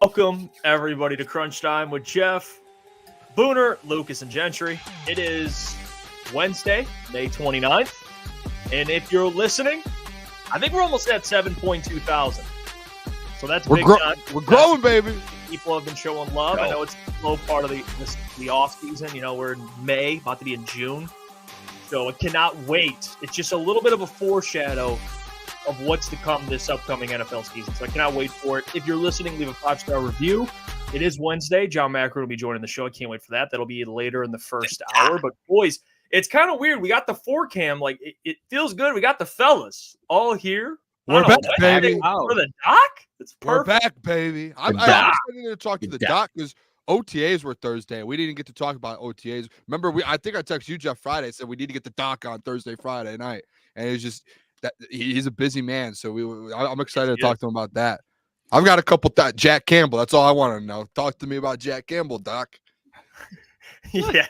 Welcome, everybody, to Crunch Time with Jeff, Booner, Lukas, and Gentry. It is Wednesday, May 29th. And if you're listening, I think we're almost at 7.2 thousand. So that's a big time. We're growing, baby. People have been showing love. I know it's a slow part of the off season. You know, we're in May, about to be in June. So I cannot wait. It's just a little bit of a foreshadow of what's to come this upcoming NFL season. So I cannot wait for it. If you're listening, leave a 5-star review. It is Wednesday. John Maakaron will be joining the show. I can't wait for that. That'll be later in the first hour. But boys, it's kind of weird. We got the 4-cam. Like, it feels good. We got the fellas all here. We're back, baby. For the doc? It's perfect. We're back, baby. I was going to talk to the doc because OTAs were Thursday. We didn't get to talk about OTAs. Remember, I think I texted you, Jeff, Friday. Said we need to get the doc on Thursday, Friday night. And it was just that he's a busy man. So I'm excited to talk to him about that. I've got a couple Jack Campbell. That's all I want to know. Talk to me about Jack Campbell, Doc. Yeah.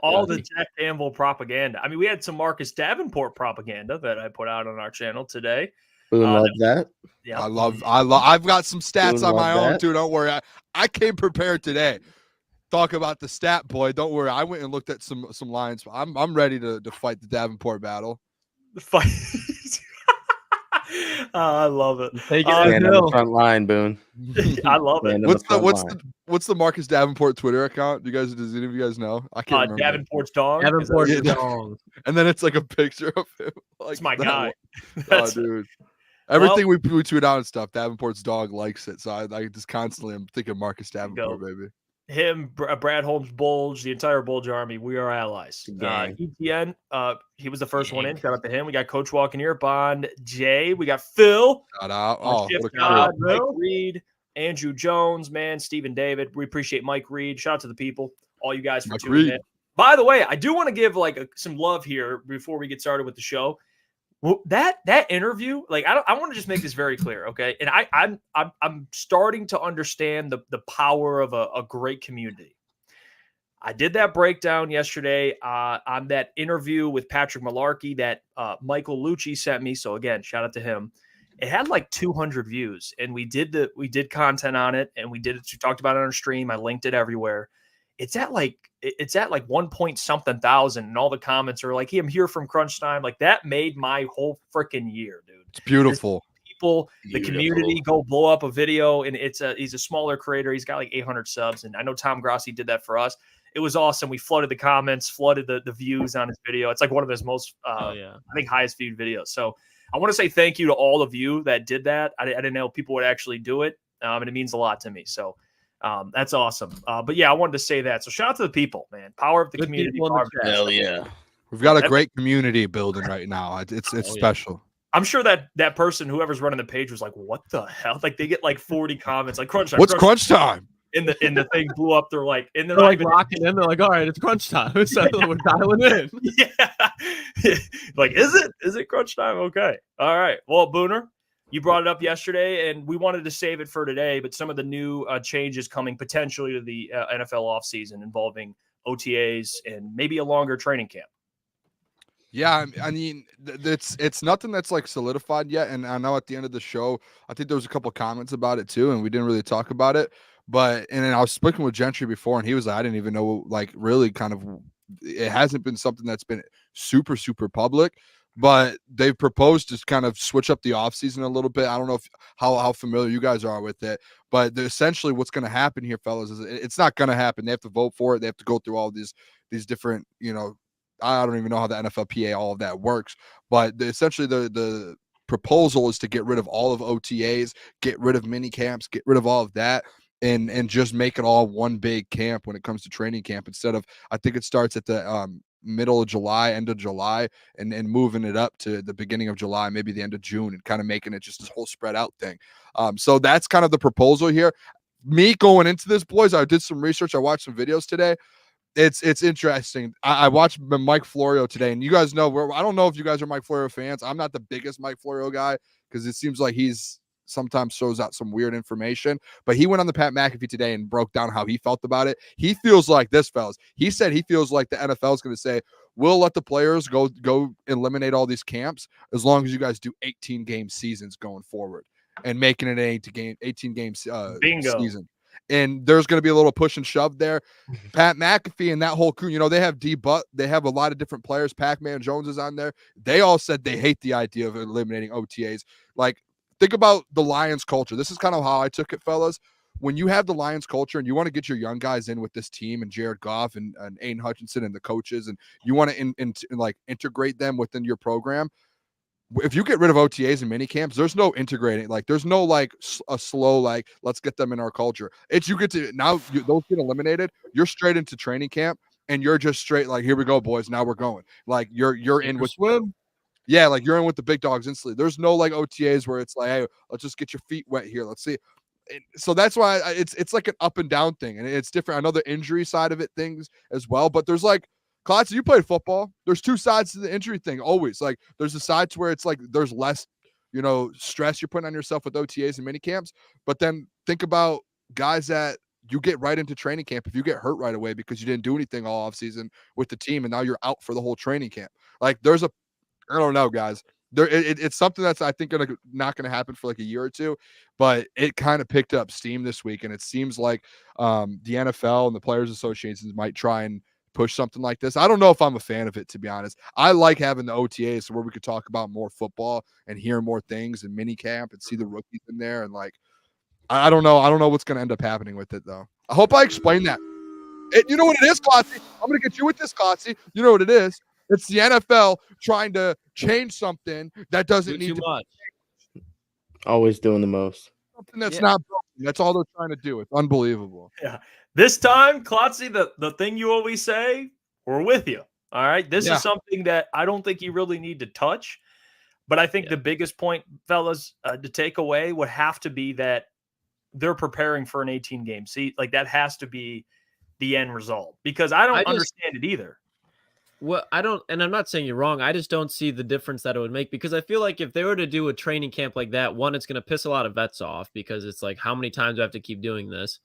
All the Jack Campbell propaganda. I mean, we had some Marcus Davenport propaganda that I put out on our channel today. Love that. Yeah, I've got some stats on my own too. Don't worry. I came prepared today. Talk about the stat boy. Don't worry. I went and looked at some lines. I'm ready to fight the Davenport battle. The fight. I love it. Take it on the front line, Boone. I love it. What's the Marcus Davenport Twitter account? Does any of you guys know? I can't remember. Davenport's dog. Davenport's dog. And then it's like a picture of him. Like, it's my guy. Oh, dude. Everything we tweet out and stuff, Davenport's dog likes it. So I just constantly am thinking Marcus Davenport, baby. Him, Brad Holmes, Bulge, the entire Bulge army, we are allies. ETN, he was the first one in. Shout out to him. We got Coach walking here, Bond, Jay. We got Phil. Shout out. Oh, Mike Reed, Andrew Jones, man, Stephen David. We appreciate Mike Reed. Shout out to the people, all you guys for tuning in. By the way, I do want to give some love here before we get started with the show. That interview, I want to just make this very clear, okay? And I'm starting to understand the power of a great community. I did that breakdown yesterday on that interview with Patrick Malarkey that Michael Lucci sent me. So again, shout out to him. It had 200 views, and we did content on it, and we talked about it on our stream. I linked it everywhere. It's at 1 point something thousand, and all the comments are like, "Hey, I'm here from Crunch Time." Like, that made my whole freaking year, dude. It's beautiful. The community go blow up a video, and he's a smaller creator. He's got 800 subs, and I know Tom Grossi did that for us. It was awesome. We flooded the comments, flooded the views on his video. It's one of his most, I think, highest viewed videos. So I want to say thank you to all of you that did that. I didn't know people would actually do it, and it means a lot to me. So. That's awesome. But yeah, I wanted to say that. So shout out to the people, man. Power of the community. Hell yeah. We've got a great community building right now. It's special. I'm sure that person, whoever's running the page, was like, "What the hell?" They get 40 comments, Crunch Time. What's Crunch Time? And the thing blew up. They're like, and they're rocking in. They're like, all right, it's Crunch Time. So we're dialing in. Yeah. Is it Crunch Time? Okay. All right. Well, Booner, you brought it up yesterday, and we wanted to save it for today, but some of the new changes coming potentially to the NFL offseason involving OTAs and maybe a longer training camp. Yeah, I mean, it's nothing that's solidified yet, and I know at the end of the show, I think there was a couple comments about it too, and we didn't really talk about it. But and then I was speaking with Gentry before, and he was like, I didn't even know, really kind of, it hasn't been something that's been super, super public. But they've proposed to kind of switch up the offseason a little bit. I don't know how familiar you guys are with it, but essentially what's going to happen here, fellas, is it's not going to happen. They have to vote for it. They have to go through all these different, I don't even know how the NFLPA, all of that works. But essentially the proposal is to get rid of all of OTAs, get rid of mini camps, get rid of all of that. And just make it all one big camp when it comes to training camp instead of, I think it starts at the middle of July, end of July, and moving it up to the beginning of July, maybe the end of June, and kind of making it just this whole spread out thing. So that's kind of the proposal here. Me going into this, boys, I did some research. I watched some videos today. It's interesting. I watched Mike Florio today, and you guys know, I don't know if you guys are Mike Florio fans. I'm not the biggest Mike Florio guy because it seems like he's sometimes throws out some weird information, but he went on the Pat McAfee today and broke down how he felt about it. He feels like this, fellas. He said he feels like the NFL is going to say, we'll let the players go eliminate all these camps as long as you guys do 18-game seasons going forward. and making it an 18 game Bingo. season. And there's going to be a little push and shove there. Pat McAfee and that whole crew, they have D-Butt. They have a lot of different players. Pac-Man Jones is on there. They all said they hate the idea of eliminating OTAs. Like, think about the Lions culture. This is kind of how I took it, fellas. When you have the Lions culture and you want to get your young guys in with this team and Jared Goff and Aiden Hutchinson and the coaches, and you want to integrate them within your program, if you get rid of OTAs and mini camps, there's no integrating. Like, there's no a slow, let's get them in our culture. It's you get to now those get eliminated. You're straight into training camp and you're just straight here we go, boys. Now we're going. Like you're in with swim. Yeah, you're in with the big dogs instantly. There's no OTAs where it's hey, let's just get your feet wet here. Let's see. So that's why it's like an up and down thing, and it's different. I know the injury side of it things as well, but there's Klotz, you played football. There's two sides to the injury thing always. There's the sides where it's there's less, stress you're putting on yourself with OTAs and mini camps. But then think about guys that you get right into training camp if you get hurt right away because you didn't do anything all offseason with the team, and now you're out for the whole training camp. I don't know, guys. It's something that's I think not gonna happen for a year or two, but it kind of picked up steam this week, and it seems like the NFL and the Players Associations might try and push something like this. I don't know if I'm a fan of it, to be honest. I like having the OTAs where we could talk about more football and hear more things and mini camp and see the rookies in there, and I don't know. I don't know what's gonna end up happening with it though. I hope I explained that. You know what it is, Klotzy? I'm gonna get you with this, Klotzy. You know what it is? It's the NFL trying to change something that doesn't need too much. Always doing the most. Something that's not broken. That's all they're trying to do. It's unbelievable. Yeah. This time, Klotzy, the thing you always say, we're with you. All right. This is something that I don't think you really need to touch. But I think the biggest point, fellas, to take away would have to be that they're preparing for an 18-game season. That has to be the end result, because I don't understand it either. Well, I don't, and I'm not saying you're wrong. I just don't see the difference that it would make, because I feel like if they were to do a training camp like that, one, it's going to piss a lot of vets off because it's how many times do I have to keep doing this?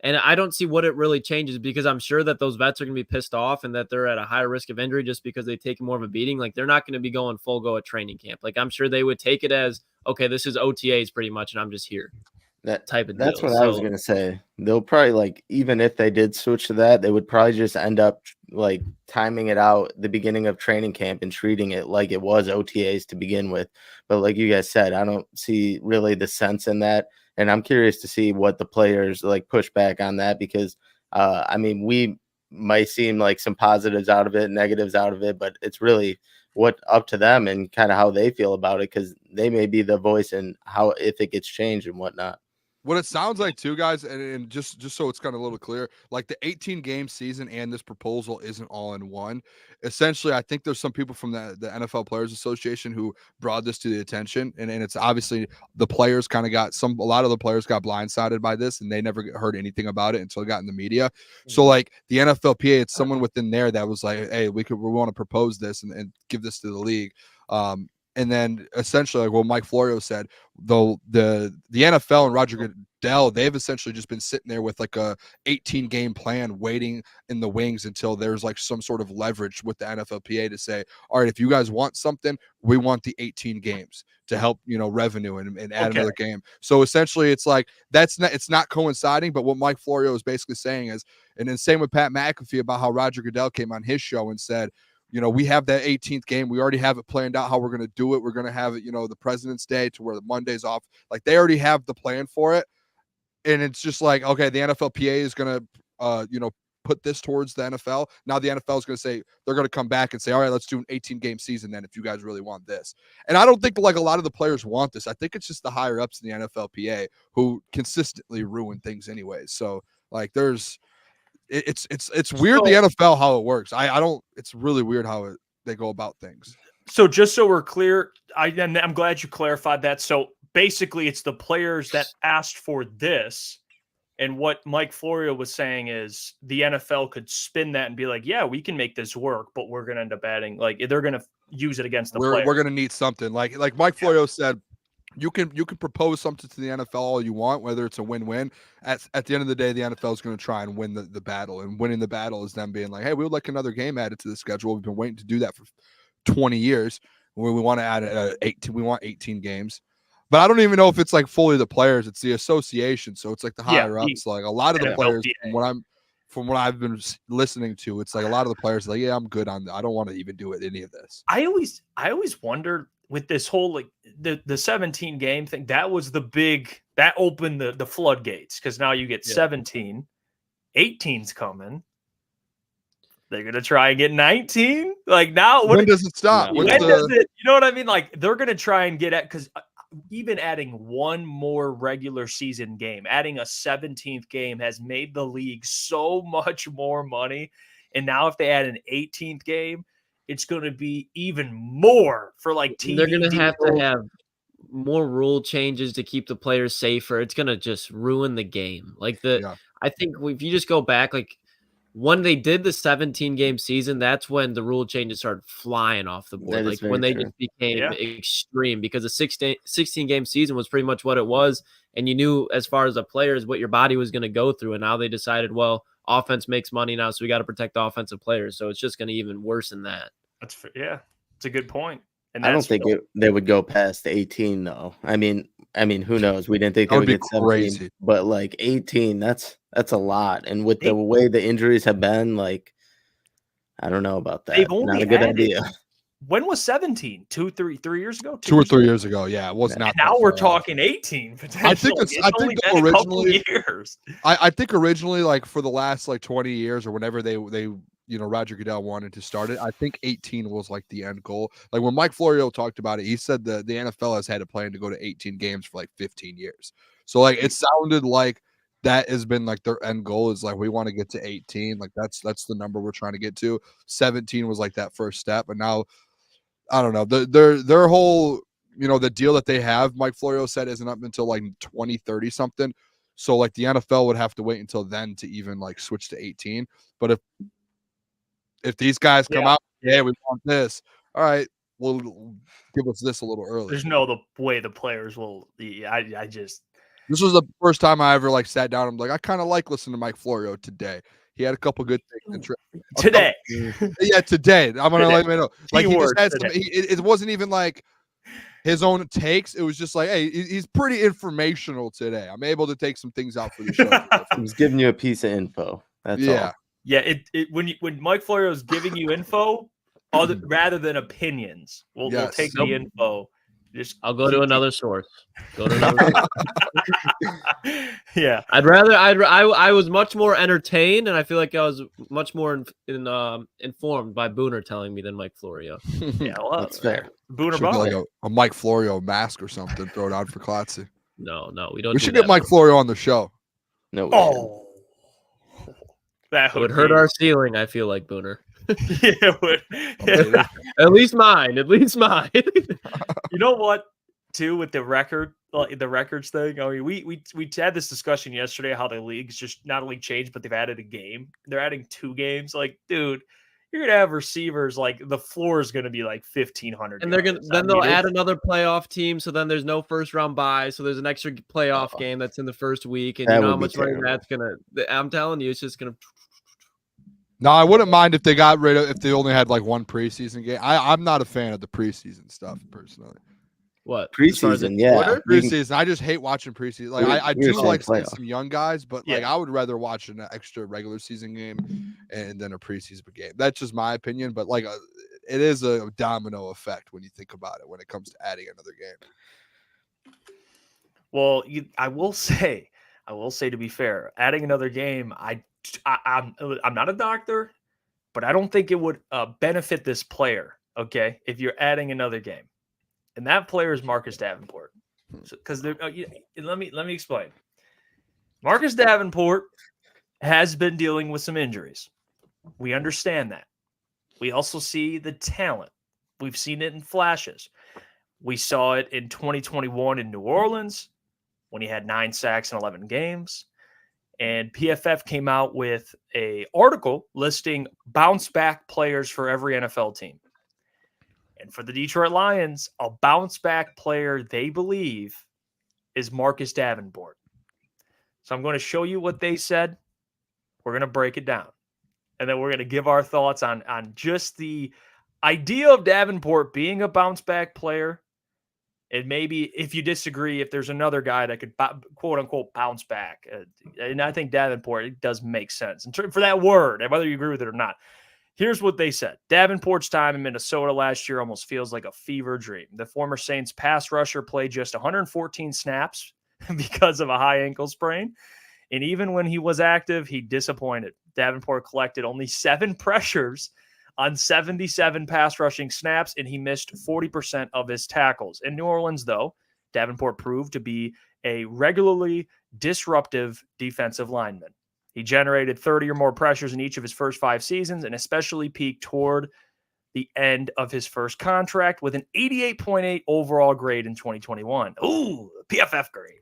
And I don't see what it really changes, because I'm sure that those vets are going to be pissed off and that they're at a higher risk of injury just because they take more of a beating. They're not going to be going full go at training camp. I'm sure they would take it as, okay, this is OTAs pretty much, and I'm just here. That type of deal. That's what I was going to say. They'll probably even if they did switch to that, they would probably just end up timing it out the beginning of training camp and treating it like it was OTAs to begin with. But like you guys said, I don't see really the sense in that. And I'm curious to see what the players push back on that, because we might seem like some positives out of it, negatives out of it, but it's really up to them and kind of how they feel about it, because they may be the voice in how, if it gets changed and whatnot. What it sounds like too, guys, and just so it's kind of a little clear, the 18-game season and this proposal isn't all in one. Essentially, I think there's some people from the NFL Players Association who brought this to the attention, and it's obviously the players kind of a lot of the players got blindsided by this, and they never heard anything about it until it got in the media. So the NFLPA, it's someone within there that was hey, we want to propose this and give this to the league. And then essentially, what Mike Florio said, though the NFL and Roger Goodell, they've essentially just been sitting there with a 18-game plan waiting in the wings until there's some sort of leverage with the NFLPA to say, all right, if you guys want something, we want the 18 games to help, revenue and add another game. So essentially it's it's not coinciding, but what Mike Florio is basically saying is, and then same with Pat McAfee about how Roger Goodell came on his show and said, we have that 18th game. We already have it planned out how we're going to do it. We're going to have it, the President's Day to where the Monday's off. They already have the plan for it. And it's just okay, the NFLPA is going to, put this towards the NFL. Now the NFL is going to say, they're going to come back and say, all right, let's do an 18-game season then if you guys really want this. And I don't think a lot of the players want this. I think it's just the higher ups in the NFLPA who consistently ruin things anyways. So there's, it's weird, the NFL, how it works. I don't, it's really weird how they go about things. So just so we're clear, I'm glad you clarified that. So basically it's the players that asked for this. And what Mike Florio was saying is the NFL could spin that and be yeah, we can make this work, but we're going to end up adding, they're going to use it against the player. We're going to need something like Mike Florio said. You can propose something to the NFL all you want, whether it's a win-win. At the end of the day, the NFL is going to try and win the battle, and winning the battle is them being hey, we would like another game added to the schedule. We've been waiting to do that for 20 years. We want to add 18. We want 18 games. But I don't even know if it's like fully the players. It's the association. So it's like the higher ups. Like a lot of the players, from what I've been listening to, it's like a lot of the players are like, yeah, I'm good on that. I don't want to even do any of this. I always wonder with this whole like the 17 game thing, that was the big that opened the floodgates, because now you get 17, 18's coming. They're gonna try and get 19. Like now, when does it stop? When does it? You know what I mean? Like they're gonna try and get at, because even adding one more regular season game, adding a 17th game has made the league so much more money. And now if they add an 18th game, it's going to be even more for like TV. They're going to have more rule changes to keep the players safer. It's going to just ruin the game. Like I think if you just go back, like when they did the 17 game season, that's when the rule changes started flying off the board. Like when they just became extreme, because the 16 game season was pretty much what it was. And you knew as far as the players, what your body was going to go through. And now they decided, well, offense makes money now, so we got to protect the offensive players. So it's just going to even worsen that. It's a good point. And I don't think they would go past 18 though. I mean, who knows? We didn't think they would get 17, crazy. But like 18, that's a lot. And with the way the injuries have been, like, I don't know about that. They've only not a good idea. When was 17? 3 years ago? 2 or 3 years ago. Yeah, it was not. Now we're talking 18 potentially. I think originally, I think originally, like for the last like 20 years or whenever they Roger Goodell wanted to start it, I think 18 was like the end goal. Like when Mike Florio talked about it, he said the NFL has had a plan to go to 18 games for like 15 years. So like it sounded like that has been like their end goal, is like we want to get to 18. Like that's the number we're trying to get to. 17 was like that first step, and now I don't know. Their whole, the deal that they have, Mike Florio said, isn't up until like 2030 something. So like the NFL would have to wait until then to even like switch to 18. But if these guys come out, we want this. All right, well, give us this a little early. There's no the way the players will. This was the first time I ever like sat down. I'm like, I kind of like listening to Mike Florio today. He had a couple good things today. Today. I'm gonna let me know. Like he just had some. It wasn't even like his own takes. It was just like, hey, he's pretty informational today. I'm able to take some things out for the show. He's giving you a piece of info. That's all. Yeah. When Mike Florio is giving you info, rather than opinions, we'll take the info. I'll go to another source. Yeah. I was much more entertained, and I feel like I was much more informed by Booner telling me than Mike Florio. Yeah, well, that's fair. Booner like a Mike Florio mask or something. Throw it out for Klotzy. No, we don't. We should get Mike Florio on the show. No. That would hurt our ceiling. I feel like Booner. It would. Yeah. At least mine. You know what? Too, with the records thing. I mean, we had this discussion yesterday how the league's just not only changed, but they've added a game. They're adding 2 games. Like, dude, you're gonna have receivers, like the floor is gonna be like 1,500. And they'll add another playoff team. So then there's no first round bye. So there's an extra playoff game that's in the first week, and you know how much money that's gonna. I'm telling you, it's just gonna. No, I wouldn't mind if they got rid of if they only had like one preseason game. I'm not a fan of the preseason stuff personally. What preseason? Preseason. I just hate watching preseason. Like I do like seeing some young guys, but like I would rather watch an extra regular season game and then a preseason game. That's just my opinion. But like it is a domino effect when you think about it when it comes to adding another game. Well, I will say to be fair, adding another game, I'm not a doctor, but I don't think it would benefit this player. Okay, if you're adding another game, and that player is Marcus Davenport, because let me explain. Marcus Davenport has been dealing with some injuries. We understand that. We also see the talent. We've seen it in flashes. We saw it in 2021 in New Orleans when he had 9 sacks in 11 games. And PFF came out with an article listing bounce back players for every NFL team. And for the Detroit Lions, a bounce back player they believe is Marcus Davenport. So I'm going to show you what they said. We're going to break it down. And then we're going to give our thoughts on just the idea of Davenport being a bounce back player And maybe if you disagree, if there's another guy that could quote unquote bounce back, and I think Davenport, it does make sense and for that word, and whether you agree with it or not. Here's what they said. Davenport's time in Minnesota last year almost feels like a fever dream. The former Saints pass rusher played just 114 snaps because of a high ankle sprain. And even when he was active, he disappointed. Davenport collected only 7 pressures on 77 pass rushing snaps, and he missed 40% of his tackles. In New Orleans, though, Davenport proved to be a regularly disruptive defensive lineman. He generated 30 or more pressures in each of his first 5 seasons and especially peaked toward the end of his first contract with an 88.8 overall grade in 2021. Ooh, PFF grade.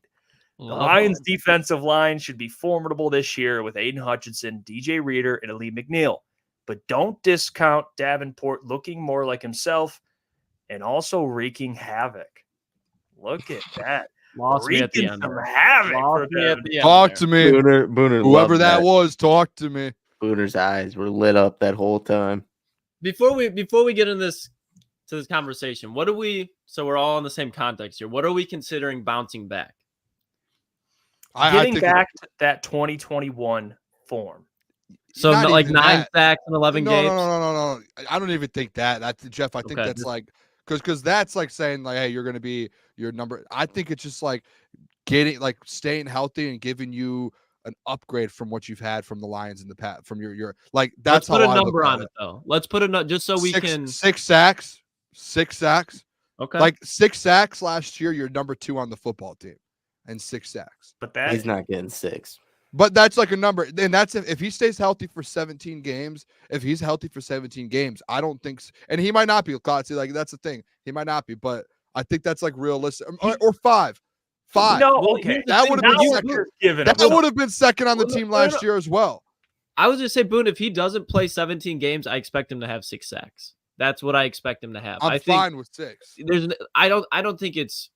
The Lions' defensive line should be formidable this year with Aiden Hutchinson, DJ Reader, and Ali McNeil. But don't discount Davenport looking more like himself and also wreaking havoc. Look at that. Lost me at the end. Talk to me. Booner whoever that was, talk to me. Booner's eyes were lit up that whole time. Before we get in this conversation, so we're all in the same context here. What are we considering bouncing back? Getting back to that 2021 form. So like 9 sacks in 11 games? No. I don't even think that. That's Jeff. I think that's like because that's like saying like, hey, you're going to be your number. I think it's just like staying healthy and giving you an upgrade from what you've had from the Lions in the past. From your like that's Let's put how a number on it though. Let's put a just so we can 6 sacks. 6 sacks. Okay. Like 6 sacks last year. You're number 2 on the football team, and 6 sacks. But he's not getting 6. But that's like a number. And that's if he stays healthy for 17 games. If he's healthy for 17 games, I don't think so. And he might not be. Like that's the thing. He might not be. But I think that's like realistic. Or 5. 5. No, okay. That would have been second. That would have been second on the team last year as well. I was just say, Boone, if he doesn't play 17 games, I expect him to have 6 sacks. That's what I expect him to have. I'm fine with 6. I don't think it's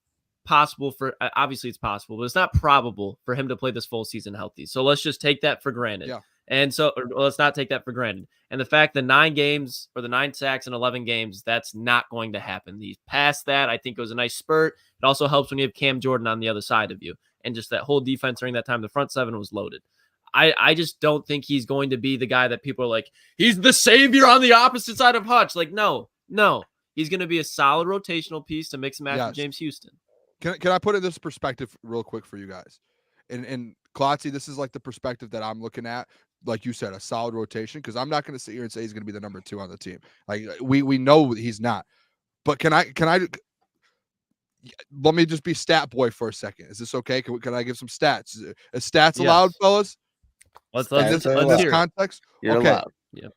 possible for, obviously it's possible, but it's not probable for him to play this full season healthy. So let's just take that for granted. Yeah. And so let's not take that for granted. And the fact that 9 games or the 9 sacks in 11 games, that's not going to happen. He's past that. I think it was a nice spurt. It also helps when you have Cam Jordan on the other side of you. And just that whole defense during that time, the front 7 was loaded. I just don't think he's going to be the guy that people are like, he's the savior on the opposite side of Hutch. Like, no. He's going to be a solid rotational piece to mix and match with James Houston. Can I put in this perspective real quick for you guys? And Klotzy, this is like the perspective that I'm looking at. Like you said, a solid rotation, because I'm not going to sit here and say he's going to be the number 2 on the team. Like we know he's not. But can I let me just be stat boy for a second? Is this okay? Can I give some stats? Is stats allowed, fellas? Let's in this context. You're okay. allowed. Yeah.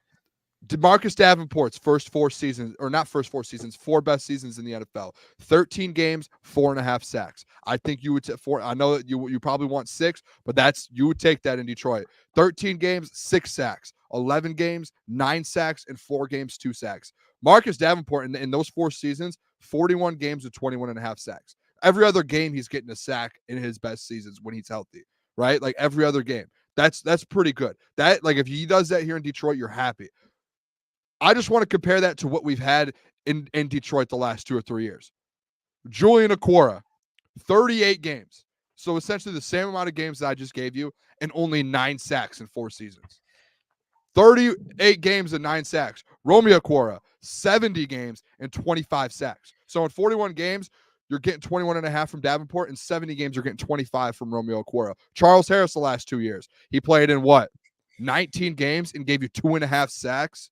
Marcus Davenport's first 4 seasons, or not first 4 seasons, 4 best seasons in the NFL. 13 games, 4.5 sacks. I think you would take 4. I know that you probably want 6, but you would take that in Detroit. 13 games, 6 sacks. 11 games, 9 sacks, and 4 games, 2 sacks. Marcus Davenport in those 4 seasons, 41 games with 21.5 sacks. Every other game he's getting a sack in his best seasons when he's healthy, right? Like every other game. That's pretty good. That, like, if he does that here in Detroit, you're happy. I just want to compare that to what we've had in Detroit the last 2 or 3 years. Julian Okwara, 38 games. So essentially the same amount of games that I just gave you, and only 9 sacks in 4 seasons. 38 games and 9 sacks. Romeo Okwara, 70 games and 25 sacks. So in 41 games, you're getting 21.5 from Davenport. In 70 games, you're getting 25 from Romeo Okwara. Charles Harris the last 2 years. He played in 19 games and gave you 2.5 sacks.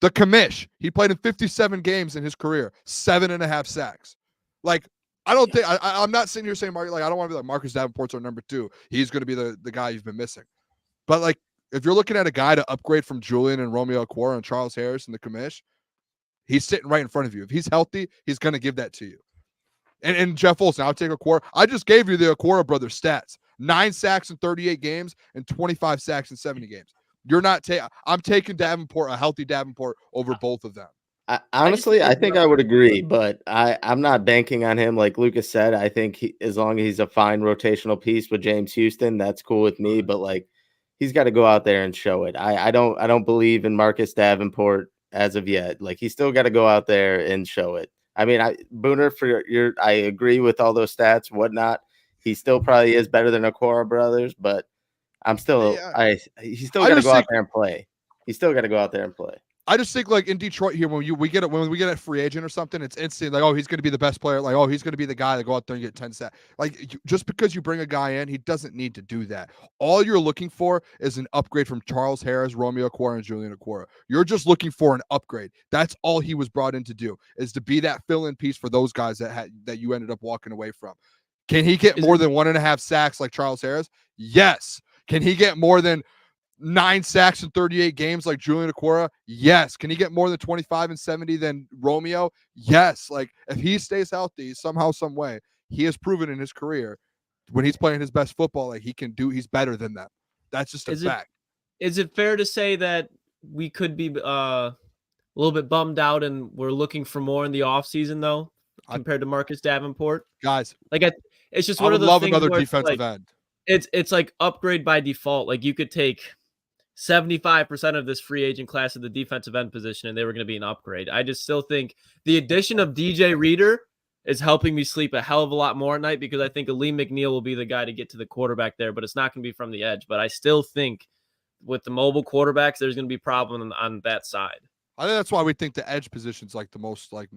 The commish, he played in 57 games in his career, 7.5 sacks. Like, I don't think I'm not sitting here saying, like, I don't want to be like Marcus Davenport's our number 2. He's going to be the guy you've been missing. But like, if you're looking at a guy to upgrade from Julian and Romeo Okwara and Charles Harris and the commish, he's sitting right in front of you. If he's healthy, he's going to give that to you. And Jeff Olsen, I'll take Okwara. I just gave you the Okwara brothers stats: 9 sacks in 38 games and 25 sacks in 70 games. You're not I'm taking Davenport, a healthy Davenport, over both of them. Honestly, I think I would agree, but I'm not banking on him. Like Lucas said, I think as long as he's a fine rotational piece with James Houston, that's cool with me. But like, he's got to go out there and show it. I don't believe in Marcus Davenport as of yet. Like, he's still got to go out there and show it. I mean, Booner, I agree with all those stats, whatnot. He still probably is better than Okora brothers, but he's still got to go out there and play. He's still got to go out there and play. I just think like in Detroit here, when we get a free agent or something, it's instant. Like, oh, he's going to be the best player. Like, oh, he's going to be the guy to go out there and get 10 sacks. Like, just because you bring a guy in, he doesn't need to do that. All you're looking for is an upgrade from Charles Harris, Romeo Okwara, and Julian Okwara. You're just looking for an upgrade. That's all he was brought in to do, is to be that fill-in piece for those guys that you ended up walking away from. Can he get more than 1.5 sacks like Charles Harris? Yes. Can he get more than 9 sacks in 38 games like Julian Okwara? Yes. Can he get more than 25 and 70 than Romeo? Yes. Like, if he stays healthy somehow, some way, he has proven in his career when he's playing his best football, like he's better than them. That's just a fact. Is it fair to say that we could be a little bit bummed out and we're looking for more in the offseason though, compared to Marcus Davenport? Guys, like it's just I one would of those love things another where defensive end. It's like upgrade by default. Like, you could take 75% of this free agent class of the defensive end position and they were going to be an upgrade. I just still think the addition of DJ Reader is helping me sleep a hell of a lot more at night, because I think Aleem McNeil will be the guy to get to the quarterback there, but it's not going to be from the edge. But I still think with the mobile quarterbacks, there's going to be problem on that side. I think that's why we think the edge position's like the most, like,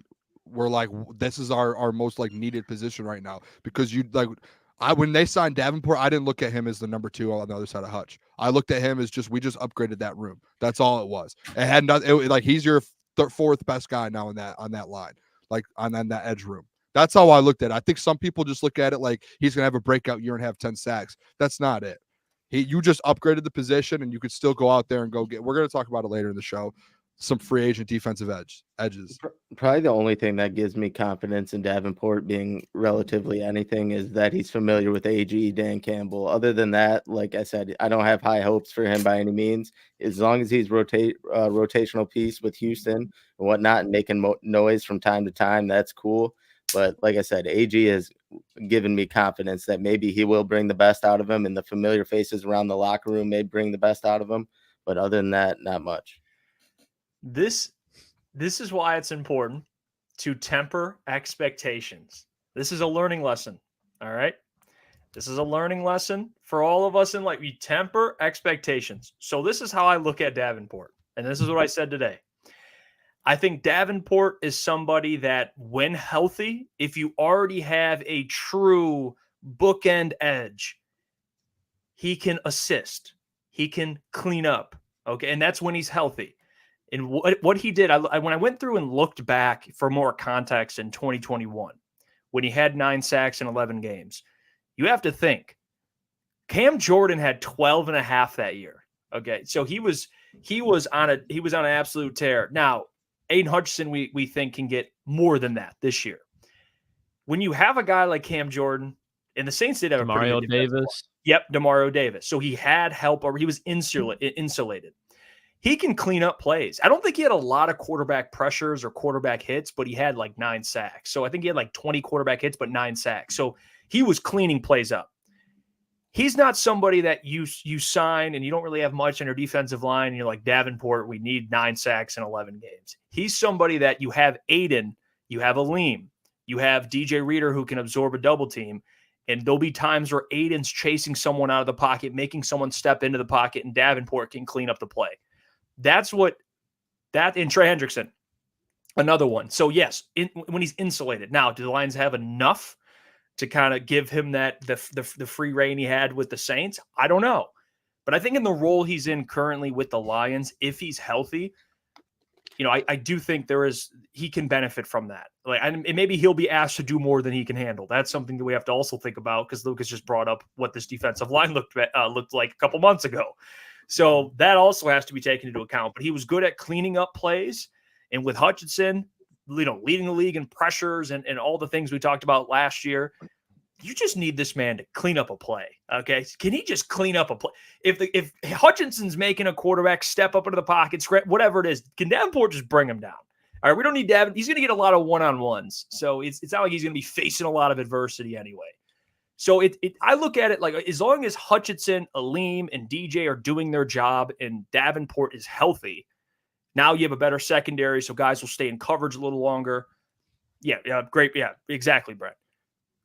we're like, this is our most like needed position right now, because when they signed Davenport, I didn't look at him as the number 2 on the other side of Hutch. I looked at him as we just upgraded that room. That's all it was. It had nothing. Like, he's your 4th best guy now on that line, like on that edge room. That's how I looked at it. I think some people just look at it like he's gonna have a breakout year and have 10 sacks. That's not it. You just upgraded the position, and you could still go out there and go get. We're gonna talk about it later in the show. Some free agent defensive edges. Probably the only thing that gives me confidence in Davenport being relatively anything is that he's familiar with AG, Dan Campbell. Other than that, like I said, I don't have high hopes for him by any means. As long as he's rotational piece with Houston and whatnot and making noise from time to time, that's cool. But like I said, AG has given me confidence that maybe he will bring the best out of him, and the familiar faces around the locker room may bring the best out of him. But other than that, not much. This is why it's important to temper expectations. This is a learning lesson. All right. This is a learning lesson for all of us in life. We temper expectations. So this is how I look at Davenport. And this is what I said today. I think Davenport is somebody that, when healthy, if you already have a true bookend edge, he can assist. He can clean up. Okay. And that's when he's healthy. And what he did, when I went through and looked back for more context in 2021, when he had 9 sacks in 11 games, you have to think Cam Jordan had 12.5 that year. Okay. So he was on an absolute tear. Now, Aiden Hutchinson, we think, can get more than that this year. When you have a guy like Cam Jordan, and the Saints did have Demario Davis. Yep, Demario Davis. So he had help, or he was insulated. He can clean up plays. I don't think he had a lot of quarterback pressures or quarterback hits, but he had like 9 sacks. So I think he had like 20 quarterback hits, but 9 sacks. So he was cleaning plays up. He's not somebody that you sign and you don't really have much on your defensive line, and you're like, Davenport, we need 9 sacks in 11 games. He's somebody that you have Aiden, you have Aleem, you have DJ Reader who can absorb a double team, and there'll be times where Aiden's chasing someone out of the pocket, making someone step into the pocket, and Davenport can clean up the play. That's what that in Trey Hendrickson, another one. So yes, when he's insulated. Now, do the Lions have enough to kind of give him that the free reign he had with the Saints? I don't know, but I think in the role he's in currently with the Lions, if he's healthy, I do think he can benefit from that. Like, and maybe he'll be asked to do more than he can handle. That's something that we have to also think about, because Lucas just brought up what this defensive line looked like a couple months ago. So that also has to be taken into account. But he was good at cleaning up plays. And with Hutchinson, leading the league in pressures and all the things we talked about last year, you just need this man to clean up a play. Okay. Can he just clean up a play? If Hutchinson's making a quarterback step up into the pocket, whatever it is, can Davenport just bring him down? All right. We don't need Davenport. He's going to get a lot of one-on-ones. So it's not like he's going to be facing a lot of adversity anyway. So I look at it like, as long as Hutchinson, Aleem, and DJ are doing their job and Davenport is healthy, now you have a better secondary, so guys will stay in coverage a little longer. Yeah, great. Yeah, exactly, Brett.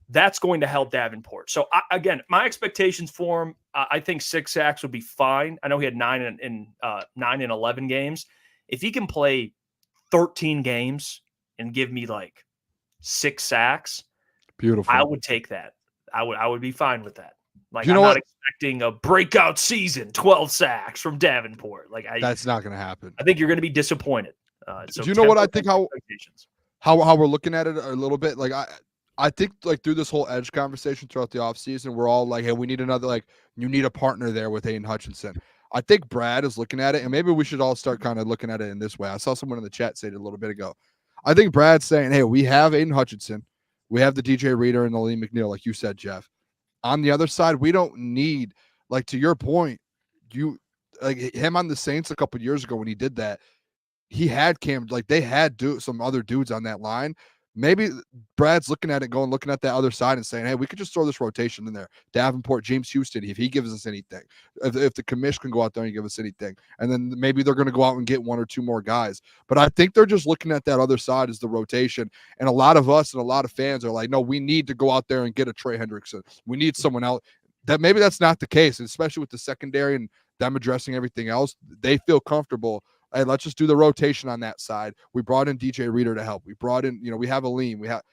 That's going to help Davenport. So again, my expectations for him, I think 6 sacks would be fine. I know he had 9 in 11 games. If he can play 13 games and give me like 6 sacks, beautiful. I would take that. I would be fine with that. Like, I'm not expecting a breakout season, 12 sacks from Davenport. Like, that's not going to happen. I think you're going to be disappointed. So do you know what I think? How we're looking at it a little bit. Like I think like through this whole edge conversation throughout the offseason, we're all like, hey, we need another, like, you need a partner there with Aiden Hutchinson. I think Brad is looking at it, and maybe we should all start kind of looking at it in this way. I saw someone in the chat say it a little bit ago. I think Brad's saying, hey, we have Aiden Hutchinson. We have the DJ Reader and the Lee McNeil, like you said, Jeff. On the other side, we don't need, like, to your point, you like him on the Saints a couple years ago when he did that. He had Cam, like they had some other dudes on that line. Maybe Brad's looking at it, looking at that other side and saying, hey, we could just throw this rotation in there. Davenport, James Houston, if he gives us anything, if the commish can go out there and give us anything, and then maybe they're going to go out and get 1 or 2 more guys. But I think they're just looking at that other side as the rotation. And a lot of us and a lot of fans are like, no, we need to go out there and get a Trey Hendrickson. We need someone else. That maybe that's not the case, especially with the secondary and them addressing everything else. They feel comfortable. Hey, let's just do the rotation on that side. We brought in DJ Reader to help. We brought in, we have Aleem. We have,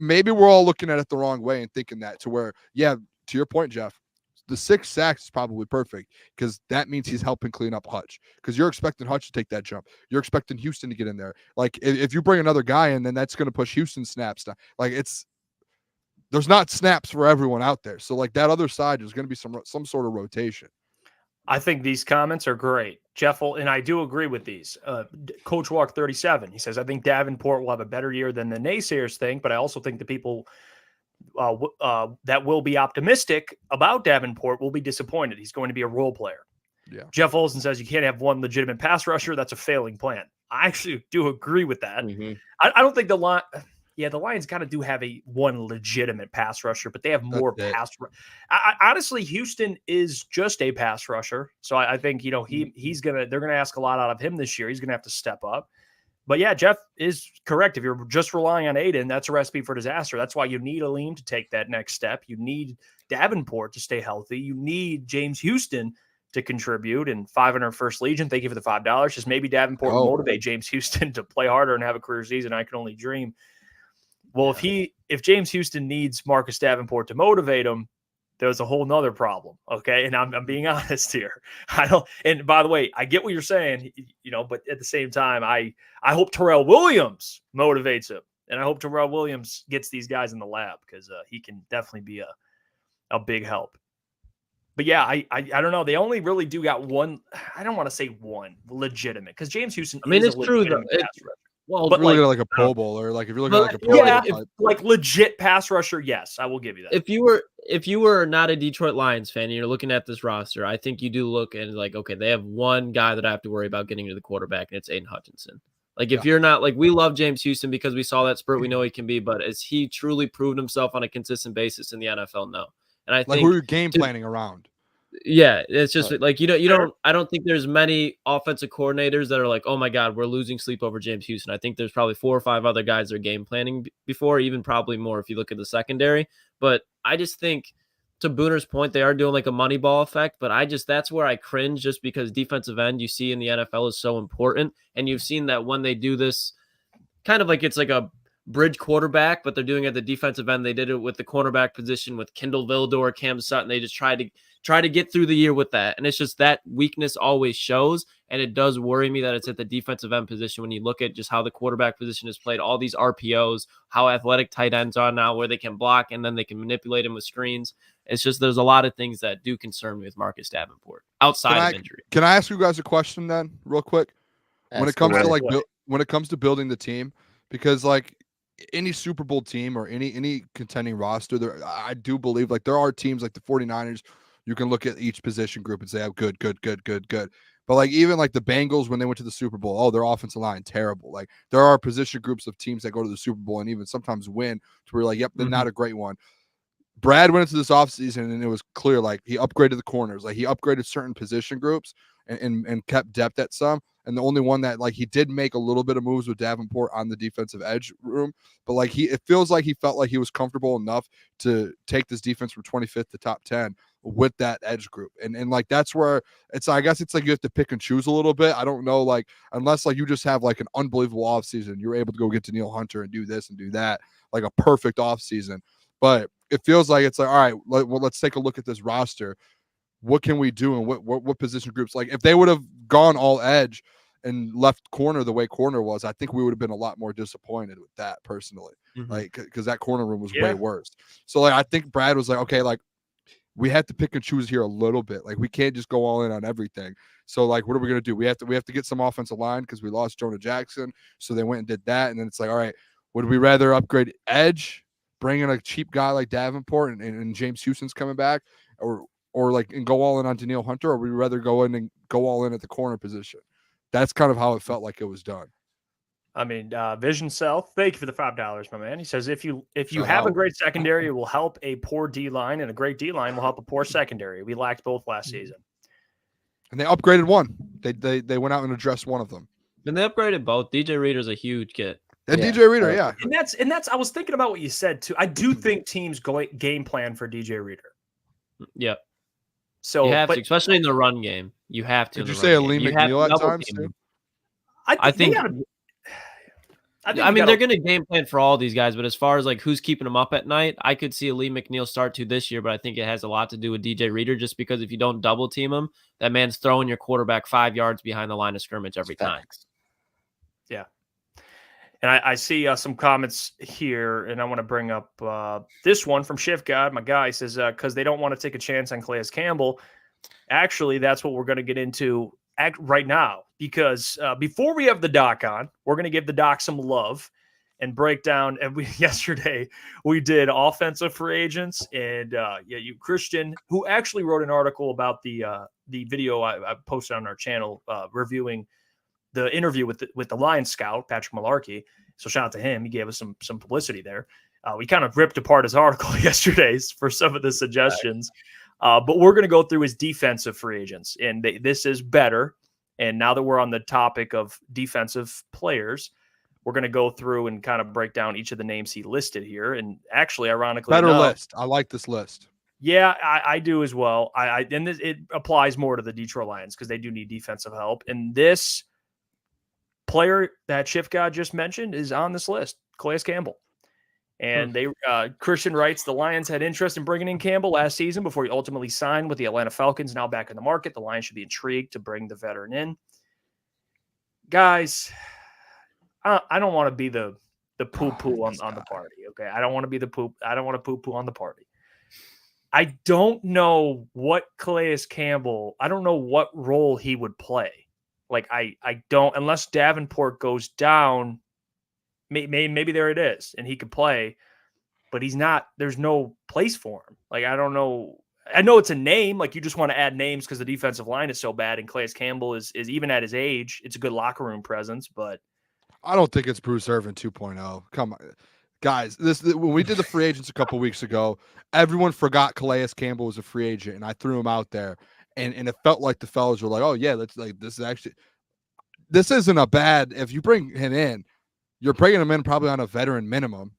maybe we're all looking at it the wrong way and thinking that, to where, yeah, to your point, Jeff, the 6 sacks is probably perfect because that means he's helping clean up Hutch, because you're expecting Hutch to take that jump. You're expecting Houston to get in there. Like if you bring another guy in, then that's going to push Houston snaps down. Like there's not snaps for everyone out there. So like that other side, there's going to be some sort of rotation. I think these comments are great, Jeff, and I do agree with these. Coach Walk 37, he says, I think Davenport will have a better year than the naysayers think, but I also think the people that will be optimistic about Davenport will be disappointed. He's going to be a role player. Yeah. Jeff Olsen says you can't have one legitimate pass rusher. That's a failing plan. I actually do agree with that. Mm-hmm. I don't think the Lions kind of do have one legitimate pass rusher, but they have more pass. Honestly, Houston is just a pass rusher, so I think they're gonna ask a lot out of him this year. He's gonna have to step up. But yeah, Jeff is correct. If you're just relying on Aiden, that's a recipe for disaster. That's why you need Aleem to take that next step. You need Davenport to stay healthy. You need James Houston to contribute. And 500 First Legion, thank you for the $5. Just maybe Davenport will motivate James Houston to play harder and have a career season. I can only dream. Well, if James Houston needs Marcus Davenport to motivate him, there's a whole nother problem. Okay. And I'm being honest here. And by the way, I get what you're saying, but at the same time, I hope Terrell Williams motivates him. And I hope Terrell Williams gets these guys in the lab, because he can definitely be a big help. But yeah, I don't know. They only really do got one. I don't want to say one legitimate, because James Houston. I mean, it's true though. Well, but really like a Pro Bowl, or like if you're looking at like a like legit pass rusher, yes, I will give you that. If you were not a Detroit Lions fan and you're looking at this roster, I think you do look and like, okay, they have one guy that I have to worry about getting to the quarterback, and it's Aiden Hutchinson. Like if you're not, like, we love James Houston because we saw that spurt, we know he can be, but has he truly proved himself on a consistent basis in the NFL? No. And I think who are you game planning around? Yeah, it's just like I don't think there's many offensive coordinators that are like, oh my God, we're losing sleep over James Houston. I think there's probably 4 or 5 other guys that are game planning before, even probably more if you look at the secondary. But I just think, to Booner's point, they are doing like a money ball effect, but that's where I cringe, just because defensive end you see in the NFL is so important. And you've seen that when they do this, kind of like it's like a bridge quarterback, but they're doing it at the defensive end. They did it with the cornerback position with Kendall Vildor, Cam Sutton. They just try to get through the year with that. And it's just that weakness always shows. And it does worry me that it's at the defensive end position when you look at just how the quarterback position is played, all these RPOs, how athletic tight ends are now, where they can block and then they can manipulate them with screens. It's just, there's a lot of things that do concern me with Marcus Davenport outside of injury. Can I ask you guys a question then, real quick? When it comes to building the team, because like any Super Bowl team or any contending roster, I do believe like there are teams like the 49ers. You can look at each position group and say, oh, good. But like even like the Bengals, when they went to the Super Bowl, their offensive line, terrible. Like there are position groups of teams that go to the Super Bowl and even sometimes win to where like, yep, they're not a great one. Brad went into this offseason and it was clear, like he upgraded the corners, like he upgraded certain position groups and kept depth at some. and the only one that like he did make a little bit of moves with Davenport on the defensive edge room, but like it feels like he felt like he was comfortable enough to take this defense from 25th to top 10 with that edge group. And like that's where I guess it's like you have to pick and choose a little bit. I don't know, like unless like you just have like an unbelievable offseason, you're able to go get Danielle Hunter and do this and do that, like a perfect offseason. But it feels like it's like, all right, let's take a look at this roster. What can we do, and what position groups? Like if they would have gone all edge and left corner the way corner was, I think we would have been a lot more disappointed with that personally. Like because that corner room was way worse. So like I think Brad was like, okay, like we have to pick and choose here a little bit. Like we can't just go all in on everything. So like what are we gonna do? We have to get some offensive line because we lost Jonah Jackson. So they went and did that, and then it's like, all right, would we rather upgrade edge, bring in a cheap guy like Davenport and James Houston's coming back, or like and go all in on Danielle Hunter, or would we rather go in and go all in at the corner position? That's kind of how it felt like it was done. I mean, Vision South, thank you for the $5, my man. He says, if you have a great secondary, it will help a poor D-line, and a great D-line will help a poor secondary. We lacked both last season. And they upgraded one. They went out and addressed one of them. And they upgraded both. DJ Reader's a huge get. And DJ Reader, yeah. And that's I was thinking about what you said, too. I do think teams game plan for DJ Reader. Yep. So you have to, especially in the run game. You have to. Did you say Lee McNeil at times, too? I think I mean, they're going to game plan for all these guys, but as far as like who's keeping them up at night, I could see a Lee McNeil start to this year, but I think it has a lot to do with DJ Reader, just because if you don't double team him, that man's throwing your quarterback 5 yards behind the line of scrimmage every time. Yeah. And I see some comments here, and I want to bring up this one from Shift God. My guy says, because they don't want to take a chance on Calais Campbell. Actually, that's what we're going to get into right now, because before we have the doc on, we're going to give the doc some love and break down. And yesterday we did offensive free agents, and Christian, who actually wrote an article about the video I posted on our channel reviewing the interview with the Lions scout Patrick Malarkey. So shout out to him. He gave us some publicity there. We kind of ripped apart his article yesterday for some of the suggestions. But we're going to go through his defensive free agents, and this is better. And now that we're on the topic of defensive players, we're going to go through and kind of break down each of the names he listed here. And actually, ironically, list. I like this list. Yeah, I do as well. And it applies more to the Detroit Lions because they do need defensive help. And this player that Shift God just mentioned is on this list, Calais Campbell. And Christian writes, the Lions had interest in bringing in Campbell last season before he ultimately signed with the Atlanta Falcons. Now back in the market, the Lions should be intrigued to bring the veteran in. Guys, I don't want to be the poo-poo on the party, okay? I don't want to be the poop. I don't want to poo-poo on the party. I don't know what Calais Campbell, I don't know what role he would play. Like, I don't, unless Davenport goes down, maybe there it is, and he could play, but he's not. There's no place for him. Like, I don't know. I know it's a name. Like, you just want to add names because the defensive line is so bad, and Calais Campbell is even at his age, it's a good locker room presence. But I don't think it's Bruce Irvin 2.0. Come on, guys. When we did the free agents a couple weeks ago, everyone forgot Calais Campbell was a free agent, and I threw him out there, and it felt like the fellas were like, "Oh yeah, this isn't a bad. If you bring him in, you're bringing him in probably on a veteran minimum."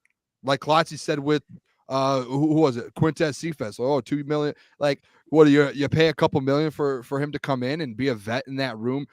Like Klotz said with who was it? Quintez Cephas. Oh, $2 million. Like, what do you pay a couple million for him to come in and be a vet in that room?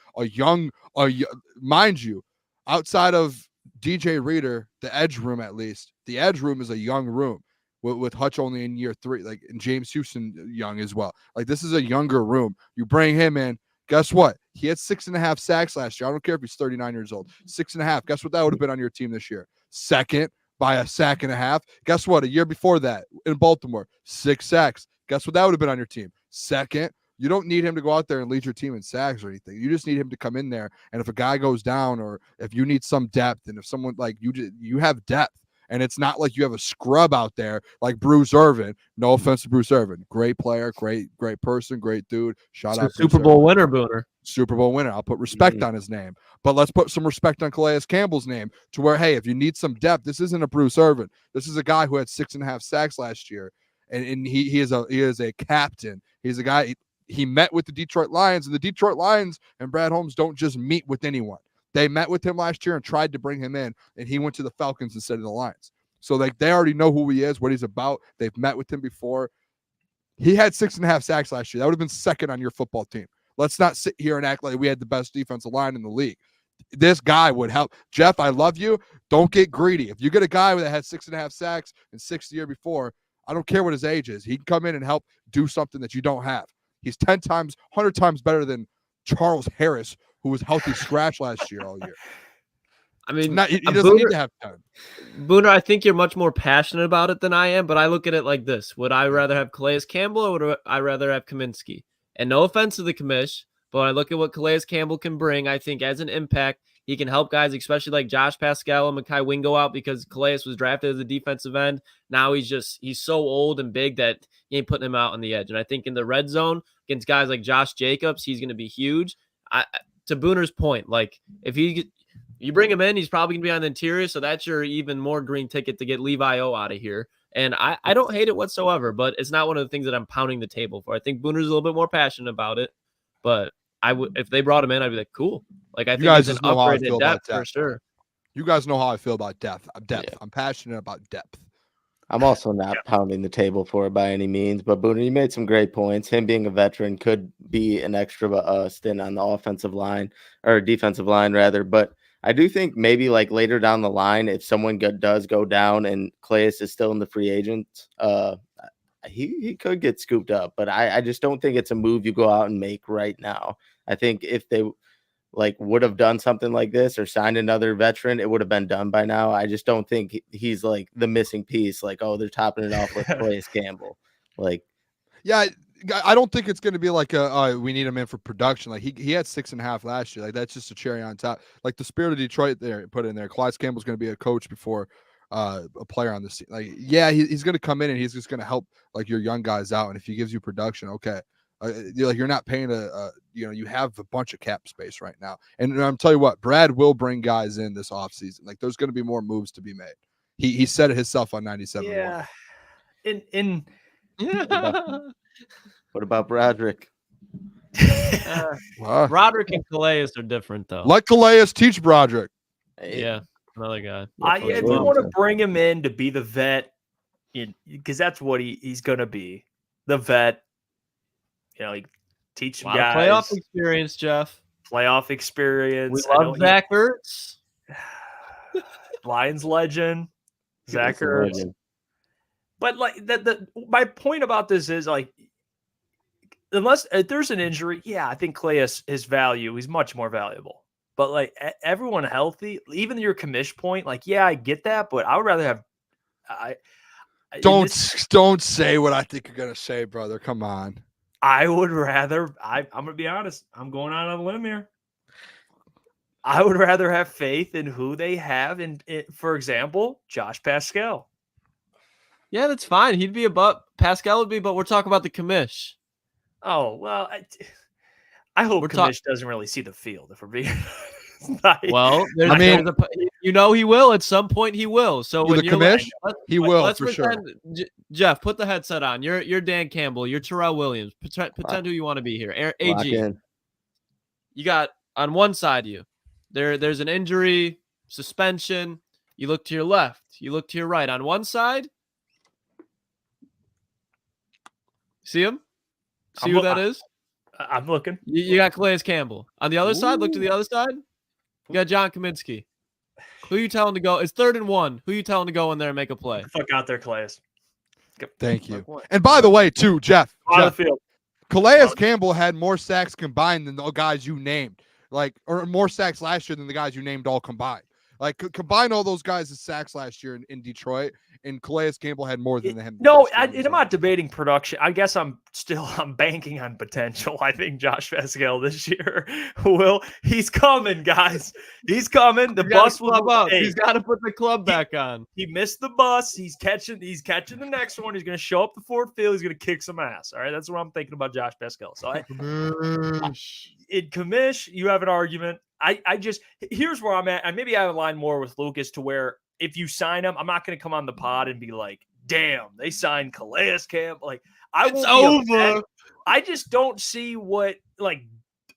Mind you, outside of DJ Reader, the edge room at least, the edge room is a young room with Hutch only in year 3, like, and James Houston young as well. Like, this is a younger room. You bring him in. Guess what? He had 6.5 sacks last year. I don't care if he's 39 years old. 6.5. Guess what that would have been on your team this year? Second by a sack and a half. Guess what? A year before that in Baltimore, 6 sacks. Guess what that would have been on your team? Second. You don't need him to go out there and lead your team in sacks or anything. You just need him to come in there. And if a guy goes down, or if you need some depth, and if someone like you have depth. And it's not like you have a scrub out there like Bruce Irvin. No offense to Bruce Irvin. Great player, great person, great dude. Shout out Super Bowl winner, Booner. Super Bowl winner. I'll put respect on his name. But let's put some respect on Calais Campbell's name to where, hey, if you need some depth, this isn't a Bruce Irvin. This is a guy who had 6.5 sacks last year. And he is a captain. He's a guy. he met with the Detroit Lions, and the Detroit Lions and Brad Holmes don't just meet with anyone. They met with him last year and tried to bring him in, and he went to the Falcons instead of the Lions. So like they already know who he is, what he's about. They've met with him before. He had 6.5 sacks last year. That would have been second on your football team. Let's not sit here and act like we had the best defensive line in the league. This guy would help. Jeff, I love you. Don't get greedy. If you get a guy that had 6.5 sacks and 6 the year before, I don't care what his age is. He can come in and help do something that you don't have. He's 10 times, 100 times better than Charles Harris, who was healthy scratch last year all year. I mean, he doesn't need to have time. Booner, I think you're much more passionate about it than I am, but I look at it like this. Would I rather have Calais Campbell or would I rather have Kaminsky? And no offense to the commish, but when I look at what Calais Campbell can bring, I think as an impact, he can help guys, especially like Josh Pascal and Mekhi Wingo out because Calais was drafted as a defensive end. Now he's so old and big that you ain't putting him out on the edge. And I think in the red zone against guys like Josh Jacobs, he's going to be huge. To Booner's point, like if you bring him in, he's probably going to be on the interior. So that's your even more green ticket to get Levi O out of here. And I don't hate it whatsoever, but it's not one of the things that I'm pounding the table for. I think Booner's a little bit more passionate about it, but if they brought him in, I'd be like, cool. Like I think it's an upgrade in depth for sure. You guys know how I feel about depth. Yeah. I'm passionate about depth. I'm also not pounding the table for it by any means, but Booner, you made some great points. Him being a veteran could be an extra stint on the offensive line or defensive line rather, but I do think maybe like later down the line, if someone does go down and Calais is still in the free agents, he could get scooped up. But I just don't think it's a move you go out and make right now. I think if they would have done something like this or signed another veteran, it would have been done by now. I just don't think he's like the missing piece. Like, oh, they're topping it off with Calais Campbell. Yeah. I don't think it's going to be like we need him in for production. Like he had 6.5 last year. Like that's just a cherry on top. Like the spirit of Detroit there put in there. Calais Campbell's going to be a coach before a player on the team. Like he's going to come in and he's just going to help like your young guys out. And if he gives you production, okay, you're not paying you have a bunch of cap space right now. And I'm telling you what, Brad will bring guys in this offseason. Like there's going to be more moves to be made. He said it himself on 97. Yeah. What about Broderick? Broderick and Calais are different, though. Let Calais teach Broderick. Yeah, another guy. If you want to bring him in to be the vet, because that's what he's going to be, the vet. He teach some guys. Playoff experience, Jeff. Playoff experience. We love Zach Ertz. Lions legend, Zach Ertz. But like my point about this is like, unless if there's an injury, yeah, I think Calais his value, he's much more valuable. But like everyone healthy, even your commish point, like yeah, I get that, but I would rather have. Don't say what I think you're gonna say, brother. Come on. I would rather. I'm gonna be honest. I'm going out on a limb here. I would rather have faith in who they have, and for example, Josh Pascal. Yeah, that's fine. He'd be Pascal would be, but we're talking about the commish. Oh, well, I hope commish doesn't really see the field. If we're being well, he will at some point. He will. So when you're commish, he will for sure. Jeff, put the headset on. You're Dan Campbell. You're Terrell Williams. Pretend who you want to be here. AG. You got on one side of you. There's an injury, suspension. You look to your left. You look to your right. On one side. See him? See who that is? I'm looking. You got Calais Campbell. On the other side, look to the other side. You got John Kaminsky. Who you telling to go? It's 3rd and 1. Who you telling to go in there and make a play? Fuck out there, Calais. Thank you. And by the way, too, Jeff, Calais Field. Campbell had more sacks combined than the guys you named. Or more sacks last year than the guys you named all combined. Like, combine all those guys' sacks last year in Detroit, and Calais Campbell had more than him. No, I'm not debating production. I guess I'm banking on potential. I think Josh Pascal this year he's coming, guys. He's coming. The bus will up. He's got to put the club back on. He missed the bus. He's catching the next one. He's going to show up the Ford Field. He's going to kick some ass. All right, that's what I'm thinking about Josh Pascal. So in commish, you have an argument. I just here's where I'm at, and maybe I align more with Lucas to where if you sign him, I'm not going to come on the pod and be like, "Damn, they signed Calais Campbell." Like It's over. I just don't see what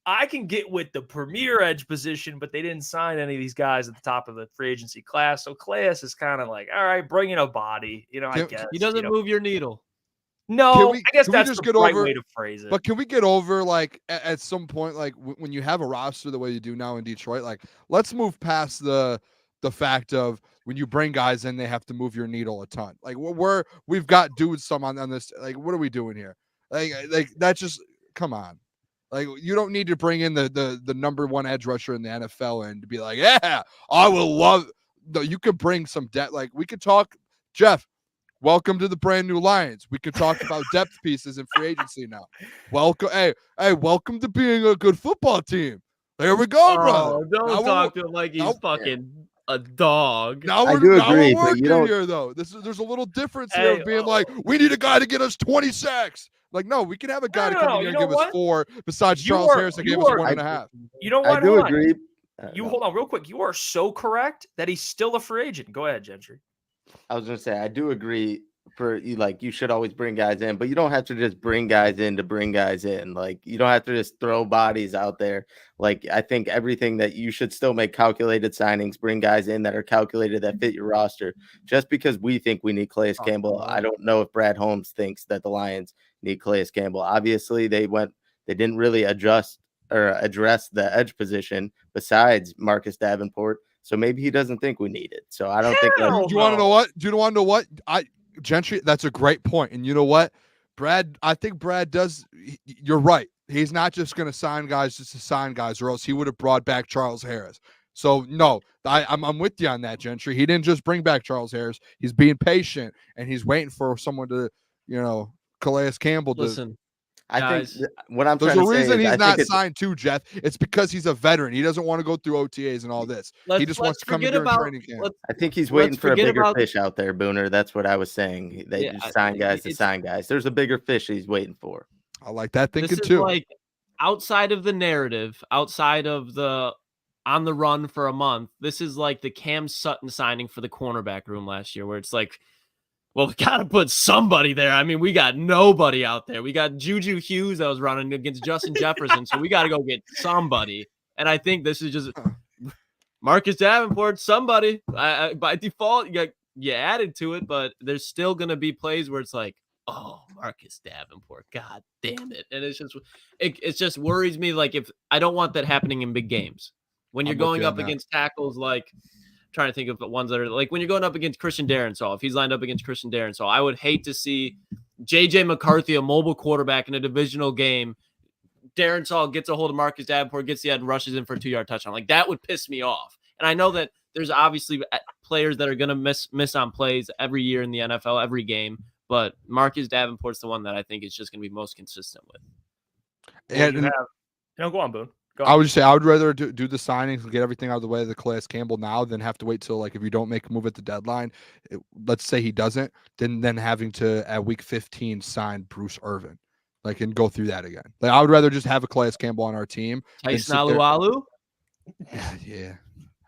I can get with the premier edge position, but they didn't sign any of these guys at the top of the free agency class. So Calais is kind of like, all right, bring in a body. I guess he doesn't move your needle. No, I guess that's the right way to phrase it. But can we get over at some point, when you have a roster the way you do now in Detroit, let's move past the fact of when you bring guys in, they have to move your needle a ton. We've got dudes on this. What are we doing here? That's just, come on. You don't need to bring in the number one edge rusher in the NFL and to be like, yeah, I will love. No, you could bring some depth. We could talk, Jeff. Welcome to the brand new Lions. We could talk about depth pieces in free agency now. Welcome, hey, welcome to being a good football team. There we go, brother. Don't talk to him like he's fucking a dog. I do agree, but you don't. Here, though. There's a little difference here of being we need a guy to get us 20 sacks. No, we can have a guy to come in here and give us 4 besides Charles Harris that gave us 1.5. You know what? I do agree. Hold on real quick. You are so correct that he's still a free agent. Go ahead, Gentry. I was going to say, I do agree you should always bring guys in, but you don't have to just bring guys in to bring guys in. You don't have to just throw bodies out there. I think everything that you should still make calculated signings, bring guys in that are calculated that fit your roster. Just because we think we need Calais Campbell, I don't know if Brad Holmes thinks that the Lions need Calais Campbell. Obviously, they didn't really address the edge position besides Marcus Davenport. So maybe he doesn't think we need it. So I don't think. Do you want to know what? Do you want to know what? Gentry, that's a great point. And you know what? I think Brad does. You're right. He's not just going to sign guys just to sign guys, or else he would have brought back Charles Harris. So no, I'm with you on that, Gentry. He didn't just bring back Charles Harris. He's being patient and he's waiting for someone to, Calais Campbell to. Listen. I think what I'm There's trying a to say reason is he's not signed too, Jeff. It's because he's a veteran. He doesn't want to go through OTAs and all this. He just wants to come in during training camp. I think he's waiting for a bigger fish out there, Booner. That's what I was saying. They just sign guys to sign guys. There's a bigger fish he's waiting for. I like that thinking this is too. Outside of the narrative, outside of the on the run for a month, this is like the Cam Sutton signing for the cornerback room last year, where it's well, we got to put somebody there. I mean, we got nobody out there. We got Juju Hughes that was running against Justin Jefferson, so we got to go get somebody. And I think this is just Marcus Davenport, somebody. By default, you added to it, but there's still going to be plays where it's oh, Marcus Davenport, God damn it. And it just worries me. If I don't want that happening in big games. When you're going up against tackles trying to think of the ones that are when you're going up against Christian Darrisaw, if he's lined up against Christian Darrisaw, I would hate to see JJ McCarthy, a mobile quarterback in a divisional game. Darrisaw gets a hold of Marcus Davenport, gets the head and rushes in for a 2-yard touchdown. That would piss me off. And I know that there's obviously players that are going to miss on plays every year in the NFL, every game, but Marcus Davenport's the one that I think is just going to be most consistent with. And go on, Boone. I would just say I would rather do the signings and get everything out of the way of the Calais Campbell now than have to wait till if you don't make a move at the deadline, let's say he doesn't, then having to at week 15 sign Bruce Irvin, and go through that again. I would rather just have a Calais Campbell on our team. Tyson Alualu? Yeah.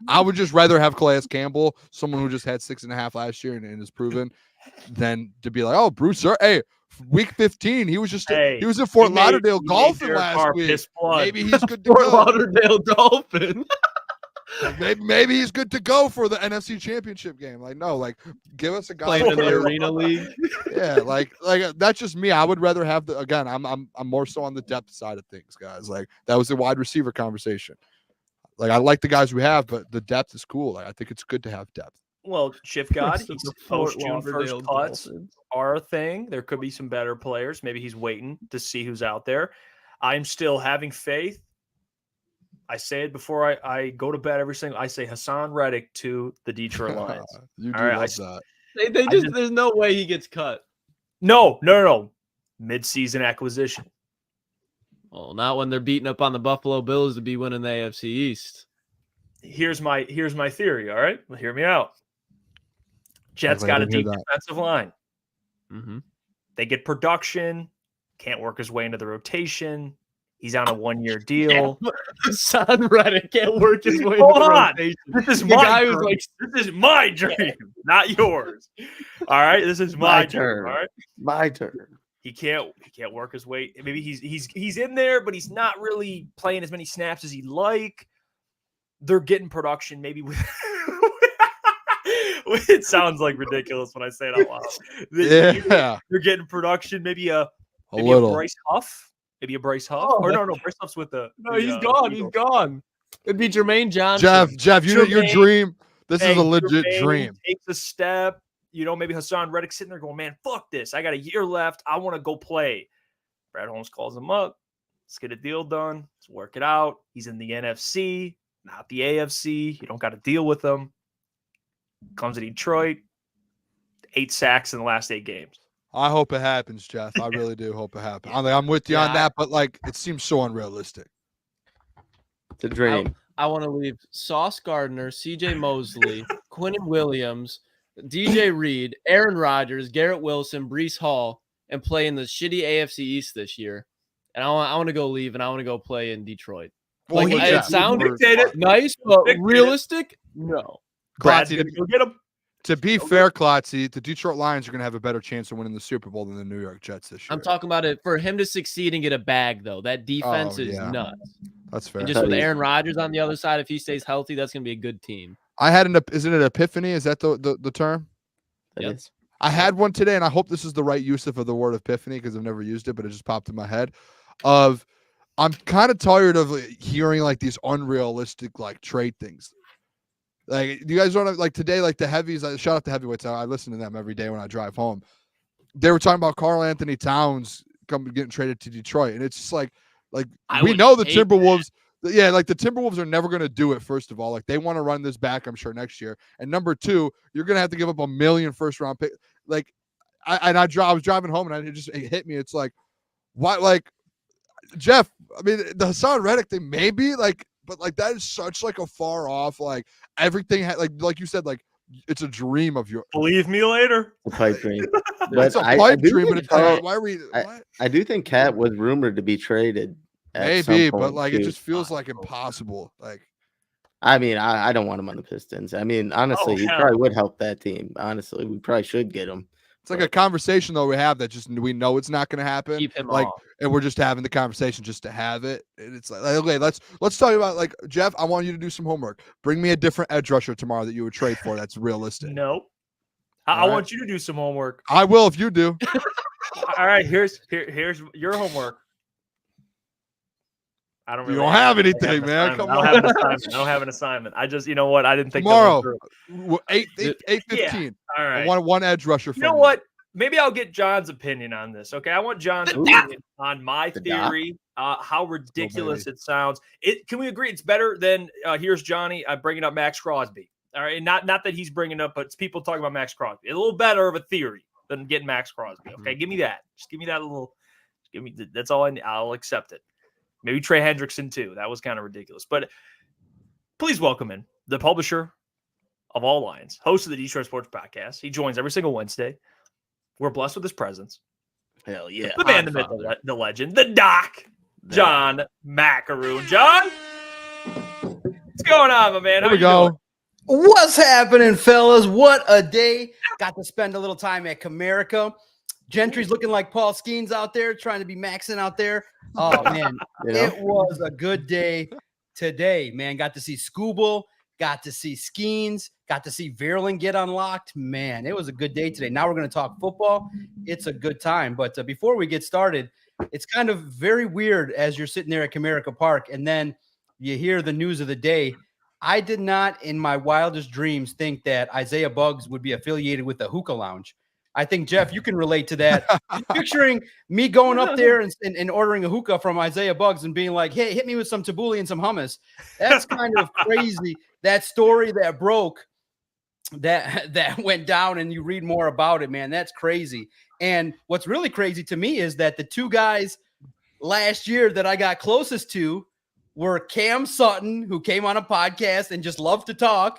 I would just rather have Calais Campbell, someone who just had 6.5 last year and is proven, than to be oh, Bruce, hey, week 15, he was he was in Fort Lauderdale golfing last week. Maybe he's good to go. Fort Lauderdale Dolphin. maybe he's good to go for the NFC Championship game. Give us a guy playing in the Arena League. Yeah, that's just me. I would rather have I'm more so on the depth side of things, guys. That was the wide receiver conversation. I like the guys we have, but the depth is cool. I think it's good to have depth. Well, Shift God, he's post-June 1st cuts are a thing. There could be some better players. Maybe he's waiting to see who's out there. I'm still having faith. I say it before I go to bed every single. I say Hassan Reddick to the Detroit Lions. You do love that. They just there's no way he gets cut. No. Mid-season acquisition. Well, not when they're beating up on the Buffalo Bills to be winning the AFC East. Here's my theory. All right, well, hear me out. Jets got a deep defensive line. Mm-hmm. They get production. Can't work his way into the rotation. He's on a 1-year deal. Hassan Reddick can't work his way into the rotation. This is my dream. This is my dream, not yours. All right, this is my dream. All right, my turn. He can't work his way. Maybe he's in there, but he's not really playing as many snaps as he'd like. They're getting production maybe with it sounds like ridiculous when I say it out loud. They're getting production, maybe a Bryce Huff. Maybe a Bryce Huff. Or no, Bryce Huff's with the he's gone. He's gone. It'd be Jermaine Johnson. Jeff, your dream. This is a legit dream. Takes a step. Maybe Hassan Reddick sitting there going, man, fuck this. I got a year left. I want to go play. Brad Holmes calls him up. Let's get a deal done. Let's work it out. He's in the NFC, not the AFC. You don't got to deal with him. Comes to Detroit. 8 sacks in the last 8 games. I hope it happens, Jeff. I really do hope it happens. I'm with you on that, but it seems so unrealistic. It's a dream. I want to leave Sauce Gardner, CJ Mosley, Quinnen Williams, DJ Reed, Aaron Rodgers, Garrett Wilson, Breece Hall, and play in the shitty AFC East this year. And I want to go leave, and I want to go play in Detroit. Well, it sounds nice, but realistic? No. Klotz, go get him. To be fair, Klotzy, the Detroit Lions are going to have a better chance of winning the Super Bowl than the New York Jets this year. I'm talking about it for him to succeed and get a bag, though. That defense is nuts. That's fair. And just with Aaron Rodgers on the other side, if he stays healthy, that's going to be a good team. I had isn't it epiphany? Is that the term? Yep. I had one today, and I hope this is the right use of the word epiphany because I've never used it, but it just popped in my head. I'm kind of tired of hearing these unrealistic trade things. You guys don't have today, the heavies. Shout out to heavyweights. I listen to them every day when I drive home. They were talking about Karl Anthony Towns getting traded to Detroit, and it's just we know the Timberwolves. Yeah, the Timberwolves are never going to do it. First of all, they want to run this back, I'm sure, next year. And number 2, you're going to have to give up $1 million first-round pick. I was driving home and it hit me. It's why? Jeff, I mean, the Hassan Reddick thing, maybe but that is such a far off. Everything like you said, it's a dream of yours. Believe me later. A pipe dream. It's a pipe dream, but why are we? I do think Cat was rumored to be traded. Maybe, but it just feels impossible. I mean, I don't want him on the Pistons. I mean, honestly, he probably would help that team. Honestly, we probably should get him. It's a conversation though we have that we know it's not going to happen. Keep him off. And we're just having the conversation just to have it. And it's okay, let's talk about Jeff. I want you to do some homework. Bring me a different edge rusher tomorrow that you would trade for. That's realistic. No, I want you to do some homework. I will if you do. All right, here's your homework. You don't have anything, man. Come on. I don't have an assignment. I just, I didn't think tomorrow. 8:15. All right. I want one edge rusher. You know what? Maybe I'll get John's opinion on this. Okay, I want John's opinion on my theory. How ridiculous it sounds. Can we agree it's better than here's Johnny bringing up Max Crosby? All right, not that he's bringing up, but it's people talking about Max Crosby. A little better of a theory than getting Max Crosby. Okay, give me that. Just give me that little. Give me that's all I need. I'll accept it. Maybe Trey Hendrickson too. That was kind of ridiculous. But please welcome in the publisher of all Lions, host of the Detroit Sports Podcast. He joins every single Wednesday. We're blessed with his presence. Hell yeah. The man, the myth, the legend, the doc, John Maakaron. John, what's going on, my man? Here we go. What's happening, fellas? What a day. Got to spend a little time at Comerica. Gentry's looking like Paul Skeens out there, trying to be maxing out there. Oh, man. It was a good day today, man. Got to see Scooble, got to see Skeens, got to see Verlin get unlocked. Man, it was a good day today. Now we're going to talk football. It's a good time. But before we get started, it's kind of very weird as you're sitting there at Comerica Park and then you hear the news of the day. I did not in my wildest dreams think that Isaiah Buggs would be affiliated with the hookah lounge. I think, Jeff, you can relate to that. Picturing me going up there and ordering a hookah from Isaiah Buggs and being like, hey, hit me with some tabbouleh and some hummus. That's kind of crazy. That story that broke, that went down, and you read more about it, man. That's crazy. And what's really crazy to me is that the two guys last year that I got closest to were Cam Sutton, who came on a podcast and just loved to talk,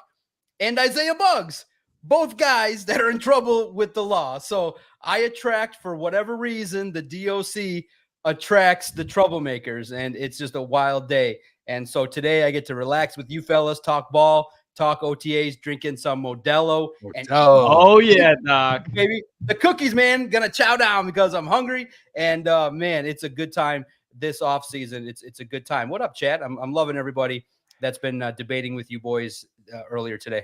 and Isaiah Buggs. Both guys that are in trouble with the law. So I attract, for whatever reason, the DOC attracts the troublemakers, and it's just a wild day. And so today I get to relax with you fellas, talk ball, talk OTAs, drinking some Modelo. And oh yeah, Doc. Baby, the cookies, man, gonna chow down because I'm hungry. And man, it's a good time this offseason. It's a good time. What up, chat? I'm loving everybody that's been debating with you boys earlier today.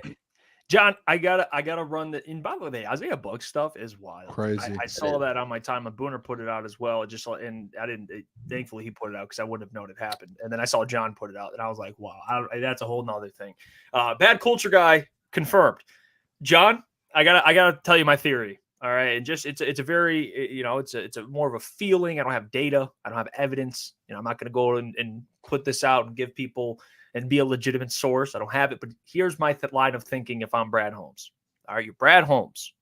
John, I gotta run the. And by the way, Isaiah Buck stuff is wild. Crazy. I saw that on my time. And Booner put it out as well. And I didn't. Thankfully, he put it out because I wouldn't have known it happened. And then I saw John put it out, and I was like, wow, that's a whole nother thing. Bad culture guy confirmed. John, I gotta tell you my theory. All right, and just it's a very it's a more of a feeling. I don't have data. I don't have evidence. I'm not gonna go and put this out and give people and be a legitimate source. I don't have it, but here's my line of thinking if I'm Brad Holmes. All right, you're Brad Holmes.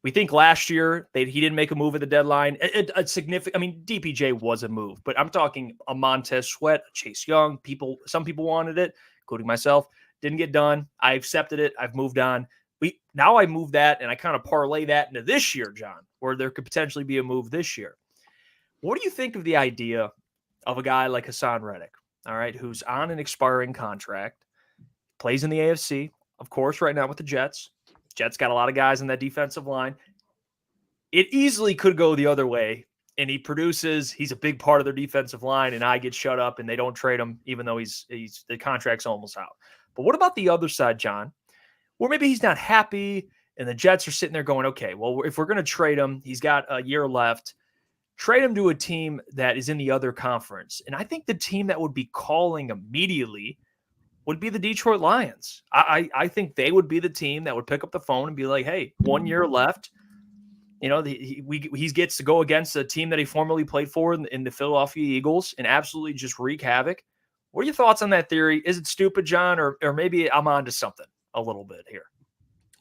We think last year he didn't make a move at the deadline. A significant, DPJ was a move, but I'm talking a Montez Sweat, Chase Young. Some people wanted it, including myself. Didn't get done. I accepted it. I've moved on. Now I move that, and I kind of parlay that into this year, John, where there could potentially be a move this year. What do you think of the idea of a guy like Hassan Reddick? All right, who's on an expiring contract, plays in the AFC, of course, right now with the Jets. Jets got a lot of guys in that defensive line. It easily could go the other way, and he produces. He's a big part of their defensive line, and I get shut up, and they don't trade him, even though the contract's almost out. But what about the other side, John? Or maybe he's not happy, and the Jets are sitting there going, okay, well, if we're going to trade him, he's got a year left. Trade him to a team that is in the other conference. And I think the team that would be calling immediately would be the Detroit Lions. I think they would be the team that would pick up the phone and be like, hey, 1 year left. He gets to go against a team that he formerly played for in the Philadelphia Eagles and absolutely just wreak havoc. What are your thoughts on that theory? Is it stupid, John, or maybe I'm onto something a little bit here?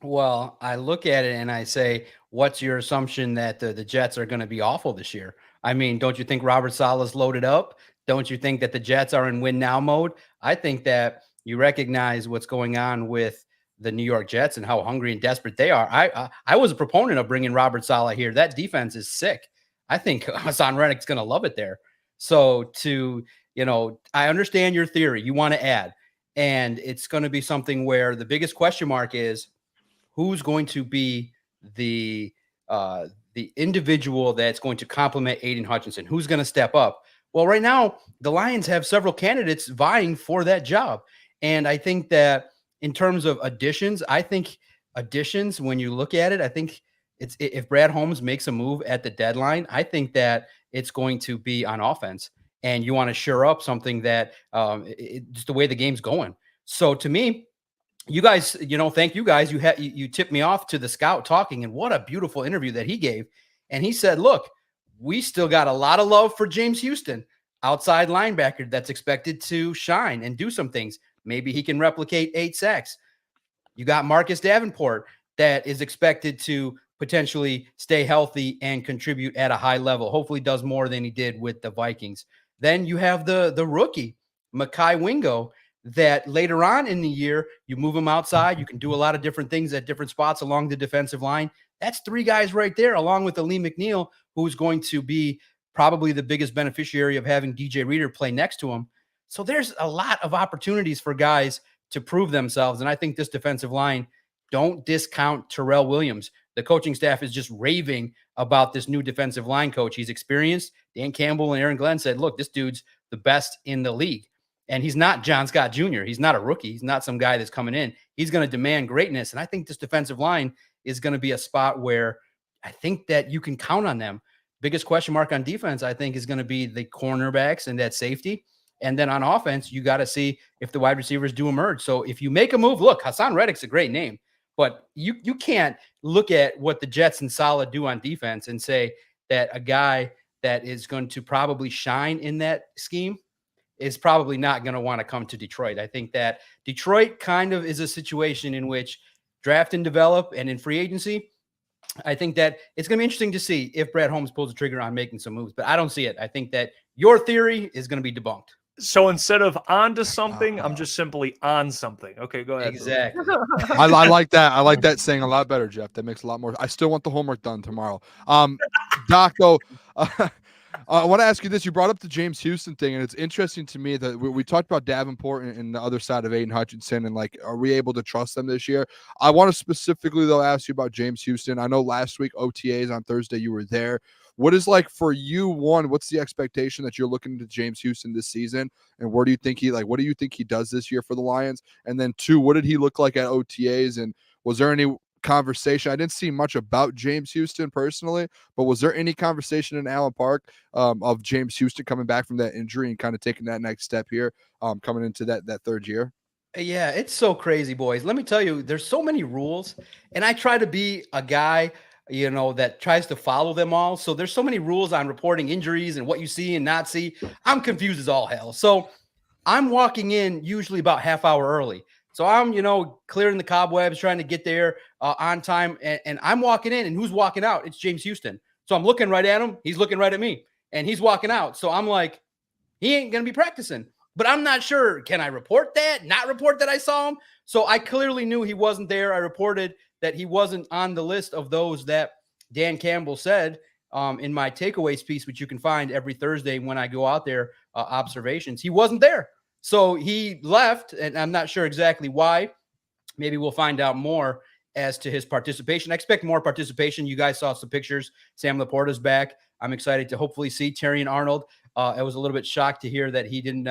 Well, I look at it and I say, what's your assumption that the Jets are going to be awful this year? Don't you think Robert Saleh's loaded up? Don't you think that the Jets are in win now mode? I think that you recognize what's going on with the New York Jets and how hungry and desperate they are. I was a proponent of bringing Robert Saleh here. That defense is sick. I think Hassan Reddick's going to love it there. So I understand your theory. You want to add, and it's going to be something where the biggest question mark is, who's going to be the individual that's going to complement Aiden Hutchinson? Who's going to step up? Well, right now, the Lions have several candidates vying for that job. And I think that in terms of additions, when you look at it, I think if Brad Holmes makes a move at the deadline, I think that it's going to be on offense. And you want to shore up something that just the way the game's going. So to me, you guys, thank you guys. You tipped me off to the scout talking, and what a beautiful interview that he gave. And he said, look, we still got a lot of love for James Houston, outside linebacker that's expected to shine and do some things. Maybe he can replicate 8 sacks. You got Marcus Davenport that is expected to potentially stay healthy and contribute at a high level. Hopefully does more than he did with the Vikings. Then you have the rookie, Mekhi Wingo, that later on in the year, you move him outside. You can do a lot of different things at different spots along the defensive line. That's 3 guys right there, along with Aleem McNeil, who's going to be probably the biggest beneficiary of having DJ Reader play next to him. So there's a lot of opportunities for guys to prove themselves. And I think this defensive line, don't discount Terrell Williams. The coaching staff is just raving about this new defensive line coach. He's experienced. Dan Campbell and Aaron Glenn said, look, this dude's the best in the league. And he's not John Scott Jr. He's not a rookie. He's not some guy that's coming in. He's going to demand greatness. And I think this defensive line is going to be a spot where I think that you can count on them. Biggest question mark on defense, I think, is going to be the cornerbacks and that safety. And then on offense, you got to see if the wide receivers do emerge. So if you make a move, look, Hassan Reddick's a great name, but you can't look at what the Jets and Saleh do on defense and say that a guy that is going to probably shine in that scheme is probably not going to want to come to Detroit. I think that Detroit kind of is a situation in which draft and develop, and in free agency, I think that it's going to be interesting to see if Brad Holmes pulls the trigger on making some moves, but I don't see it. I think that your theory is going to be debunked. So instead of onto something, I'm just simply on something. Okay, go ahead. Exactly. I like that. I like that saying a lot better, Jeff. That makes a lot more. I still want the homework done tomorrow. Doc, though, I want to ask you this. You brought up the James Houston thing, and it's interesting to me that we talked about Davenport and the other side of Aiden Hutchinson, and like, are we able to trust them this year? I want to specifically, though, ask you about James Houston. I know last week, OTAs on Thursday, you were there. What is, like, for you, one, what's the expectation that you're looking to James Houston this season? And where do you think what do you think he does this year for the Lions? And then two, what did he look like at OTAs? And was there any conversation? I didn't see much about James Houston personally, but was there any conversation in Allen Park of James Houston coming back from that injury and kind of taking that next step here, coming into that third year? Yeah, it's so crazy, boys. Let me tell you, there's so many rules, and I try to be a guy, that tries to follow them all. So there's so many rules on reporting injuries and what you see and not see. I'm confused as all hell. So I'm walking in usually about half hour early. So I'm, clearing the cobwebs, trying to get there on time. And I'm walking in, and who's walking out? It's James Houston. So I'm looking right at him. He's looking right at me, and he's walking out. So I'm like, he ain't going to be practicing. But I'm not sure. Can I report that? Not report that I saw him? So I clearly knew he wasn't there. I reported that he wasn't on the list of those that Dan Campbell said in my takeaways piece, which you can find every Thursday when I go out there, observations. He wasn't there. So he left, and I'm not sure exactly why. Maybe we'll find out more as to his participation. I expect more participation. You guys saw some pictures. Sam Laporta's back. I'm excited to hopefully see Terry and Arnold. I was a little bit shocked to hear that he didn't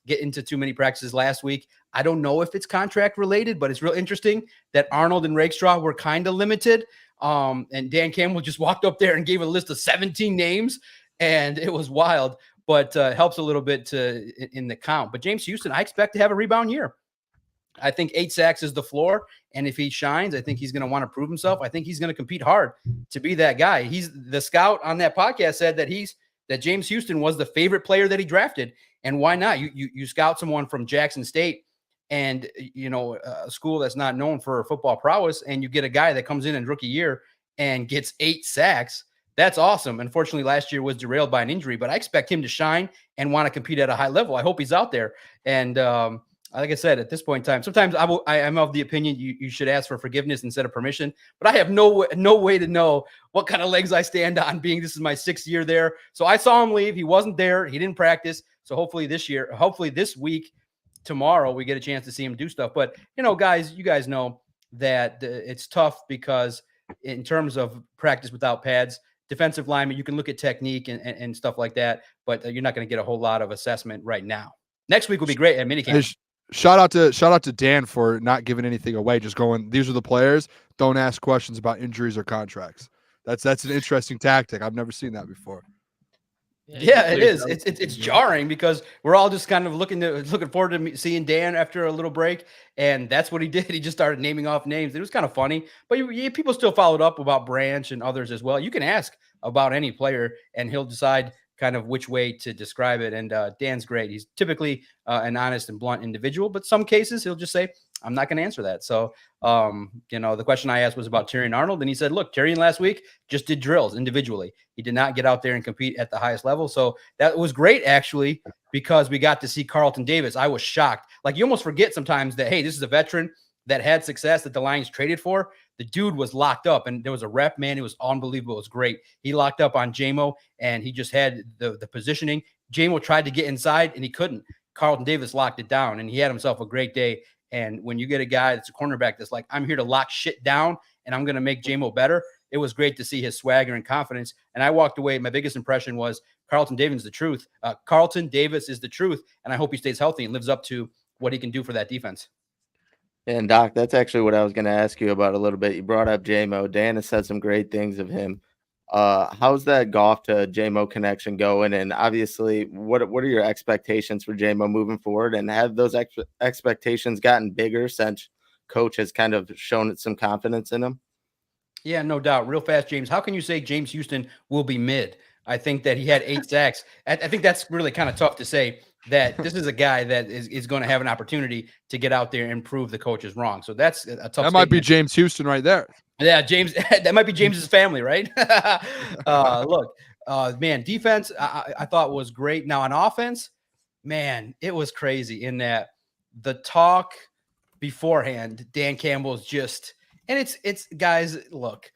get into too many practices last week. I don't know if it's contract related, but it's real interesting that Arnold and Rakestraw were kind of limited. And Dan Campbell just walked up there and gave a list of 17 names, and it was wild, but helps a little bit in the count. But James Houston, I expect to have a rebound year. I think 8 sacks is the floor. And if he shines, I think he's going to want to prove himself. I think he's going to compete hard to be that guy. He's the scout on that podcast said that James Houston was the favorite player that he drafted. And why not? You scout someone from Jackson State and, a school that's not known for football prowess, and you get a guy that comes in rookie year and gets 8 sacks. That's awesome. Unfortunately, last year was derailed by an injury, but I expect him to shine and want to compete at a high level. I hope he's out there. And like I said, at this point in time, sometimes I'm of the opinion you should ask for forgiveness instead of permission, but I have no way to know what kind of legs I stand on, being this is my 6th year there. So I saw him leave. He wasn't there. He didn't practice. So hopefully this week, tomorrow, we get a chance to see him do stuff. But, guys, you guys know that it's tough because in terms of practice without pads, defensive lineman, you can look at technique and stuff like that, but you're not going to get a whole lot of assessment right now. Next week will be great at minicamp. Shout out to Dan for not giving anything away. Just going, these are the players. Don't ask questions about injuries or contracts. That's an interesting tactic. I've never seen that before. Yeah, it is. It's jarring because we're all just kind of looking forward to seeing Dan after a little break, and that's what he did. He just started naming off names. It was kind of funny, but people still followed up about Branch and others as well. You can ask about any player, and he'll decide kind of which way to describe it. And Dan's great. He's typically an honest and blunt individual, but some cases he'll just say, I'm not going to answer that. So, the question I asked was about Tyrion Arnold, and he said, look, Tyrion last week just did drills individually. He did not get out there and compete at the highest level. So that was great, actually, because we got to see Carlton Davis. I was shocked. Like, you almost forget sometimes that, hey, this is a veteran that had success that the Lions traded for. The dude was locked up, and there was a rep, man. It was unbelievable. It was great. He locked up on JMO, and he just had the positioning. JMO tried to get inside, and he couldn't. Carlton Davis locked it down, and he had himself a great day. And when you get a guy that's a cornerback that's like, I'm here to lock shit down, and I'm going to make JMO better, it was great to see his swagger and confidence. And I walked away. My biggest impression was Carlton Davis is the truth. Carlton Davis is the truth, and I hope he stays healthy and lives up to what he can do for that defense. And Doc, that's actually what I was going to ask you about a little bit. You brought up JMO. Dan has said some great things of him. How's that Goff to JMO connection going? And obviously, what are your expectations for JMO moving forward? And have those expectations gotten bigger since coach has kind of shown some confidence in him? Yeah, no doubt. Real fast, James. How can you say James Houston will be mid? I think that he had 8 sacks. I think that's really kind of tough to say that this is a guy that is going to have an opportunity to get out there and prove the coach is wrong. So that's a tough That might be James Houston right there. Yeah, James. That might be James's family, right? Look, man, defense I thought was great. Now on offense, man, it was crazy in that the talk beforehand, Dan Campbell's just, and it's guys, look,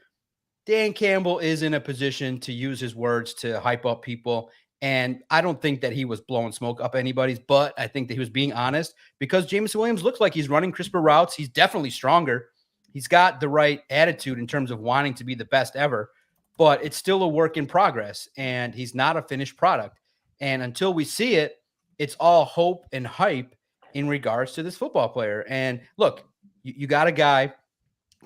Dan Campbell is in a position to use his words to hype up people And I don't think that he was blowing smoke up anybody's, but I think that he was being honest because Jameson Williams looks like he's running crisper routes. He's definitely stronger. He's got the right attitude in terms of wanting to be the best ever, but it's still a work in progress and he's not a finished product. And until we see it, it's all hope and hype in regards to this football player. And look, you got a guy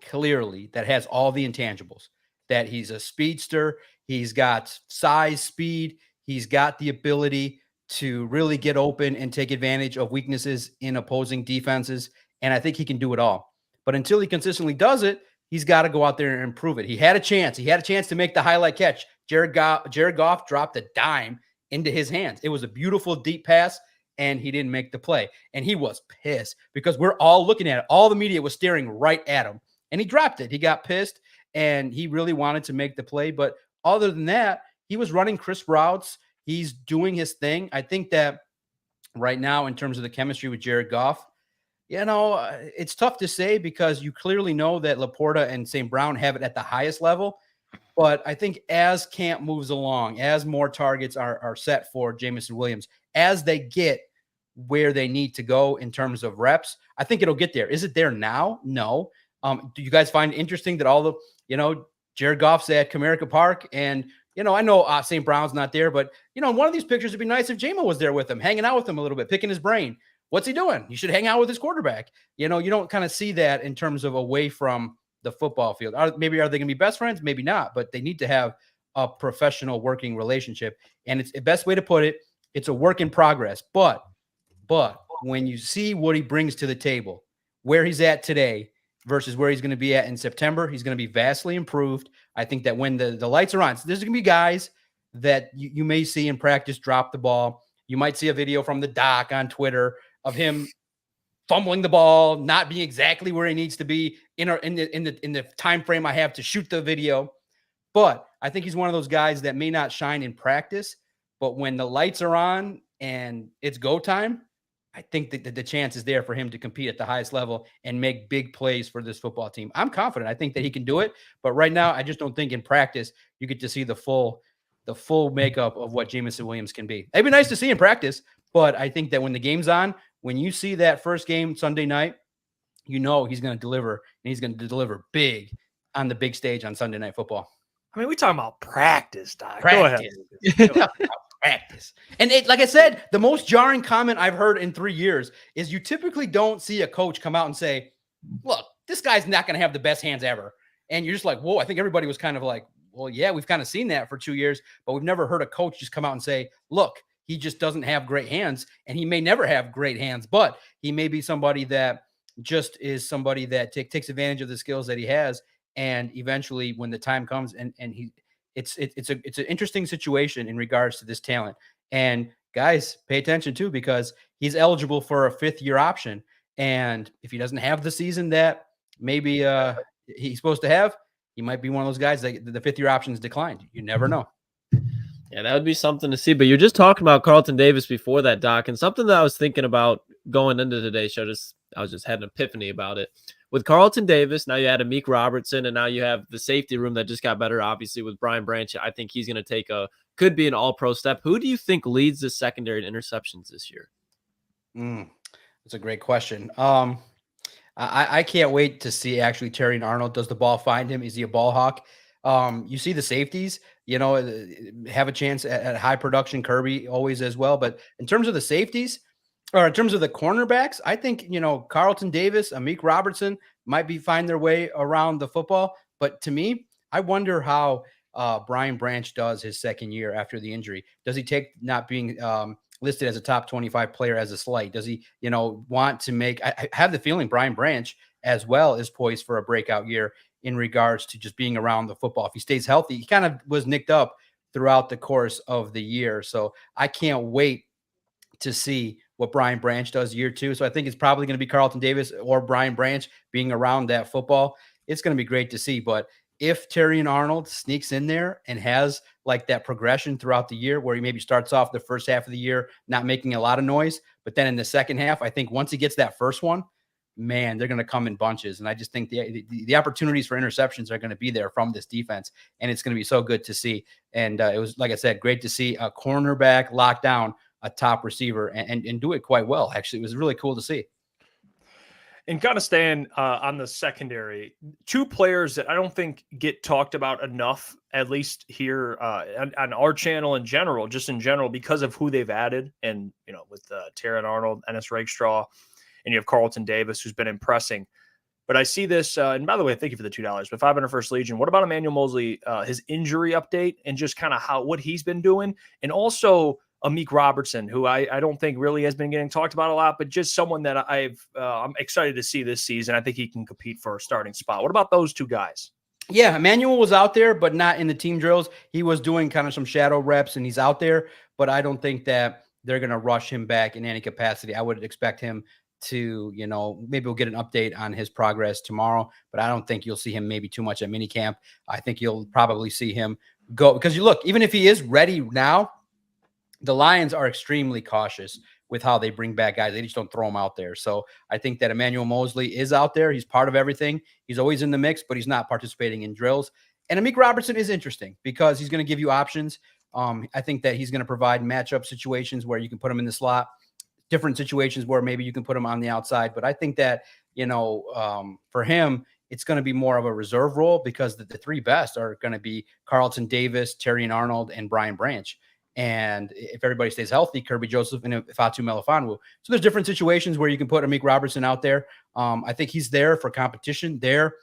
clearly that has all the intangibles, that he's a speedster. He's got size, speed. He's got the ability to really get open and take advantage of weaknesses in opposing defenses. And I think he can do it all. But until he consistently does it, he's got to go out there and improve it. He had a chance. He had a chance to make the highlight catch. Jared Goff dropped a dime into his hands. It was a beautiful deep pass, and he didn't make the play. And he was pissed because we're all looking at it. All the media was staring right at him. And he dropped it. He got pissed, and he really wanted to make the play. But other than that, he was running crisp routes. He's doing his thing. I think that right now, in terms of the chemistry with Jared Goff, it's tough to say because you clearly know that Laporta and St. Brown have it at the highest level. But I think as camp moves along, as more targets are set for Jameson Williams, as they get where they need to go in terms of reps, I think it'll get there. Is it there now? No. Do you guys find it interesting that all the, Jared Goff's at Comerica Park and, I know St. Brown's not there, but, one of these pictures would be nice if J-Mo was there with him, hanging out with him a little bit, picking his brain. What's he doing? You should hang out with his quarterback. You don't kind of see that in terms of away from the football field. Are they going to be best friends? Maybe not, but they need to have a professional working relationship. And it's the best way to put it. It's a work in progress. But when you see what he brings to the table, where he's at today versus where he's going to be at in September, he's going to be vastly improved. I think that when the lights are on, so there's going to be guys that you may see in practice drop the ball. You might see a video from the doc on Twitter of him fumbling the ball, not being exactly where he needs to be in the time frame I have to shoot the video. But I think he's one of those guys that may not shine in practice, but when the lights are on and it's go time, I think that the chance is there for him to compete at the highest level and make big plays for this football team. I'm confident. I think that he can do it, but right now I just don't think in practice you get to see the full makeup of what Jameson Williams can be. It'd be nice to see in practice, but I think that when the game's on, when you see that first game Sunday night, he's going to deliver, and he's going to deliver big on the big stage on Sunday Night Football. I mean, we're talking about practice, Doc. Practice. Go ahead. Practice. And like I said, the most jarring comment I've heard in 3 years is you typically don't see a coach come out and say, look, this guy's not going to have the best hands ever. And you're just like, whoa, I think everybody was kind of like, well, yeah, we've kind of seen that for 2 years, but we've never heard a coach just come out and say, look, he just doesn't have great hands, and he may never have great hands, but he may be somebody that just is somebody that takes advantage of the skills that he has. And eventually when the time comes and it's an interesting situation in regards to this talent. And guys, pay attention too, because he's eligible for a 5th-year option. And if he doesn't have the season that maybe he's supposed to have, he might be one of those guys that the 5th-year option is declined. You never know. Yeah, that would be something to see. But you're just talking about Carlton Davis before that, Doc, and something that I was thinking about going into today's show. I was just had an epiphany about it. With Carlton Davis, now you had Amik Robertson, and now you have the safety room that just got better, obviously, with Brian Branch. I think he's going to could be an all-pro step. Who do you think leads the secondary in interceptions this year? That's a great question. I can't wait to see actually Terrion Arnold. Does the ball find him? Is he a ball hawk? You see the safeties, have a chance at high production. Kirby always as well. But in terms of the safeties, or in terms of the cornerbacks, I think, Carlton Davis, Amik Robertson might find their way around the football. But to me, I wonder how Brian Branch does his second year after the injury. Does he take not being listed as a top 25 player as a slight? Does he, want to make – I have the feeling Brian Branch as well is poised for a breakout year in regards to just being around the football. If he stays healthy, he kind of was nicked up throughout the course of the year. So I can't wait to see what Brian Branch does year 2. So I think it's probably going to be Carlton Davis or Brian Branch being around that football. It's going to be great to see. But if Terrion Arnold sneaks in there and has like that progression throughout the year where he maybe starts off the first half of the year not making a lot of noise, but then in the second half, I think once he gets that first one, man, they're going to come in bunches. And I just think the opportunities for interceptions are going to be there from this defense. And it's going to be so good to see. And it was, like I said, great to see a cornerback lock down a top receiver and do it quite well. Actually, it was really cool to see. And kind of staying on the secondary, two players that I don't think get talked about enough, at least here on our channel in general, just in general, because of who they've added. And, with Terran Arnold, Ennis Rakestraw, and you have Carlton Davis, who's been impressing. But I see this, and by the way, thank you for the $2, but 500 First Legion. What about Emmanuel Mosley, his injury update and just kind of what he's been doing? And also Amik Robertson, who I don't think really has been getting talked about a lot, but just someone that I'm excited to see this season. I think he can compete for a starting spot. What about those two guys? Yeah, Emmanuel was out there, but not in the team drills. He was doing kind of some shadow reps, and he's out there, but I don't think that they're going to rush him back in any capacity. I would expect him to, maybe we'll get an update on his progress tomorrow, but I don't think you'll see him maybe too much at minicamp. I think you'll probably see him go, because you look, even if he is ready now, the Lions are extremely cautious with how they bring back guys. They just don't throw them out there. So I think that Emmanuel Mosley is out there. He's part of everything. He's always in the mix, but he's not participating in drills. And Amik Robertson is interesting because he's going to give you options. I think that he's going to provide matchup situations where you can put him in the slot, different situations where maybe you can put him on the outside. But I think that, for him, it's going to be more of a reserve role because the three best are going to be Carlton Davis, Terrian Arnold, and Brian Branch. And if everybody stays healthy, Kirby Joseph and Fatu Melifonwu. So there's different situations where you can put Amik Robertson out there. I think he's there for competition, there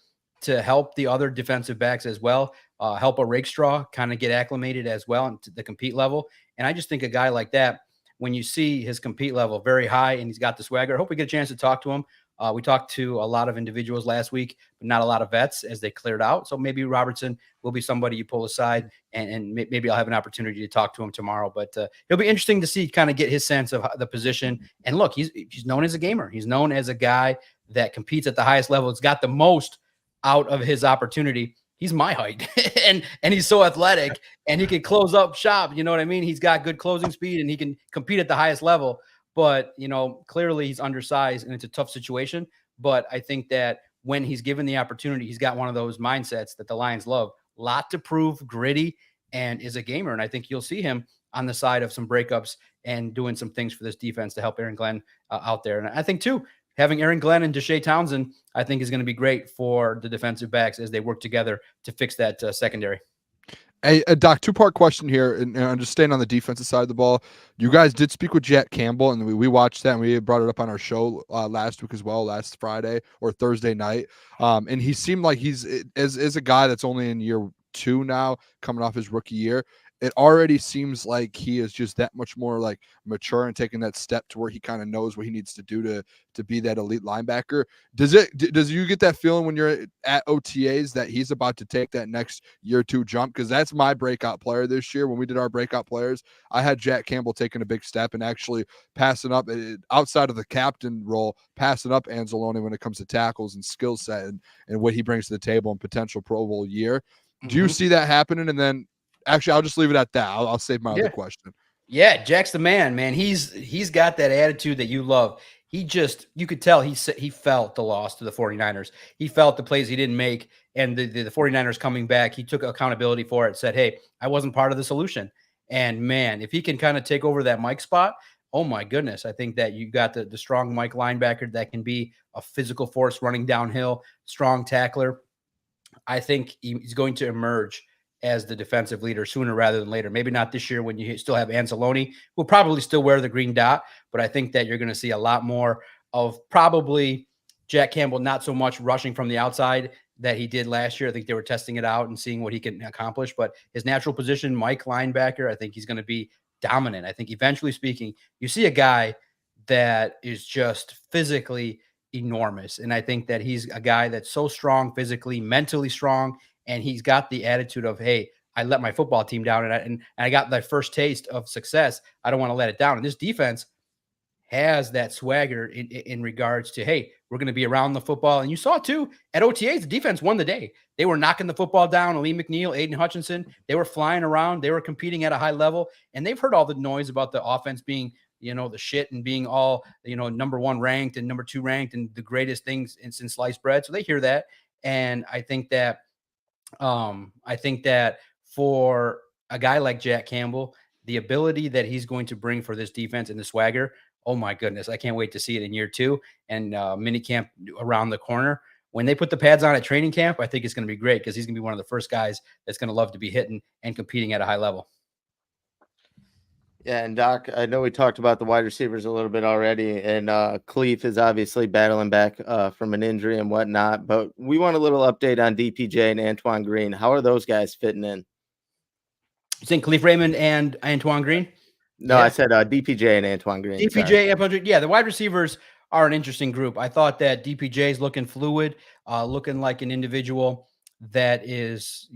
to help the other defensive backs as well, help a Rakestraw kind of get acclimated as well into the compete level. And I just think a guy like that, when you see his compete level very high and he's got the swagger, I hope we get a chance to talk to him. We talked to a lot of individuals last week, but not a lot of vets as they cleared out. So maybe Robertson will be somebody you pull aside, and maybe I'll have an opportunity to talk to him tomorrow. But it'll be interesting to see, kind of get his sense of the position. And look, he's known as a gamer. He's known as a guy that competes at the highest level. It's got the most out of his opportunity. He's my height, and he's so athletic, and he can close up shop. You know what I mean? He's got good closing speed, and he can compete at the highest level. But, clearly he's undersized and it's a tough situation. But I think that when he's given the opportunity, he's got one of those mindsets that the Lions love. Lot to prove, gritty, and is a gamer. And I think you'll see him on the side of some breakups and doing some things for this defense to help Aaron Glenn out there. And I think, too, having Aaron Glenn and Deshae Townsend, I think is going to be great for the defensive backs as they work together to fix that secondary. Hey, Doc, two-part question here, and I'm just staying on the defensive side of the ball. You guys did speak with Jack Campbell, and we watched that, and we brought it up on our show last week as well, last Friday or Thursday night. And he seemed like he's as a guy that's only in year 2 now, coming off his rookie year. It already seems like he is just that much more like mature and taking that step to where he kind of knows what he needs to do to be that elite linebacker. Does you get that feeling when you're at OTAs that he's about to take that next year 2 jump? Because that's my breakout player this year. When we did our breakout players, I had Jack Campbell taking a big step and actually passing up outside of the captain role, passing up Anzalone when it comes to tackles and skill set and what he brings to the table and potential Pro Bowl year. Do you see that happening? And then actually, I'll just leave it at that. I'll save my other question. Yeah, Jack's the man, man. He's got that attitude that you love. You could tell he felt the loss to the 49ers. He felt the plays he didn't make, and the 49ers coming back, he took accountability for it, said, hey, I wasn't part of the solution. And, man, if he can kind of take over that Mike spot, oh, my goodness, I think that you got the strong Mike linebacker that can be a physical force running downhill, strong tackler. I think he's going to emerge as the defensive leader sooner rather than later. Maybe not this year when you still have Anzalone, who'll probably still wear the green dot, but I think that you're going to see a lot more of probably Jack Campbell, not so much rushing from the outside that he did last year. I think they were testing it out and seeing what he can accomplish, but his natural position, Mike linebacker, I think he's going to be dominant. I think eventually speaking, you see a guy that is just physically enormous. And I think that he's a guy that's so strong physically, mentally strong, and he's got the attitude of, hey, I let my football team down, and I got that first taste of success. I don't want to let it down. And this defense has that swagger in regards to, hey, we're going to be around the football. And you saw, too, at OTAs, the defense won the day. They were knocking the football down. Ali McNeil, Aiden Hutchinson, they were flying around. They were competing at a high level. And they've heard all the noise about the offense being the shit and being all, number 1 ranked and number 2 ranked and the greatest things since sliced bread. So they hear that. And I think that for a guy like Jack Campbell, the ability that he's going to bring for this defense and the swagger, oh my goodness, I can't wait to see it in year 2 and mini camp around the corner. When they put the pads on at training camp, I think it's going to be great because he's going to be one of the first guys that's going to love to be hitting and competing at a high level. Yeah, and Doc, I know we talked about the wide receivers a little bit already, and Cleef is obviously battling back from an injury and whatnot, but we want a little update on DPJ and Antoine Green. How are those guys fitting in? You think Khalif Raymond and Antoine Green? No, yeah. I said DPJ and Antoine Green. DPJ, Antoine, yeah, the wide receivers are an interesting group. I thought that DPJ is looking fluid, looking like an individual that is,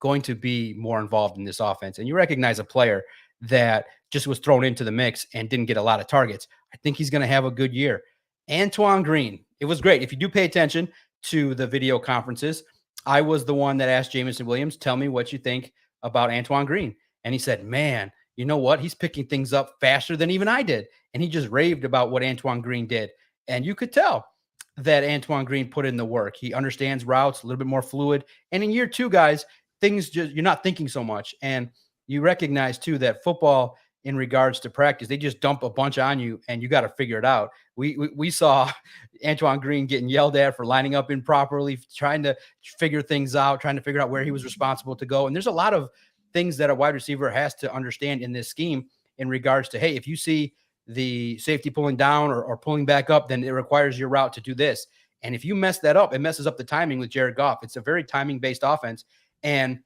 going to be more involved in this offense. And you recognize a player that just was thrown into the mix and didn't get a lot of targets. I think he's going to have a good year. Antoine Green, it was great. If you do pay attention to the video conferences, I was the one that asked Jameson Williams, tell me what you think about Antoine Green. And he said, man, you know what? He's picking things up faster than even I did. And he just raved about what Antoine Green did. And you could tell that Antoine Green put in the work. He understands routes, a little bit more fluid. And in year 2, guys, things just, you're not thinking so much. And you recognize too that football in regards to practice, they just dump a bunch on you and you got to figure it out. We saw Antoine Green getting yelled at for lining up improperly, trying to figure things out, trying to figure out where he was responsible to go. And there's a lot of things that a wide receiver has to understand in this scheme in regards to, hey, if you see the safety pulling down or pulling back up, then it requires your route to do this. And if you mess that up, it messes up the timing with Jared Goff. It's a very timing-based offense. And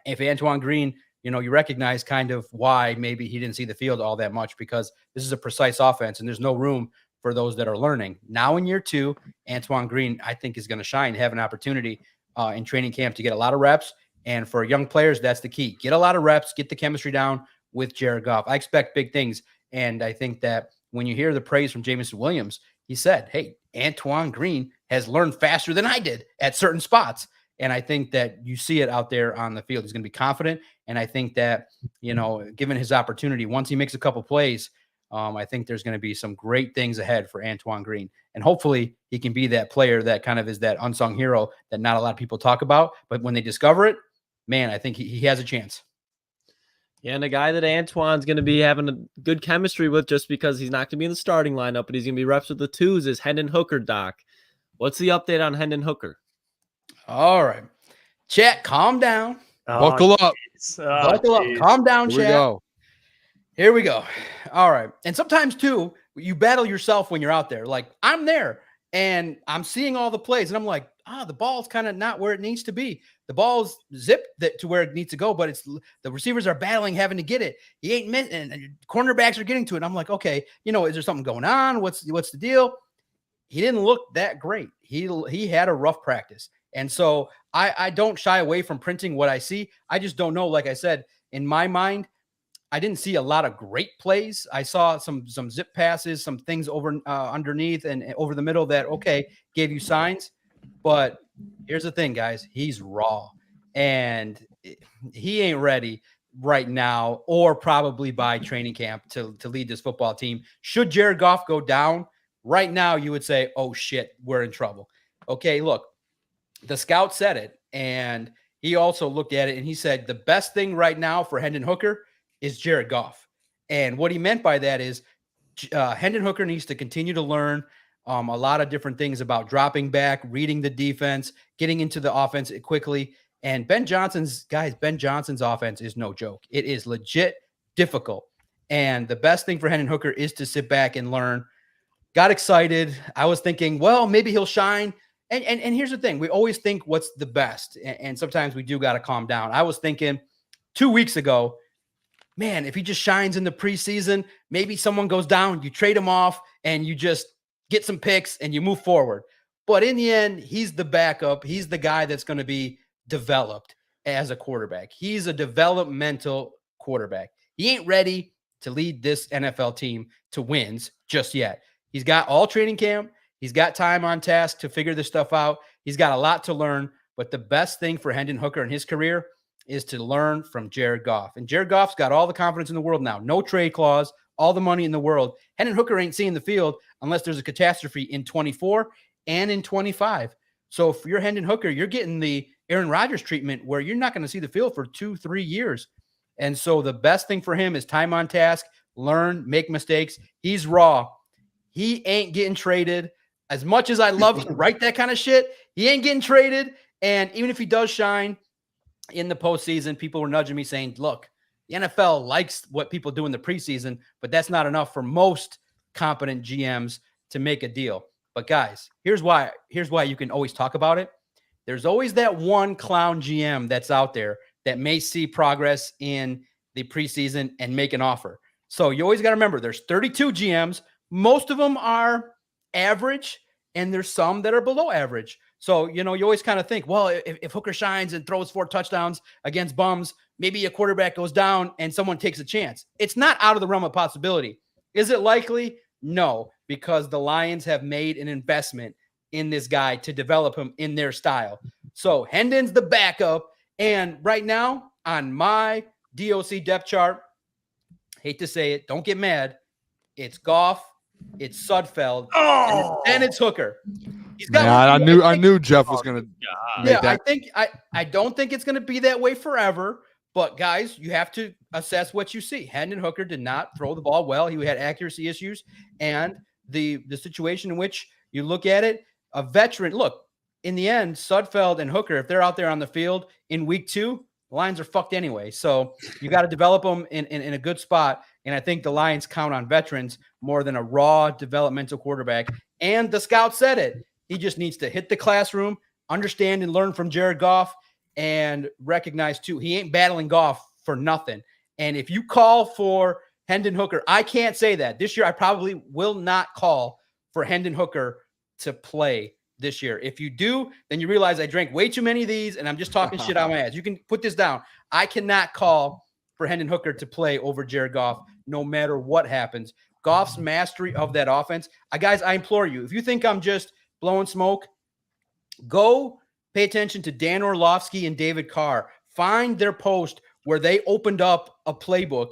if Antoine Green, you recognize kind of why maybe he didn't see the field all that much, because this is a precise offense and there's no room for those that are learning. Now in year 2, Antoine Green, I think, is going to shine, have an opportunity in training camp to get a lot of reps. And for young players, that's the key. Get a lot of reps, get the chemistry down with Jared Goff. I expect big things. And I think that when you hear the praise from Jameson Williams, he said, hey, Antoine Green has learned faster than I did at certain spots. And I think that you see it out there on the field. He's going to be confident. And I think that, given his opportunity, once he makes a couple plays, I think there's going to be some great things ahead for Antoine Green. And hopefully he can be that player that kind of is that unsung hero that not a lot of people talk about. But when they discover it, man, I think he has a chance. Yeah, and a guy that Antoine's going to be having a good chemistry with, just because he's not going to be in the starting lineup, but he's going to be reps with the 2s, is Hendon Hooker, Doc. What's the update on Hendon Hooker? All right. Chat, calm down. Buckle up. Buckle up. Calm down, chat. Here we go. All right. And sometimes, too, you battle yourself when you're out there. Like, I'm there, and I'm seeing all the plays, and I'm like, the ball's kind of not where it needs to be. The ball's zipped to where it needs to go, but it's the receivers are battling, having to get it. He ain't missing, and cornerbacks are getting to it. I'm like, okay, is there something going on? What's the deal? He didn't look that great. He had a rough practice. And so I don't shy away from printing what I see. I just don't know. Like I said, in my mind, I didn't see a lot of great plays. I saw some zip passes, some things over underneath and over the middle that, okay, gave you signs. But here's the thing, guys. He's raw. And he ain't ready right now or probably by training camp to lead this football team. Should Jared Goff go down right now, you would say, oh, shit, we're in trouble. Okay, look. The scout said it, and he also looked at it, and he said the best thing right now for Hendon Hooker is Jared Goff. And what he meant by that is Hendon Hooker needs to continue to learn a lot of different things about dropping back, reading the defense, getting into the offense quickly. And Ben Johnson's offense is no joke. It is legit difficult. And the best thing for Hendon Hooker is to sit back and learn. Got excited. I was thinking, well, maybe he'll shine. And here's the thing. We always think what's the best. And sometimes we do got to calm down. I was thinking 2 weeks ago, man, if he just shines in the preseason, maybe someone goes down, you trade him off, and you just get some picks and you move forward. But in the end, he's the backup. He's the guy that's going to be developed as a quarterback. He's a developmental quarterback. He ain't ready to lead this NFL team to wins just yet. He's got all training camp. He's got time on task to figure this stuff out. He's got a lot to learn, but the best thing for Hendon Hooker in his career is to learn from Jared Goff. And Jared Goff's got all the confidence in the world now. No trade clause, all the money in the world. Hendon Hooker ain't seeing the field unless there's a catastrophe in 24 and in 25. So if you're Hendon Hooker, you're getting the Aaron Rodgers treatment where you're not going to see the field for 2-3 years. And so the best thing for him is time on task, learn, make mistakes. He's raw. He ain't getting traded. As much as I love to write that kind of shit, he ain't getting traded. And even if he does shine in the postseason, people were nudging me saying, look, the NFL likes what people do in the preseason, but that's not enough for most competent GMs to make a deal. But guys, here's why you can always talk about it. There's always that one clown GM that's out there that may see progress in the preseason and make an offer. So you always got to remember there's 32 GMs. Most of them are average, and there's some that are below average. So, you always kind of think, well, if Hooker shines and throws 4 touchdowns against bums, maybe a quarterback goes down and someone takes a chance. It's not out of the realm of possibility. Is it likely? No, because the Lions have made an investment in this guy to develop him in their style. So Hendon's the backup. And right now on my DOC depth chart, hate to say it, don't get mad. It's Goff, it's Sudfeld, and it's Hooker. He's got. I knew Jeff was going to. Yeah, I don't think it's going to be that way forever. But guys, you have to assess what you see. Hendon Hooker did not throw the ball well. He had accuracy issues, and the situation in which you look at it, a veteran. Look, in the end, Sudfeld and Hooker, if they're out there on the field in week 2, the Lions are fucked anyway. So you got to develop them in a good spot. And I think the Lions count on veterans more than a raw developmental quarterback. And the scout said it. He just needs to hit the classroom, understand and learn from Jared Goff, and recognize, too, he ain't battling Goff for nothing. And if you call for Hendon Hooker, I can't say that. This year, I probably will not call for Hendon Hooker to play this year. If you do, then you realize I drank way too many of these, and I'm just talking shit out my ass. You can put this down. I cannot call for Hendon Hooker to play over Jared Goff no matter what happens. Goff's mastery of that offense. Guys, I implore you, if you think I'm just blowing smoke, go pay attention to Dan Orlovsky and David Carr. Find their post where they opened up a playbook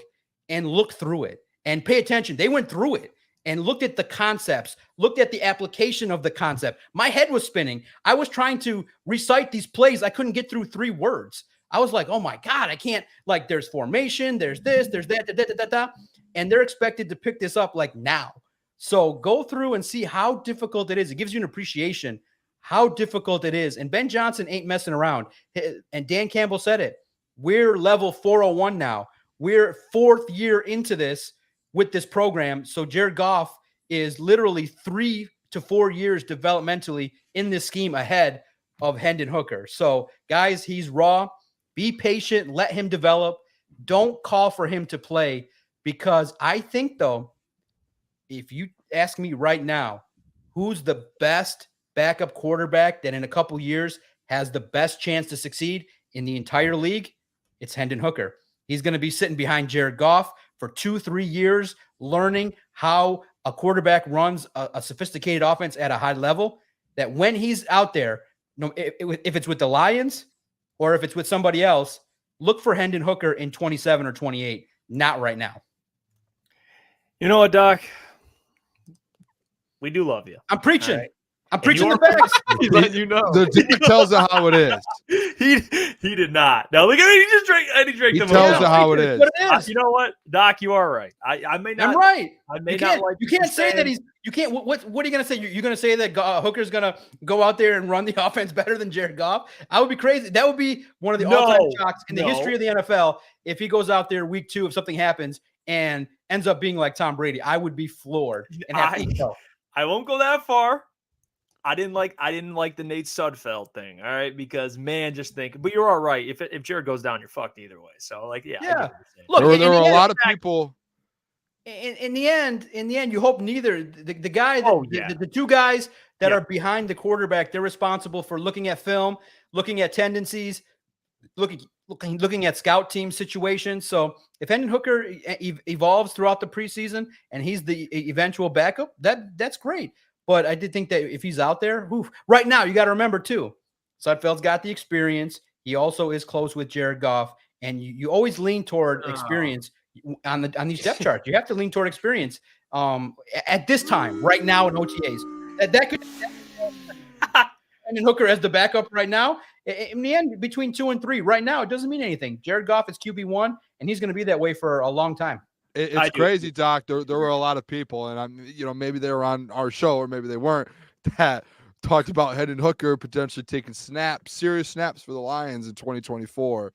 and look through it and pay attention. They went through it and looked at the concepts, looked at the application of the concept. My head was spinning. I was trying to recite these plays. I couldn't get through 3 words. I was like, oh my God, I can't, like, there's formation, there's this, there's that, and they're expected to pick this up like now. So go through and see how difficult it is. It gives you an appreciation how difficult it is. And Ben Johnson ain't messing around. And Dan Campbell said it. We're level 401 now. We're 4th year into this with this program. So Jared Goff is literally 3 to 4 years developmentally in this scheme ahead of Hendon Hooker. So guys, he's raw. Be patient. Let him develop. Don't call for him to play, because I think, though, if you ask me right now, who's the best backup quarterback that in a couple years has the best chance to succeed in the entire league, it's Hendon Hooker. He's going to be sitting behind Jared Goff for 2-3 years, learning how a quarterback runs a sophisticated offense at a high level, that when he's out there, if it's with the Lions or if it's with somebody else, look for Hendon Hooker in 27 or 28, not right now. You know what, Doc? We do love you. I'm preaching. Right. I'm preaching the facts. He's letting you know. The dude tells her how it is. He did not. Now look at it. He just drank. And he drank. He tells her how it is. You know what, Doc? You are right. I may not. I'm right. I may not like. You can't say that he's. You can't. What are you gonna say? You're gonna say that Hooker's gonna go out there and run the offense better than Jared Goff? I would be crazy. That would be one of the all-time shocks in the history of the NFL if he goes out there week 2 if something happens and ends up being like Tom Brady. I would be floored. And I won't go that far. I didn't like the Nate Sudfeld thing, all right? Because, man, just think. But you're all right. If Jared goes down, you're fucked either way. So, like, yeah. Look, there were a lot of people. In the end, you hope neither the guy, the 2 guys that are behind the quarterback, they're responsible for looking at film, looking at tendencies, looking at scout team situations. So if Hendon Hooker evolves throughout the preseason and he's the eventual backup, that's great. But I did think that if he's out there, right now, you got to remember, too, Sudfeld's got the experience. He also is close with Jared Goff. And you always lean toward experience on these depth charts. You have to lean toward experience at this time, right now in OTAs. That could and Hooker as the backup right now. In the end, between 2 and 3 right now, it doesn't mean anything. Jared Goff is QB1, and he's going to be that way for a long time. It's crazy, Doc. There were a lot of people, and maybe they were on our show or maybe they weren't, that talked about Hendon Hooker potentially taking serious snaps for the Lions in 2024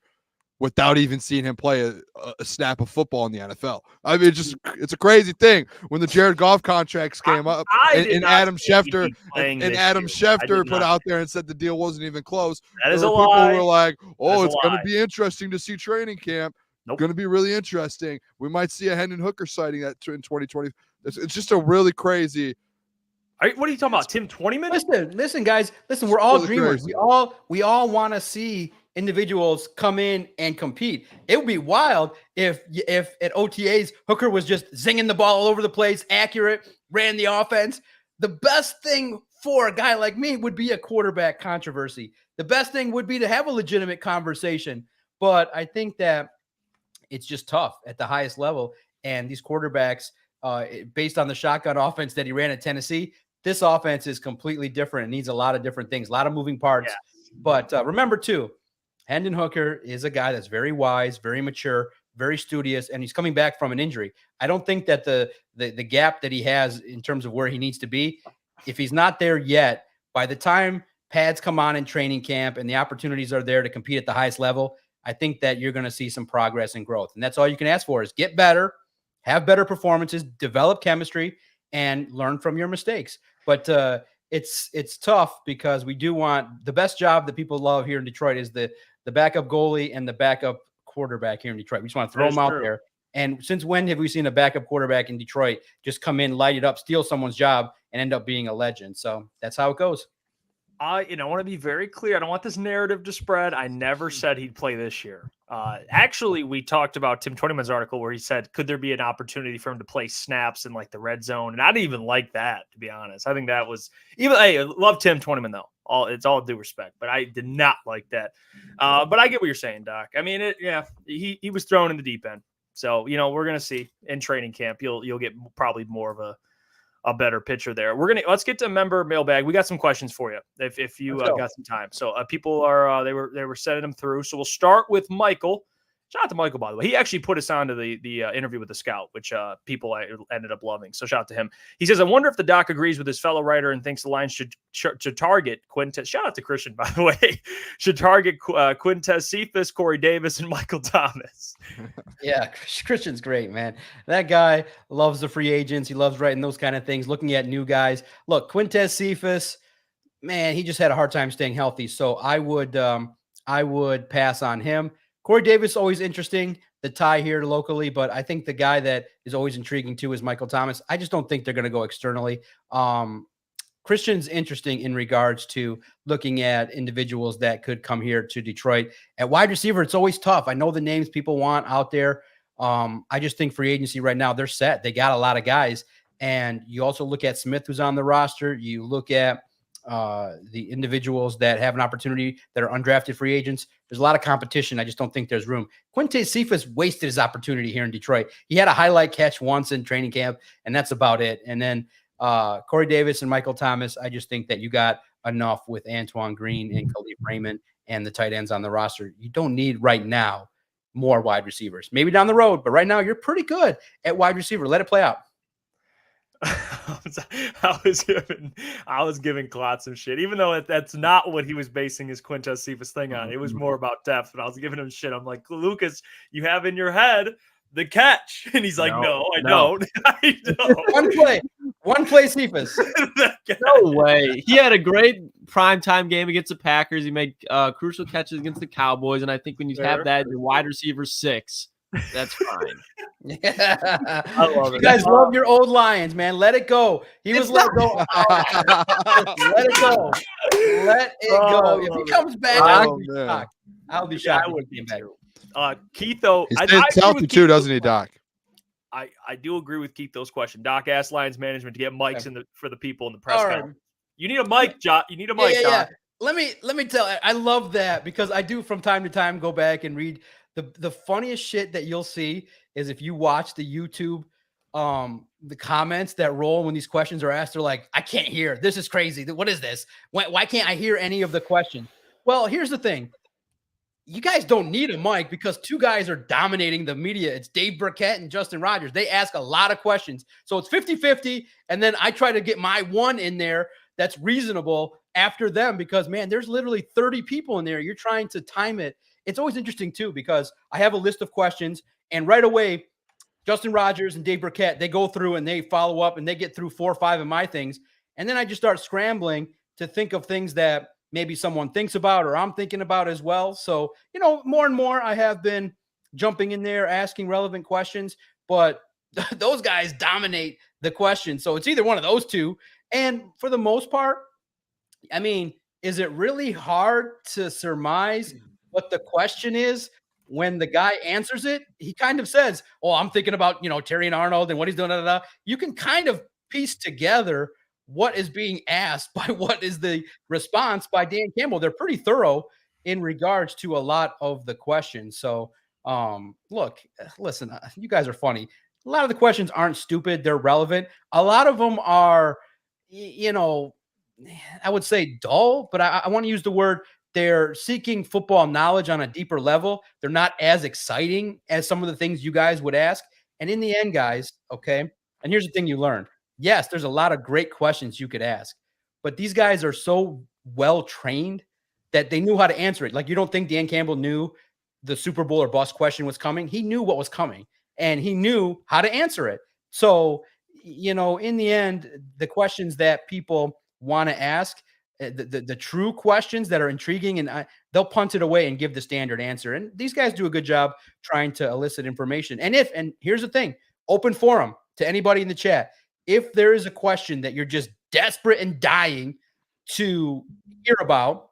without even seeing him play a snap of football in the NFL. I mean, it's a crazy thing when the Jared Goff contracts came up and Adam Schefter put out there and said the deal wasn't even close. That is a people lie. Were like, oh, it's going to be interesting to see training camp. Nope. Going to be really interesting. We might see a Hendon Hooker sighting that in 2020. It's just a really crazy. What are you talking about, Tim? 20 minutes? Listen, guys. Listen, we're all really dreamers. Crazy. We all want to see individuals come in and compete. It would be wild if at OTAs Hooker was just zinging the ball all over the place, accurate, ran the offense. The best thing for a guy like me would be a quarterback controversy. The best thing would be to have a legitimate conversation. But I think that it's just tough at the highest level. And these quarterbacks, based on the shotgun offense that he ran at Tennessee, this offense is completely different. It needs a lot of different things, a lot of moving parts. Yeah. But remember, too, Hendon Hooker is a guy that's very wise, very mature, very studious, and he's coming back from an injury. I don't think that the gap that he has in terms of where he needs to be, if he's not there yet, by the time pads come on in training camp and the opportunities are there to compete at the highest level, I think that you're going to see some progress and growth. And that's all you can ask for is get better, have better performances, develop chemistry, and learn from your mistakes. But it's tough because we do want the best job that people love here in Detroit is the backup goalie and the backup quarterback here in Detroit. We just want to throw them out there. And since when have we seen a backup quarterback in Detroit just come in, light it up, steal someone's job, and end up being a legend? So that's how it goes. I want to be very clear. I don't want this narrative to spread. I never said he'd play this year. Actually, we talked about Tim Twentyman's article where he said, could there be an opportunity for him to play snaps in like the red zone? And I didn't even like that, to be honest. I think that was I love Tim Twentyman though. It's all due respect, but I did not like that. But I get what you're saying, Doc. I mean, he was thrown in the deep end. So, we're going to see in training camp, you'll get probably more of a better picture there. Let's get to member mailbag. We got some questions for you if you got some time. So people are they were sending them through. So we'll start with Michael. Shout out to Michael, by the way. He actually put us on to the interview with the scout, which people ended up loving. So shout out to him. He says, I wonder if the doc agrees with his fellow writer and thinks the Lions should target Quintez. Shout out to Christian, by the way. Should target Quintez Cephas, Corey Davis, and Michael Thomas. Yeah, Christian's great, man. That guy loves the free agents. He loves writing those kind of things, looking at new guys. Look, Quintez Cephas, man, he just had a hard time staying healthy. So I would pass on him. Corey Davis, always interesting, the tie here locally, but I think the guy that is always intriguing too is Michael Thomas. I just don't think they're going to go externally. Christian's interesting in regards to looking at individuals that could come here to Detroit. At wide receiver, it's always tough. I know the names people want out there. I just think free agency right now, they're set. They got a lot of guys. And you also look at Smith, who's on the roster. You look at the individuals that have an opportunity that are undrafted free agents. There's a lot of competition. I just don't think there's room. Quintez Cephas wasted his opportunity here in Detroit. He had a highlight catch once in training camp, and that's about it. And then Corey Davis and Michael Thomas, I just think that you got enough with Antoine Green and Khalif Raymond and the tight ends on the roster. You don't need right now more wide receivers. Maybe down the road, but right now you're pretty good at wide receiver. Let it play out. I was giving Klotz some shit, even though that's not what he was basing his Quintez Cephas thing on. It was more about depth, but I was giving him shit. I'm like, Lucas, you have in your head the catch, and he's like, no, I don't. I don't. One play Cephas. No way. He had a great primetime game against the Packers. He made crucial catches against the Cowboys, and I think when you have that, your wide receiver 6. That's fine. Yeah. I love it. You guys love your old Lions, man. Let it go. He was let go. Let it go. Let it go. If he comes back, I'll be shocked. I'll be shocked. I would be back. Keith, though, he stays healthy too, doesn't he, Doc? I do agree with Keith those question. Doc asked Lions management to get mics for the people in the press conference. You need a mic, John. You need a mic, Doc. Let me tell you, I love that because I do from time to time go back and read The funniest shit that you'll see is if you watch the YouTube, the comments that roll when these questions are asked, they're like, I can't hear. This is crazy. What is this? Why can't I hear any of the questions? Well, here's the thing. You guys don't need a mic because two guys are dominating the media. It's Dave Burkett and Justin Rogers. They ask a lot of questions. So it's 50-50. And then I try to get my one in there that's reasonable after them because, man, there's literally 30 people in there. You're trying to time it. It's always interesting, too, because I have a list of questions. And right away, Justin Rogers and Dave Burkett, they go through and they follow up and they get through 4 or 5 of my things. And then I just start scrambling to think of things that maybe someone thinks about or I'm thinking about as well. So, more and more I have been jumping in there, asking relevant questions, but those guys dominate the question. So it's either one of those two. And for the most part, I mean, is it really hard to surmise what the question is when the guy answers it? He kind of says, oh, I'm thinking about, Terry and Arnold and what he's doing. You can kind of piece together what is being asked by what is the response by Dan Campbell. They're pretty thorough in regards to a lot of the questions. So, listen, you guys are funny. A lot of the questions aren't stupid. They're relevant. A lot of them are, I would say dull, but I want to use the word, they're seeking football knowledge on a deeper level. They're not as exciting as some of the things you guys would ask. And in the end, guys, okay, and here's the thing you learn. Yes, there's a lot of great questions you could ask, but these guys are so well trained that they knew how to answer it. Like, you don't think Dan Campbell knew the Super Bowl or bust question was coming? He knew what was coming and he knew how to answer it. So, in the end, the questions that people want to ask, the true questions that are intriguing, and they'll punt it away and give the standard answer. And these guys do a good job trying to elicit information. And here's the thing, open forum to anybody in the chat. If there is a question that you're just desperate and dying to hear about,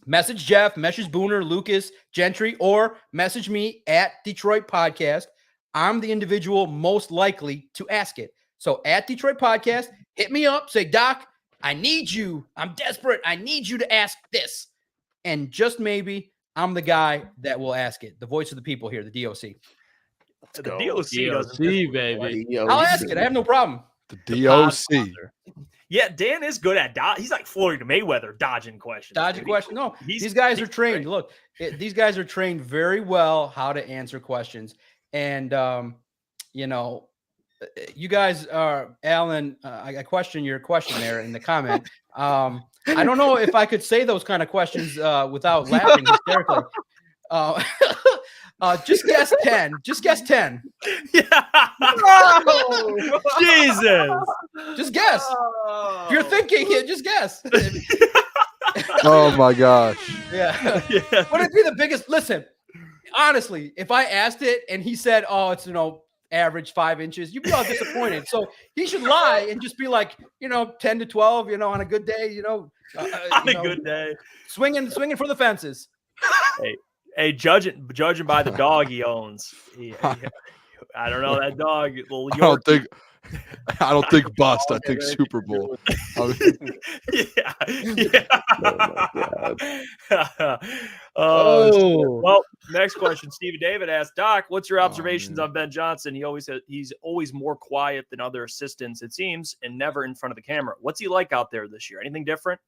message Jeff, message Booner, Lukas, Gentry, or message me at Detroit Podcast. I'm the individual most likely to ask it. So at Detroit Podcast, hit me up, say, Doc, I need you. I'm desperate. I need you to ask this. And just maybe I'm the guy that will ask it. The voice of the people here, the DOC. The DOC, baby. I'll ask it. I have no problem. The DOC. Yeah, Dan is good at he's like Floyd Mayweather dodging questions. No, these guys are trained. Great. Look, these guys are trained very well how to answer questions. And, you guys are, Alan, I question your question there in the comment. I don't know if I could say those kind of questions without laughing hysterically. Just guess 10. Just guess 10. Yeah. Oh, Jesus. Just guess. If you're thinking it, just guess. Oh my gosh. Yeah. Would it be the biggest? Listen, honestly, if I asked it and he said, oh, it's, average 5 inches, you'd be all disappointed. So he should lie and just be like, 10 to 12, on a good day, on a good day, swinging for the fences. Hey, judging by the dog he owns. I don't know that dog. I don't think bust. I think Super Bowl. Yeah. Oh. Well, next question. Stephen David asked, Doc, what's your observations on Ben Johnson? He's always more quiet than other assistants, it seems, and never in front of the camera. What's he like out there this year? Anything different?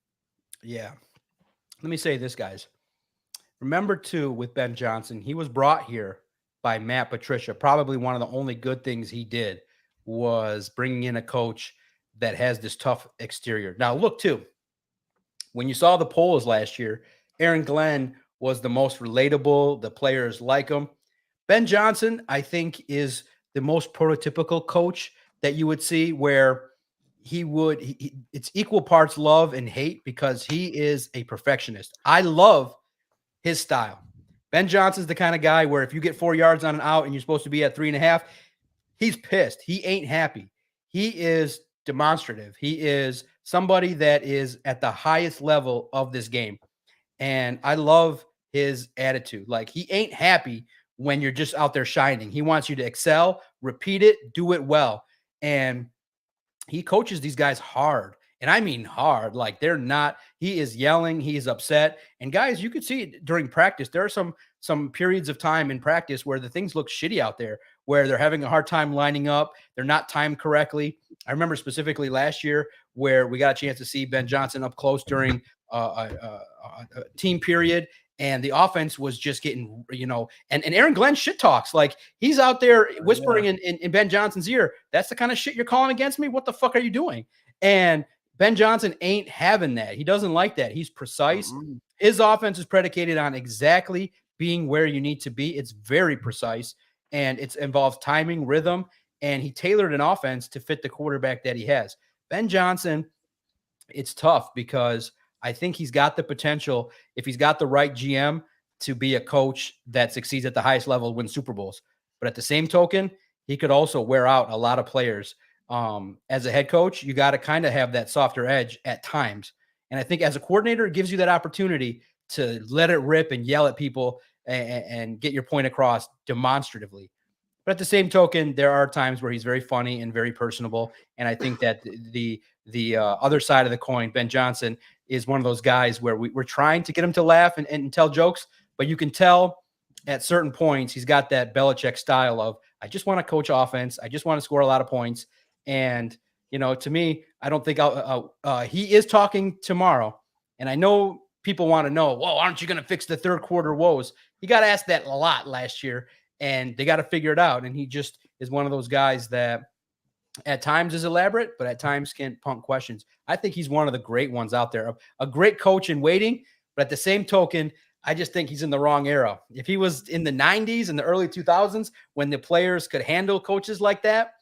Yeah. Let me say this, guys. Remember, too, with Ben Johnson, he was brought here by Matt Patricia. Probably one of the only good things he did was bringing in a coach that has this tough exterior. Now, look, too, when you saw the polls last year, Aaron Glenn was the most relatable. The players like him. Ben Johnson, I think, is the most prototypical coach that you would see, where it's equal parts love and hate because he is a perfectionist. I love his style. Ben Johnson's the kind of guy where if you get 4 yards on an out and you're supposed to be at 3.5, he's pissed. He ain't happy. He is demonstrative. He is somebody that is at the highest level of this game. And I love his attitude. Like, he ain't happy when you're just out there shining. He wants you to excel, repeat it, do it well. And he coaches these guys hard And I mean hard. Like he is yelling, he is upset. And guys, you could see it during practice. There are some periods of time in practice where the things look shitty out there, where they're having a hard time lining up. They're not timed correctly. I remember specifically last year where we got a chance to see Ben Johnson up close during a team period. And the offense was just getting, and Aaron Glenn shit talks. Like, he's out there whispering in Ben Johnson's ear, that's the kind of shit you're calling against me? What the fuck are you doing? And Ben Johnson ain't having that. He doesn't like that. He's precise. His offense is predicated on exactly being where you need to be. It's very precise, and it involves timing, rhythm, and he tailored an offense to fit the quarterback that he has. Ben Johnson, it's tough because I think he's got the potential, if he's got the right GM, to be a coach that succeeds at the highest level, win Super Bowls. But at the same token, he could also wear out a lot of players. As a head coach, you got to kind of have that softer edge at times. And I think as a coordinator, it gives you that opportunity to let it rip and yell at people and get your point across demonstratively. But at the same token, there are times where he's very funny and very personable. And I think that the other side of the coin, Ben Johnson, is one of those guys where we're trying to get him to laugh and tell jokes, but you can tell at certain points he's got that Belichick style of, I just want to coach offense. I just want to score a lot of points. And, to me, I don't think he is talking tomorrow. And I know people want to know, well, aren't you going to fix the third quarter woes? He got asked that a lot last year, and they got to figure it out. And he just is one of those guys that at times is elaborate, but at times can punk questions. I think he's one of the great ones out there, a great coach in waiting. But at the same token, I just think he's in the wrong era. If he was in the 90s and the early 2000s, when the players could handle coaches like that,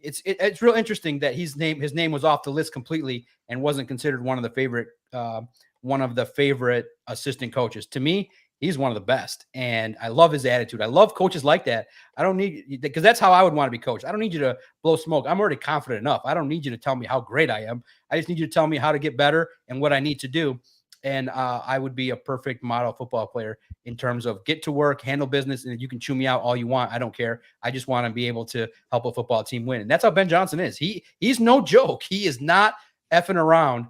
it's real interesting that his name was off the list completely and wasn't considered one of the favorite assistant coaches. To me, he's one of the best, and I love his attitude. I love coaches like that. I don't need, because that's how I would want to be coached. I don't need you to blow smoke. I'm already confident enough. I don't need you to tell me how great I am. I just need you to tell me how to get better and what I need to do. And I would be a perfect model football player in terms of get to work, handle business, and you can chew me out all you want. I don't care. I just want to be able to help a football team win. And that's how Ben Johnson is. He's no joke. He is not effing around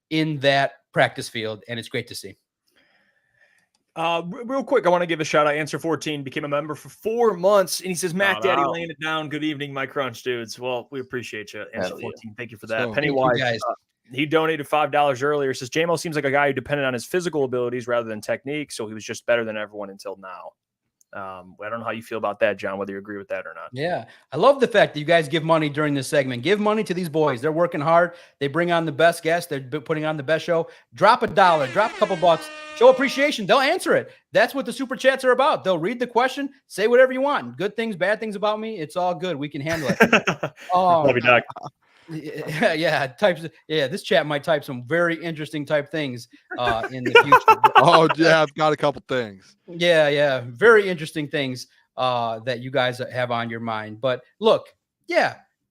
in that practice field, and it's great to see. Real quick, I want to give a shout out. Answer 14 became a member for 4 months, and he says, Mac Daddy laying it down. Good evening, my crunch dudes. Well, we appreciate you. Answer 14. Thank you for that. So, Pennywise, he donated $5 earlier. Says, JMO seems like a guy who depended on his physical abilities rather than technique, so he was just better than everyone until now. I don't know how you feel about that, John, whether you agree with that or not. Yeah. I love the fact that you guys give money during this segment. Give money to these boys. They're working hard. They bring on the best guests. They're putting on the best show. Drop $1, drop a couple bucks, show appreciation. They'll answer it. That's what the super chats are about. They'll read the question, say whatever you want. Good things, bad things about me. It's all good. We can handle it. Love you, Doc. This chat might type some very interesting type things in the future. Oh yeah, I've got a couple things. Yeah, very interesting things that you guys have on your mind. But look,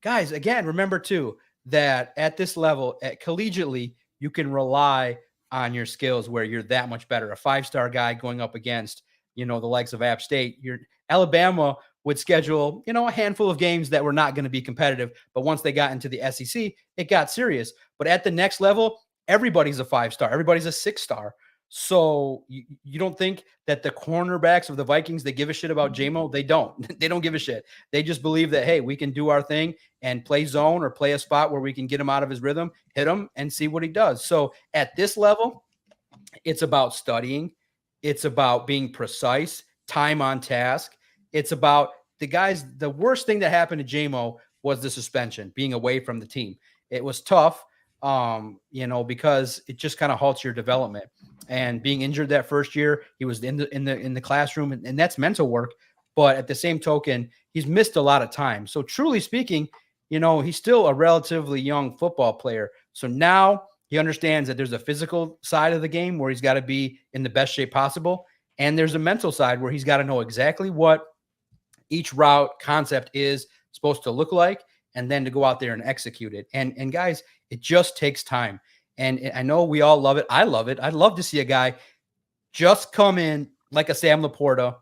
guys, again, remember too that at this level, collegiately, you can rely on your skills where you're that much better. A 5-star guy going up against the likes of App State. Alabama would schedule, a handful of games that were not going to be competitive. But once they got into the SEC, it got serious. But at the next level, everybody's a 5-star. Everybody's a 6-star. So you don't think that the cornerbacks of the Vikings, they give a shit about JMO? They don't. They don't give a shit. They just believe that, hey, we can do our thing and play zone or play a spot where we can get him out of his rhythm, hit him, and see what he does. So at this level, it's about studying. It's about being precise, time on task. It's about the worst thing that happened to JMO was the suspension, being away from the team. It was tough, because it just kind of halts your development. And being injured that first year, he was in the classroom, and that's mental work. But at the same token, he's missed a lot of time. So truly speaking, he's still a relatively young football player. So now he understands that there's a physical side of the game where he's got to be in the best shape possible. And there's a mental side where he's got to know exactly what each route concept is supposed to look like, and then to go out there and execute it. And guys, it just takes time. And I know we all love it. I love it. I'd love to see a guy just come in like a Sam Laporta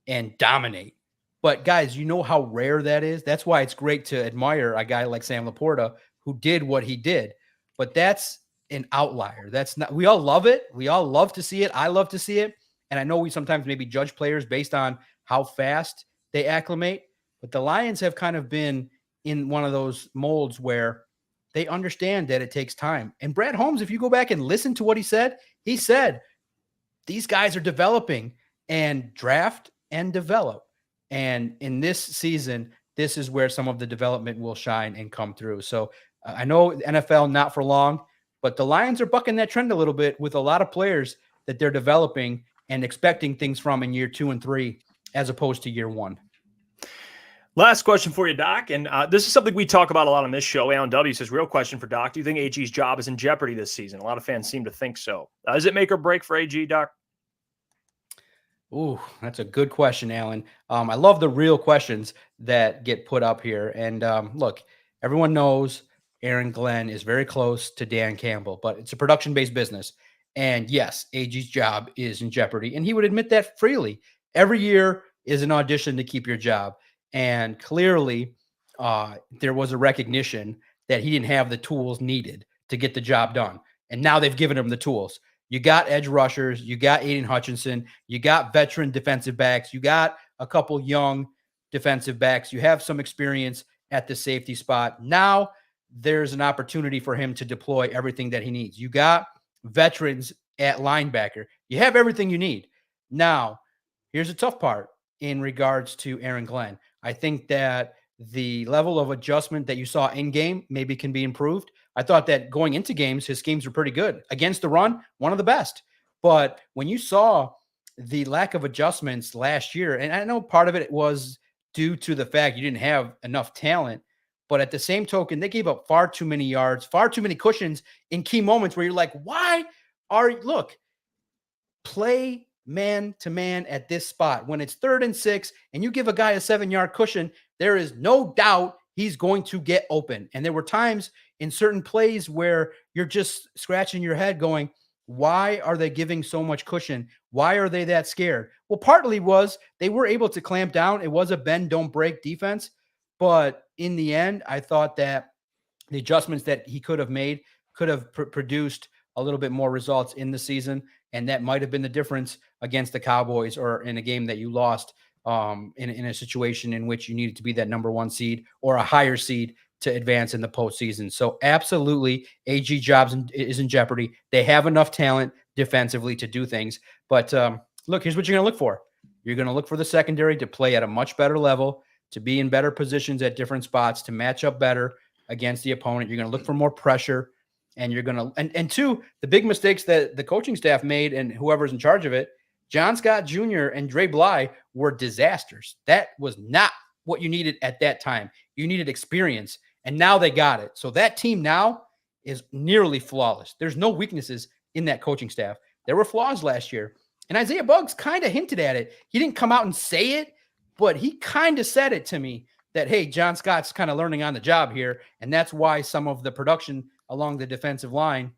and dominate. But guys, you know how rare that is. That's why it's great to admire a guy like Sam Laporta who did what he did. but that's an outlier. That's not, we all love it. We all love to see it. I love to see it. And I know we sometimes maybe judge players based on how fast they acclimate, but the Lions have kind of been in one of those molds where they understand that it takes time. And Brad Holmes, if you go back and listen to what he said these guys are developing, and draft and develop. And in this season, this is where some of the development will shine and come through. So I know NFL not for long, but the Lions are bucking that trend a little bit with a lot of players that they're developing and expecting things from in year 2 and 3, as opposed to year 1. Last question for you, Doc. And this is something we talk about a lot on this show. Alan W. says, real question for Doc. Do you think AG's job is in jeopardy this season? A lot of fans seem to think so. Is it make or break for AG, Doc? Ooh, that's a good question, Alan. I love the real questions that get put up here. And look, everyone knows Aaron Glenn is very close to Dan Campbell, but it's a production-based business. And yes, AG's job is in jeopardy. And he would admit that freely. Every year is an audition to keep your job. And clearly, there was a recognition that he didn't have the tools needed to get the job done. And now they've given him the tools. You got edge rushers, you got Aiden Hutchinson, you got veteran defensive backs, you got a couple young defensive backs, you have some experience at the safety spot. Now there's an opportunity for him to deploy everything that he needs. You got veterans at linebacker. You have everything you need. Now, here's the tough part in regards to Aaron Glenn. I think that the level of adjustment that you saw in game maybe can be improved. I thought that going into games, his schemes were pretty good. Against the run, one of the best. But when you saw the lack of adjustments last year, and I know part of it was due to the fact you didn't have enough talent, but at the same token, they gave up far too many yards, far too many cushions in key moments where you're like, play man to man at this spot. When it's 3rd and 6 and you give a guy a 7-yard cushion, there is no doubt he's going to get open. And there were times in certain plays where you're just scratching your head going, why are they giving so much cushion? Why are they that scared? Well, partly was they were able to clamp down. It was a bend, don't break defense. But in the end, I thought that the adjustments that he could have made could have produced a little bit more results in the season. And that might have been the difference against the Cowboys, or in a game that you lost in a situation in which you needed to be that number 1 seed or a higher seed to advance in the postseason. So absolutely, AG jobs is in jeopardy. They have enough talent defensively to do things. But look, here's what you're going to look for. You're going to look for the secondary to play at a much better level, to be in better positions at different spots, to match up better against the opponent. You're going to look for more pressure. And you're going to, and two, the big mistakes that the coaching staff made and whoever's in charge of it, John Scott Jr. and Dre Bly, were disasters. That was not what you needed at that time. You needed experience, and now they got it. So that team now is nearly flawless. There's no weaknesses in that coaching staff. There were flaws last year, and Isaiah Buggs kind of hinted at it. He didn't come out and say it, but he kind of said it to me that, hey, John Scott's kind of learning on the job here, and that's why some of the production along the defensive line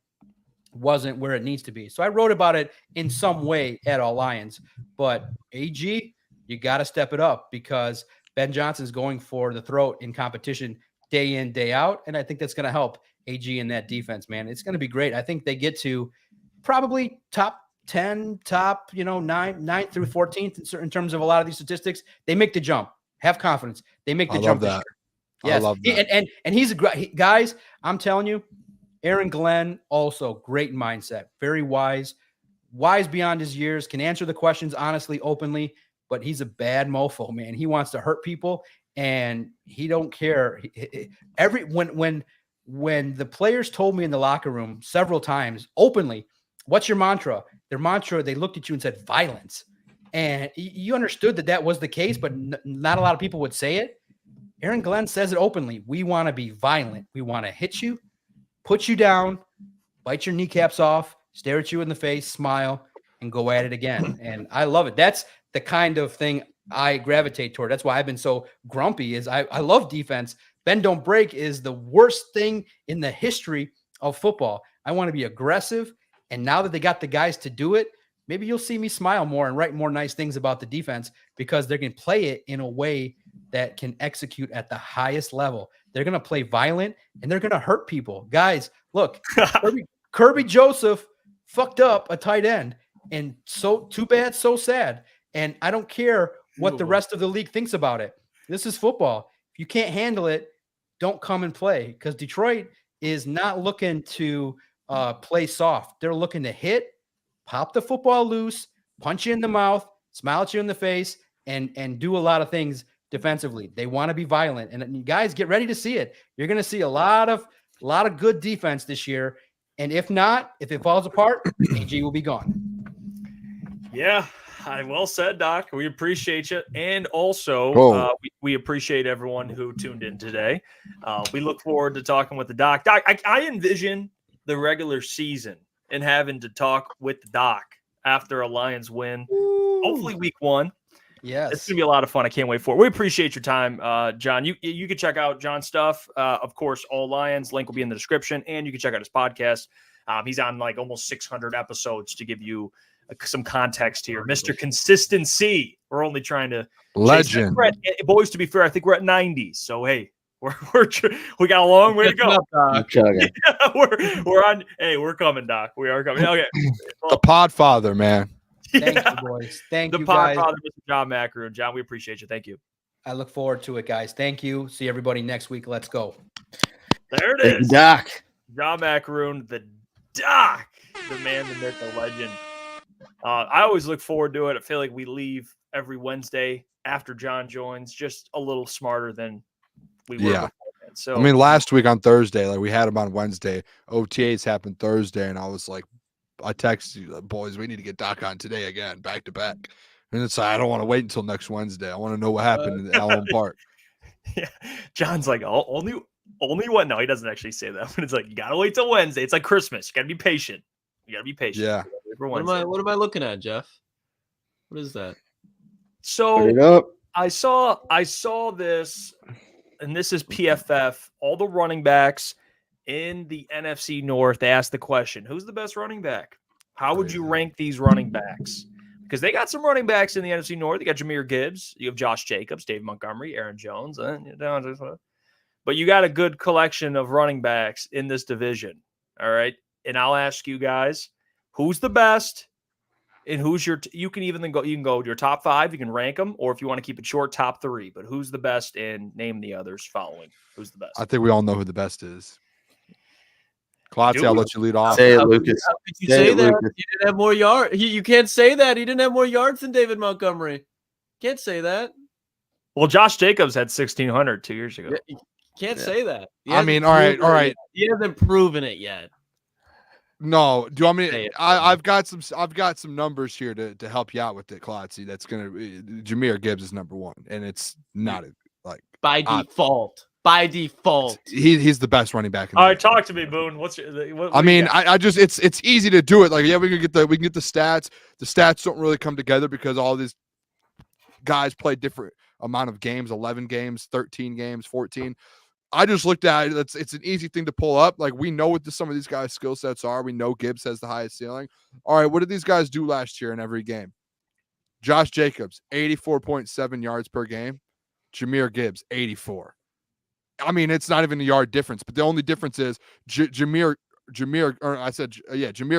wasn't where it needs to be. So I wrote about it in some way at All Lions. But AG, you got to step it up, because Ben Johnson's going for the throat in competition day in, day out. And I think that's going to help AG in that defense, man. It's going to be great. I think they get to probably top 10, top, 9th through 14th in terms of a lot of these statistics. They make the jump. Have confidence. They make the jump. That. Yes. I love that. And he's a great guys. I'm telling you, Aaron Glenn, also great mindset, very wise beyond his years, can answer the questions honestly, openly, but he's a bad mofo, man. He wants to hurt people, and he don't care. When the players told me in the locker room several times openly, what's your mantra? Their mantra, they looked at you and said violence. And you understood that was the case, but not a lot of people would say it. Aaron Glenn says it openly. We want to be violent. We want to hit you, put you down, bite your kneecaps off, stare at you in the face, smile, and go at it again. And I love it. That's the kind of thing I gravitate toward. That's why I've been so grumpy, is I love defense. Bend, don't break is the worst thing in the history of football. I want to be aggressive. And now that they got the guys to do it, maybe you'll see me smile more and write more nice things about the defense, because they're going to play it in a way that can execute at the highest level. They're going to play violent, and they're going to hurt people. Guys, Look, Kirby Joseph fucked up a tight end, and so too bad, so sad. And I don't care what the rest of the league thinks about it. This is football. If you can't handle it, don't come and play, because Detroit is not looking to play soft. They're looking to hit, pop the football loose, punch you in the mouth, smile at you in the face, and do a lot of things defensively. They want to be violent. And you guys, get ready to see it. You're going to see a lot of good defense this year. And if it falls apart, AG will be gone. Yeah, well said, Doc. We appreciate you. And also, we appreciate everyone who tuned in today. We look forward to talking with the Doc. Doc, I envision the regular season and having to talk with the Doc after a Lions win. Hopefully week 1. Yes. It's going to be a lot of fun. I can't wait for it. We appreciate your time, John. You can check out John's stuff. Of course, All Lions. Link will be in the description. And you can check out his podcast. He's on like almost 600 episodes to give you some context here. Mr. Consistency. We're only trying to legend. Boys, to be fair, I think we're at 90. So, hey, we got a long way to go. We're on. Hey, we're coming, Doc. We are coming. Okay. The Podfather, man. Thank you, boys. Thank you, guys. The Podfather, Mr. John Maakaron. John, we appreciate you. Thank you. I look forward to it, guys. Thank you. See everybody next week. Let's go. There it is. Doc. John Maakaron, the Doc, the man, the myth, the legend. I always look forward to it. I feel like we leave every Wednesday after John joins just a little smarter than we were before. So, I mean, last week on Thursday, like we had him on Wednesday. OTAs happened Thursday, and I was like, I texted you, like, boys, we need to get Doc on today again, back to back. And it's like, I don't want to wait until next Wednesday. I want to know what happened in Allen Park. Yeah, John's like, only what? No, he doesn't actually say that. But it's like, you gotta wait till Wednesday. It's like Christmas. You gotta be patient. Yeah. What am I looking at, Jeff? What is that? So I saw this, and this is PFF. All the running backs in the NFC North, they asked the question, who's the best running back? How would you rank these running backs? Because they got some running backs in the NFC North. You got Jahmyr Gibbs. You have Josh Jacobs, Dave Montgomery, Aaron Jones. But you got a good collection of running backs in this division. All right. And I'll ask you guys, who's the best? And who's you can go your top 5. You can rank them. Or if you want to keep it short, top 3. But who's the best, and name the others following. Who's the best? I think we all know who the best is. Klotz, I'll let you lead off. Say it, Lucas. How could you say that? Lucas. He didn't have more yards. You can't say that. He didn't have more yards than David Montgomery. Can't say that. Well, Josh Jacobs had 1,600 2 years ago. Yeah, you can't say that. I mean, all right. He hasn't proven it yet. No, do you want me to, I've got some numbers here to help you out with it, Klotzy. That's gonna Jahmyr Gibbs is number 1, and it's not by default. By default, he's the best running back. All right, talk to me, Boone. I just it's easy to do it. Like, yeah, we can get the stats. The stats don't really come together because all these guys play different amount of games, 11 games, 13 games, 14. I just looked at it. It's an easy thing to pull up. Like, we know what some of these guys' skill sets are. We know Gibbs has the highest ceiling. All right, what did these guys do last year in every game? Josh Jacobs, 84.7 yards per game. Jahmyr Gibbs, 84. I mean, it's not even a yard difference, but the only difference is Jahmyr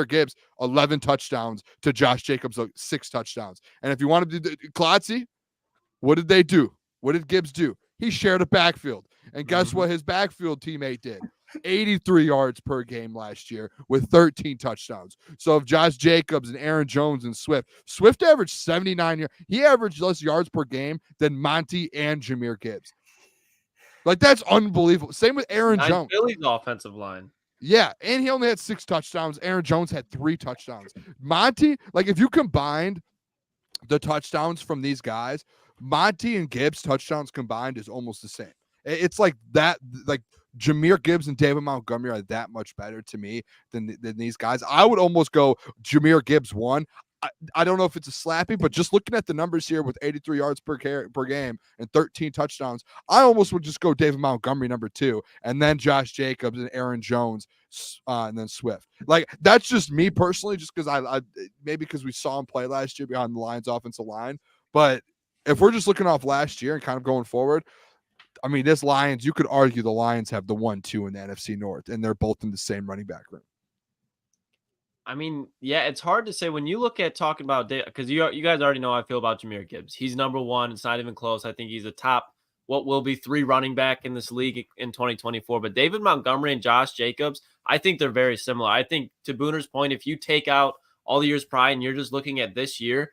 Gibbs, 11 touchdowns to Josh Jacobs, 6 touchdowns. And if you want to do Klotzy, what did they do? What did Gibbs do? He shared a backfield. And guess what his backfield teammate did? 83 yards per game last year with 13 touchdowns. So if Josh Jacobs and Aaron Jones and Swift averaged 79 yards. He averaged less yards per game than Monty and Jahmyr Gibbs. Like, that's unbelievable. Same with Aaron Jones. Philly's offensive line. Yeah, and he only had 6 touchdowns. Aaron Jones had 3 touchdowns. Monty, like, if you combined the touchdowns from these guys, Monty and Gibbs touchdowns combined is almost the same. It's like that. Like, Jahmyr Gibbs and David Montgomery are that much better to me than these guys. I would almost go Jahmyr Gibbs 1. I don't know if it's a slappy, but just looking at the numbers here with 83 yards per game and 13 touchdowns, I almost would just go David Montgomery number 2, and then Josh Jacobs and Aaron Jones, and then Swift. Like, that's just me personally, just because I maybe because we saw him play last year behind the Lions offensive line. But if we're just looking off last year and kind of going forward, I mean, this Lions, you could argue the Lions have the 1-2 in the NFC North, and they're both in the same running back room. I mean, yeah, it's hard to say when you look at talking about because you guys already know how I feel about Jahmyr Gibbs. He's number one. It's not even close. I think he's a top what will be 3 running back in this league in 2024. But David Montgomery and Josh Jacobs, I think they're very similar. I think to Booner's point, if you take out all the years prior and you're just looking at this year,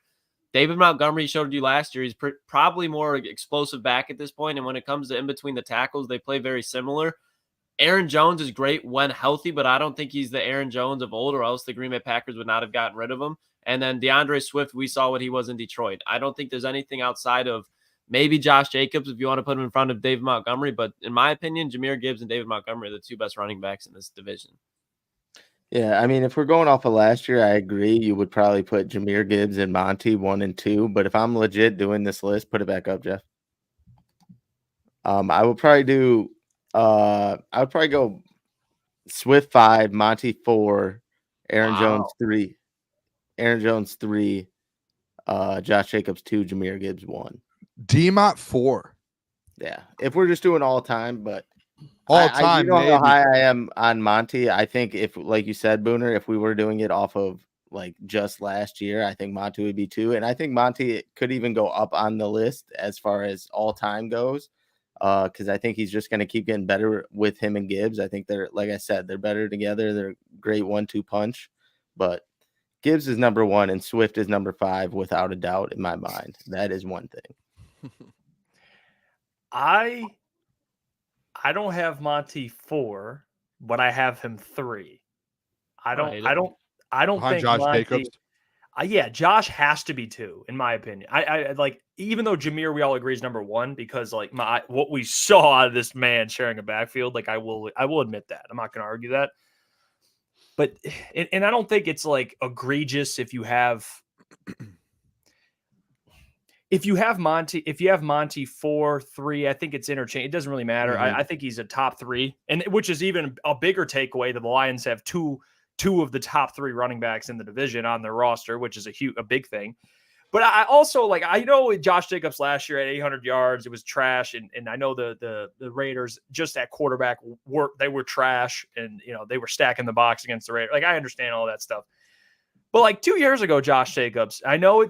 David Montgomery showed you last year. He's probably more explosive back at this point. And when it comes to in between the tackles, they play very similar. Aaron Jones is great when healthy, but I don't think he's the Aaron Jones of old, or else the Green Bay Packers would not have gotten rid of him. And then DeAndre Swift, we saw what he was in Detroit. I don't think there's anything outside of maybe Josh Jacobs if you want to put him in front of David Montgomery. But in my opinion, Jahmyr Gibbs and David Montgomery are the 2 best running backs in this division. Yeah, I mean, if we're going off of last year, I agree. You would probably put Jahmyr Gibbs and Monty 1 and 2. But if I'm legit doing this list, put it back up, Jeff. I would probably do. I would probably go Swift 5, Monty 4, Aaron Jones 3, Josh Jacobs 2, Jahmyr Gibbs 1. D-Mont 4. Yeah, if we're just doing all time, but all time, you know how high I am on Monty. I think if, like you said, Booner, if we were doing it off of like just last year, I think Monty would be 2, and I think Monty could even go up on the list as far as all time goes. Because I think he's just going to keep getting better with him and Gibbs. I think they're, like I said, they're better together. They're a great 1-2 punch. But Gibbs is number 1 and Swift is number 5 without a doubt in my mind. That is one thing. I don't have Monty 4, but I have him 3. I don't think Josh Monty, Jacobs. Yeah, Josh has to be 2, in my opinion. I like, even though Jahmyr, we all agree, is number 1, because like what we saw out of this man sharing a backfield, like I will admit that. I'm not going to argue that. But and I don't think it's like egregious if you have Monty 4, 3. I think it's interchange. It doesn't really matter. Mm-hmm. I think he's a top 3, and which is even a bigger takeaway that the Lions have two of the top 3 running backs in the division on their roster, which is a big thing. But I also I know Josh Jacobs last year at 800 yards, it was trash. And I know the Raiders just at quarterback they were trash, and they were stacking the box against the Raiders. Like, I understand all that stuff. But like 2 years ago, Josh Jacobs, I know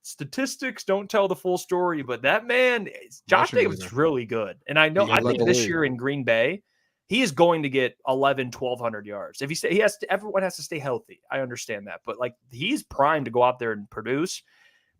statistics don't tell the full story, but that man, Josh Jacobs is really good. And I think this year in Green Bay, he is going to get 1,200 yards. If everyone has to stay healthy. I understand that, but like, he's primed to go out there and produce.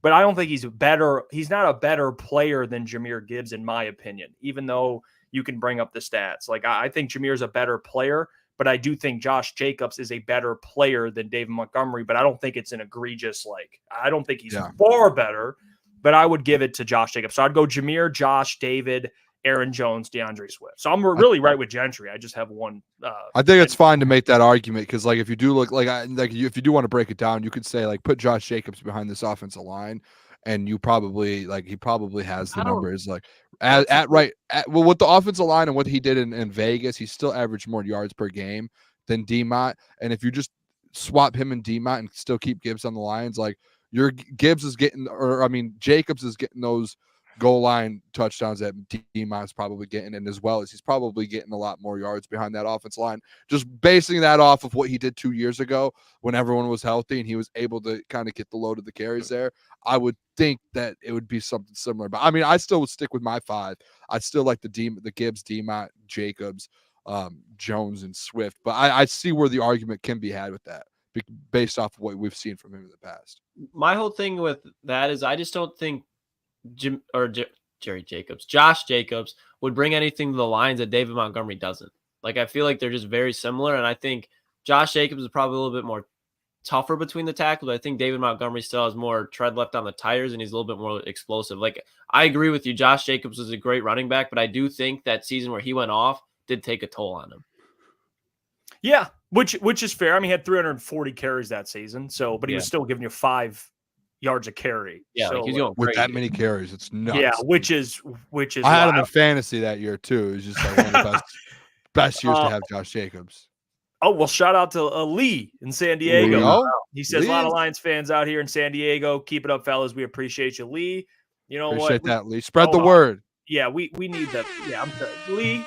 But I don't think he's better. He's not a better player than Jahmyr Gibbs, in my opinion, even though you can bring up the stats. Like, I think Jahmyr's a better player, but I do think Josh Jacobs is a better player than David Montgomery, but I don't think it's an egregious, I don't think he's far better, but I would give it to Josh Jacobs. So I'd go Jahmyr, Josh, David, Aaron Jones, DeAndre Swift. So I'm really right with Gentry. I just have one. I think it's fine to make that argument, because if you do look if you do want to break it down, you could say put Josh Jacobs behind this offensive line, and you probably he probably has the numbers with the offensive line and what he did in Vegas. He still averaged more yards per game than D-Mont, and if you just swap him and D-Mont and still keep Gibbs on the Lions, your Gibbs is getting, Jacobs is getting those goal line touchdowns that D-Mont's probably getting, and as well as he's probably getting a lot more yards behind that offense line, just basing that off of what he did 2 years ago when everyone was healthy and he was able to kind of get the load of the carries there. I would think that it would be something similar, but I still would stick with my 5. I still like the Gibbs, D-Mont, Jacobs, Jones, and Swift, but I see where the argument can be had with that based off of what we've seen from him in the past. My whole thing with that is I just don't think Josh Jacobs would bring anything to the Lions that David Montgomery doesn't. I feel like they're just very similar, and I think Josh Jacobs is probably a little bit more tougher between the tackles. I think David Montgomery still has more tread left on the tires, and he's a little bit more explosive. I agree with you. Josh Jacobs is a great running back, but I do think that season where he went off did take a toll on him. Yeah, which is fair. He had 340 carries that season, but he was still giving you 5 yards a carry. Yeah, so, he's going with crazy. that many carries, it's nuts. Yeah, which is. I had him in fantasy that year too. It was just one of the best years to have Josh Jacobs. Oh, well, shout out to Lee in San Diego. He says Lee. A lot of Lions fans out here in San Diego. Keep it up, fellas. We appreciate you, Lee. You know Appreciate what? that, Lee. Spread the word. Yeah, we need the. Yeah, I'm sorry. Lee.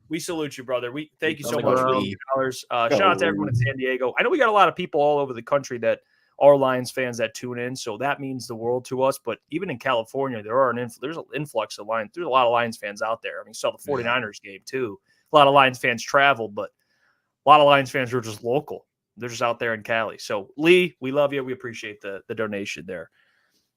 We salute you, brother. We thank you so Coming much for around. $50. Shout out to everyone in San Diego. I know we got a lot of people all over the country that are Lions fans that tune in, so that means the world to us. But even in California, there's an influx of Lions. There's a lot of Lions fans out there. I mean, you saw the 49ers game too. A lot of Lions fans traveled, but a lot of Lions fans are just local. They're just out there in Cali. So Lee, we love you. We appreciate the donation there.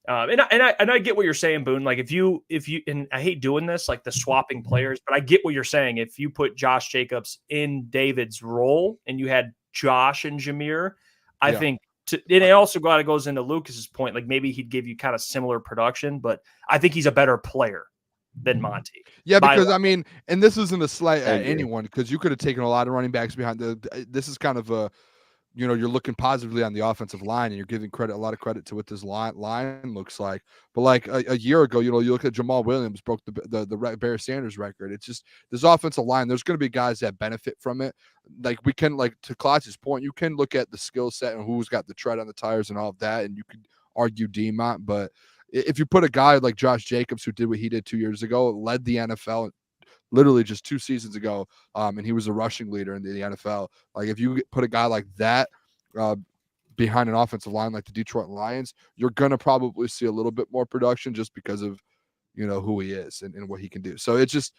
And I get what you're saying, Boone. Like if you and I hate doing this, like the swapping players, but I get what you're saying. If you put Josh Jacobs in David's role and you had Josh and Jameer, I think and it also goes into Lucas's point. Like maybe he'd give you kind of similar production, but I think he's a better player than Monty. Yeah, because I mean, and this isn't a slight at anyone because you could have taken a lot of running backs behind this is kind of a, you're looking positively on the offensive line and you're giving a lot of credit to what this line looks like. But like a year ago, you look at Jamal Williams broke the Bear Sanders record. It's just this offensive line. There's going to be guys that benefit from it. Like we can, like to Klotz's point, you can look at the skill set and who's got the tread on the tires and all of that, and you could argue D-Mont. But if you put a guy like Josh Jacobs, who did what he did 2 years ago, led the NFL literally just 2 seasons ago, and he was a rushing leader in the NFL. Like if you put a guy like that behind an offensive line like the Detroit Lions, you're gonna probably see a little bit more production just because of who he is and what he can do. So it's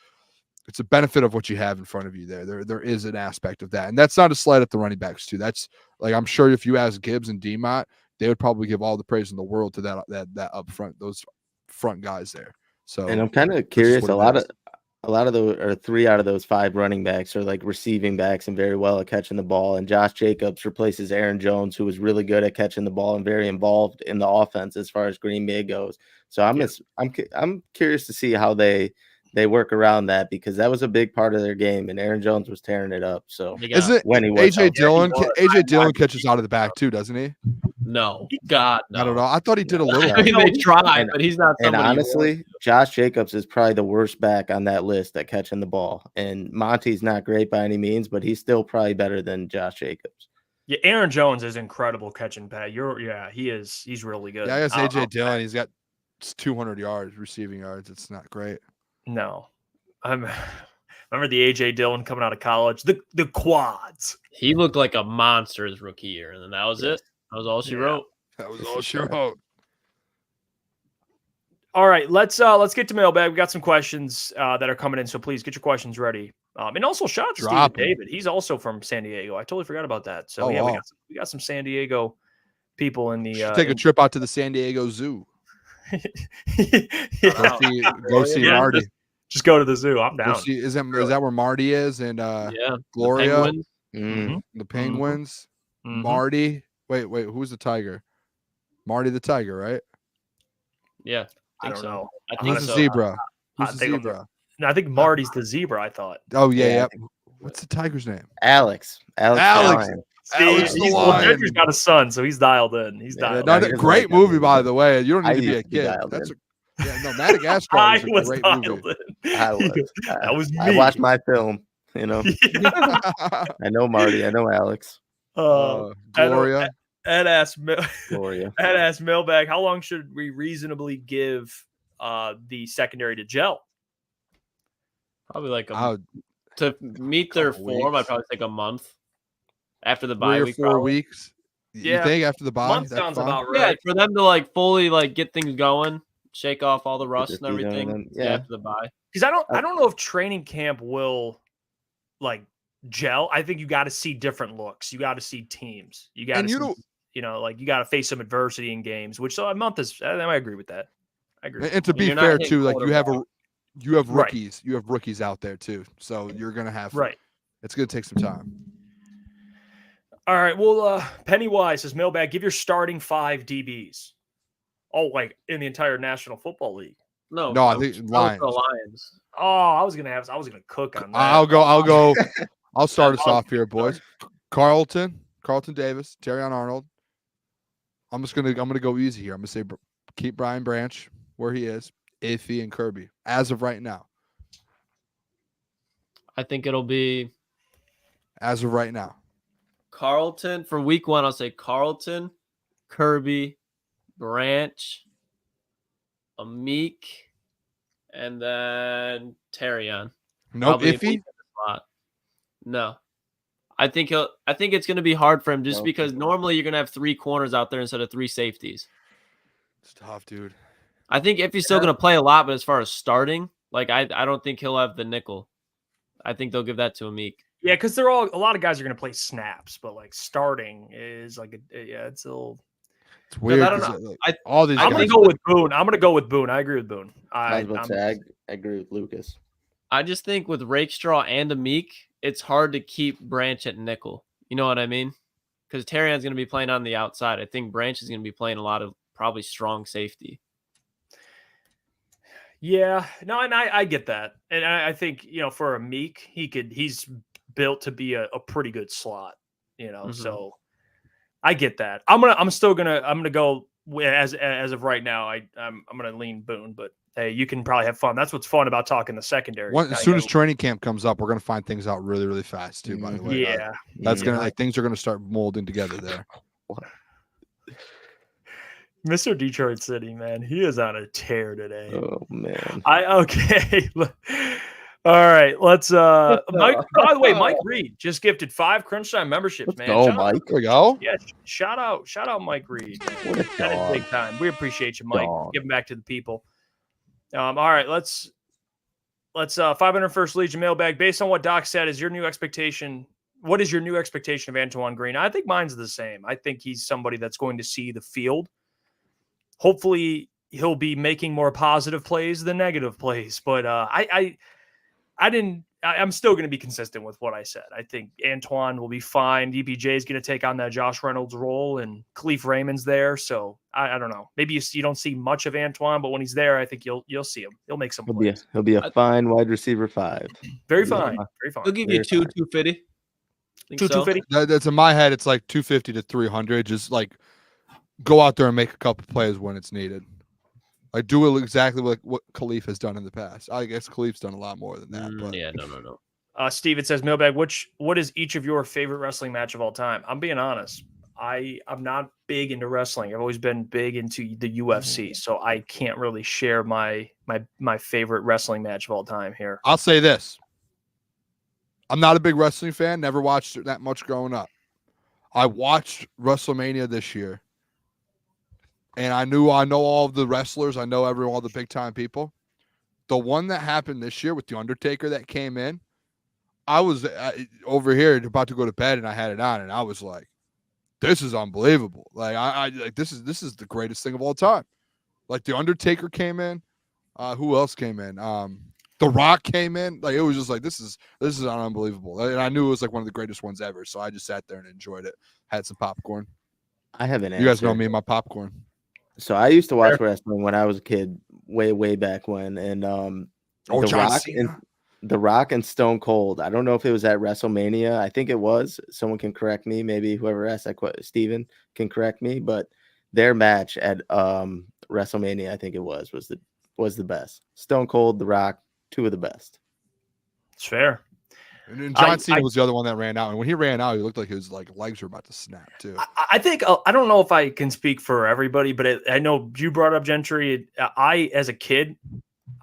a benefit of what you have in front of you there. There is an aspect of that, and that's not a slight at the running backs too. That's like I'm sure if you ask Gibbs and D-Mont, they would probably give all the praise in the world to that up front, those front guys there. So, and I'm kind of curious. A lot of those, or 3 out of those 5 running backs are like receiving backs and very well at catching the ball. And Josh Jacobs replaces Aaron Jones, who was really good at catching the ball and very involved in the offense as far as Green Bay goes. So I'm curious to see how they work around that, because that was a big part of their game, and Aaron Jones was tearing it up. So is it when he was AJ Dillon catches out of the back too, doesn't he? No, God, no. I don't know. I thought he did a little. I mean, they tried, but he's not. And honestly, Josh Jacobs is probably the worst back on that list at catching the ball. And Monty's not great by any means, but he's still probably better than Josh Jacobs. Yeah, Aaron Jones is incredible catching Pat. He is. He's really good. Yeah, I guess AJ Dillon, he's got 200 yards receiving yards. It's not great. No, remember the AJ Dillon coming out of college, the quads. He looked like a monster his rookie year, and then that was it. That was all she wrote. That was all she wrote. All right, let's get to mailbag. We got some questions that are coming in, so please get your questions ready. And also shout out to Stephen David. He's also from San Diego. I totally forgot about that. So we got some San Diego people in the. Take a trip out to the San Diego Zoo. Go see Marty. Just go to the zoo. I'm down. Is that where Marty is? And Gloria, the Penguins. Mm-hmm. Marty. Wait, who's the tiger? Marty the tiger, right? Yeah, I don't know. Who's the zebra? Who's the zebra? No, I think Marty's the zebra. I thought. Oh yeah. What's the tiger's name? Alex. Alex the Lion. Jeffrey's got a son, so he's dialed in. He's dialed in. Great movie, by the way. You don't need to be a kid. Madagascar is a great movie. That was me. I watched my film. I know Marty. I know Alex. Gloria. Ed asked Mailbag, how long should we reasonably give the secondary to gel? Probably like to meet their form. I'd probably take a month after the bye week. 4 weeks. You think after the bye? Month sounds about right. Yeah, for them to fully get things going, shake off all the rust and everything. After the bye. Because I don't know if training camp will gel. I think you got to see different looks. You got to see teams. You got to you got to face some adversity in games. Which a month is. I agree with that. I agree. And to be fair too, you have rookies. Right. You have rookies out there too. So you're gonna have It's gonna take some time. All right. Well, Pennywise says Mailbag, give your starting 5 DBs. Oh, in the entire National Football League. No, I think Lions. Oh, I was gonna cook on that. I'll go. I'll start us off here, boys. Carlton Davis, Terrion Arnold. I'm gonna go easy here. I'm gonna say keep Brian Branch where he is, Iffy and Kirby as of right now. I think it'll be as of right now. Carlton for week 1. I'll say Carlton, Kirby, Branch, Amik, and then Terrion. No Probably iffy. No. I think it's going to be hard for him just No. because normally you're going to have 3 corners out there instead of 3 safeties. It's tough, dude. I think if he's still going to play a lot, but as far as starting, like I don't think he'll have the nickel. I think they'll give that to Amik. Yeah, because a lot of guys are going to play snaps, but like starting is like it's a little. It's weird. I don't 'cause, know. all these. I'm guys going to go with Boone. I'm going to go with Boone. I agree with Boone. I agree with Lucas. I just think with Rakestraw and Amik, it's hard to keep Branch at nickel. You know what I mean? Because Terrion's going to be playing on the outside. I think Branch is going to be playing a lot of probably strong safety. Yeah, no, and I get that, and I think for Amik, he's built to be a pretty good slot, So I get that. I'm gonna go as of right now. I'm gonna lean Boone, but hey, you can probably have fun. That's what's fun about talking the secondary. As soon as training camp comes up, we're gonna find things out really, really fast too. By the way, yeah, that's gonna things are gonna start molding together there. Mr. Detroit City, man, he is on a tear today. Oh man. Okay. All right, let's Mike. By the way, Mike Reed just gifted 5 Crunch Time memberships, man. Oh, Mike. There we go. Yeah, shout out Mike Reed. What a That is dog. big time. We appreciate you, Mike. Dog. Giving back to the people. All right, let's 501st Legion mailbag. Based on what Doc said, is your new expectation? What is your new expectation of Antoine Green? I think mine's the same. I think he's somebody that's going to see the field. Hopefully, he'll be making more positive plays than negative plays. But I'm still going to be consistent with what I said. I think Antoine will be fine. DPJ is going to take on that Josh Reynolds role, and Khalif Raymond's there. So I don't know. Maybe you don't see much of Antoine, but when he's there, I think you'll see him. He'll make some plays. He'll be a fine wide receiver 5. Very fine. Very fine. He'll give you 250. 250. That's in my head. It's like 250 to 300. Just like go out there and make a couple plays when it's needed. Like do it exactly like what Khalif has done in the past. I guess Khalif's done a lot more than that. But Yeah, no. Steve, it says mailbag. What is each of your favorite wrestling match of all time? I'm being honest. I'm not big into wrestling. I've always been big into the UFC, so I can't really share my favorite wrestling match of all time here. I'll say this. I'm not a big wrestling fan. Never watched it that much growing up. I watched WrestleMania this year. And I know all of the wrestlers. I know all the big time people. The one that happened this year with the Undertaker that came in, I was over here about to go to bed and I had it on and I was like, "This is unbelievable!" Like I like this is the greatest thing of all time. Like the Undertaker came in. Who else came in? The Rock came in. Like it was just like this is unbelievable. And I knew it was like one of the greatest ones ever. So I just sat there and enjoyed it. Had some popcorn. I have an answer. You guys know me and my popcorn. So I used to watch wrestling when I was a kid, way back when, and The Rock and Stone Cold. I don't know if it was at WrestleMania. I think it was. Someone can correct me. Maybe whoever asked that question, Steven, can correct me. But their match at WrestleMania, I think it was the best. Stone Cold, The Rock, 2 of the best. It's fair. And John Cena was the other one that ran out. And when he ran out, he looked like his legs were about to snap too. I think I don't know if I can speak for everybody, but I know you brought up Gentry. As a kid,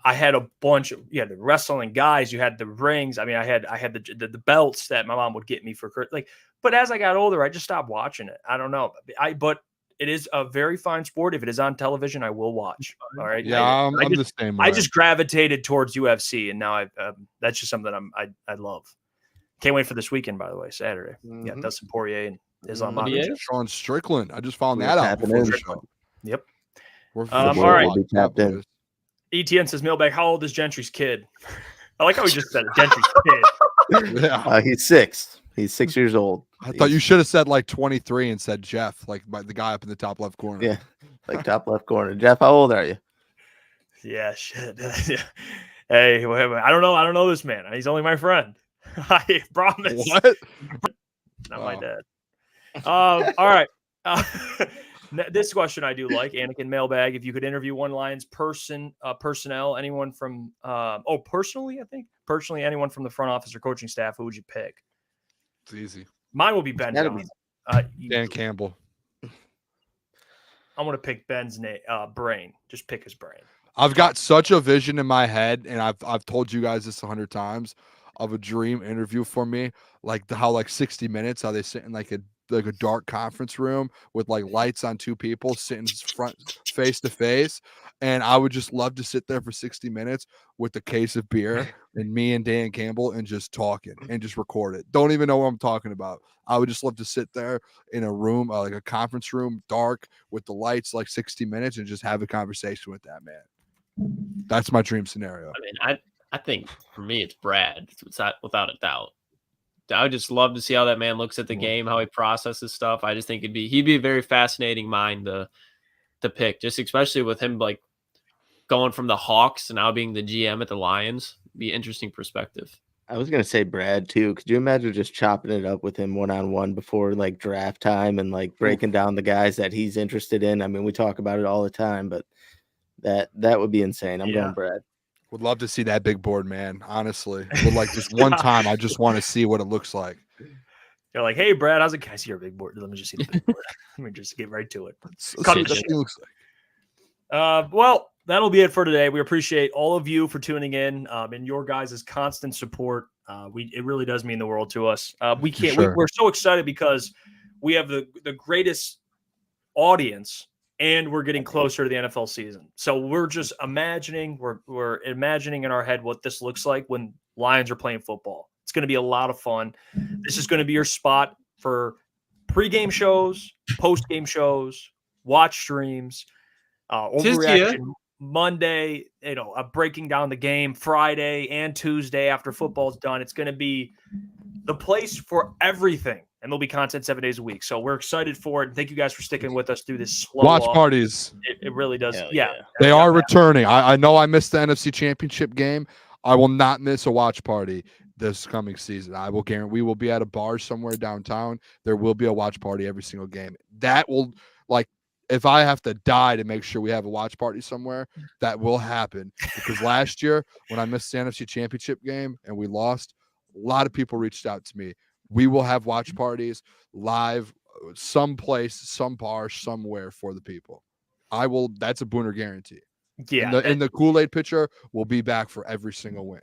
I had a bunch of the wrestling guys. You had the rings. I mean, I had the belts that my mom would get me for But as I got older, I just stopped watching it. I don't know. But it is a very fine sport. If it is on television, I will watch. All right. Yeah, I'm the same way. I just gravitated towards UFC, and now that's just something I love. Can't wait for this weekend, by the way, Saturday. Mm-hmm. Yeah, Dustin Poirier and Islam Makhachev. Sean Strickland. I just found that out before the show. Yep. All right. ETN says mailbag. How old is Gentry's kid? I like how he just said Gentry's kid. Yeah. He's 6. He's 6 years old. I thought you should have said 23 and said Jeff, like the guy up in the top left corner. Yeah, like top left corner. Jeff, how old are you? Yeah, shit. Hey, wait, I don't know. I don't know this man. He's only my friend. I promise. What? Not my dad. All right. This question I do like. Anakin mailbag. If you could interview one Lions personnel, anyone from personally anyone from the front office or coaching staff, who would you pick? It's easy. Mine will be Ben Johnson. Dan Campbell. I'm going to pick Ben's brain. Just pick his brain. I've got such a vision in my head, and I've told you guys this 100 times, of a dream interview for me, like how like 60 Minutes, how they sit in like a dark conference room with like lights on two people sitting front face to face, and I would just love to sit there for 60 minutes with a case of beer and me and Dan Campbell and just talking and just record it. Don't even know what I'm talking about. I would just love to sit there in a room, like a conference room, dark with the lights, like 60 minutes, and just have a conversation with that man. That's my dream scenario. I mean, I think for me it's Brad, without a doubt. I would just love to see how that man looks at the game, how he processes stuff. I just think he'd be a very fascinating mind to pick, just especially with him like going from the Hawks to now being the GM at the Lions. Be interesting perspective. I was gonna say Brad too. Could you imagine just chopping it up with him one-on-one before like draft time and like breaking down the guys that he's interested in? I mean, we talk about it all the time, but that would be insane. I'm going Brad. Would love to see that big board, man. Honestly, would like just one time. I just want to see what it looks like. You're like, hey, Brad, how's it? Can I see your big board? Let me just see the big board. Let me just get right to it. Looks like. Well, that'll be it for today. We appreciate all of you for tuning in and your guys' constant support. It really does mean the world to us. We're so excited because we have the greatest audience. And we're getting closer to the NFL season. So we're just imagining, we're imagining in our head what this looks like when Lions are playing football. It's going to be a lot of fun. This is going to be your spot for pregame shows, postgame shows, watch streams, overreaction Monday, breaking down the game Friday and Tuesday after football's done. It's going to be the place for everything. And there'll be content 7 days a week. So we're excited for it. And thank you guys for sticking with us through this slow watch parties. It really does. Yeah. They are returning. I know I missed the NFC Championship game. I will not miss a watch party this coming season. I will guarantee we will be at a bar somewhere downtown. There will be a watch party every single game. That will, like, if I have to die to make sure we have a watch party somewhere, that will happen. Because last year when I missed the NFC Championship game and we lost, a lot of people reached out to me. We will have watch parties live, someplace, some bar, somewhere for the people. That's a Booner guarantee. Yeah. And the Kool-Aid pitcher will be back for every single win.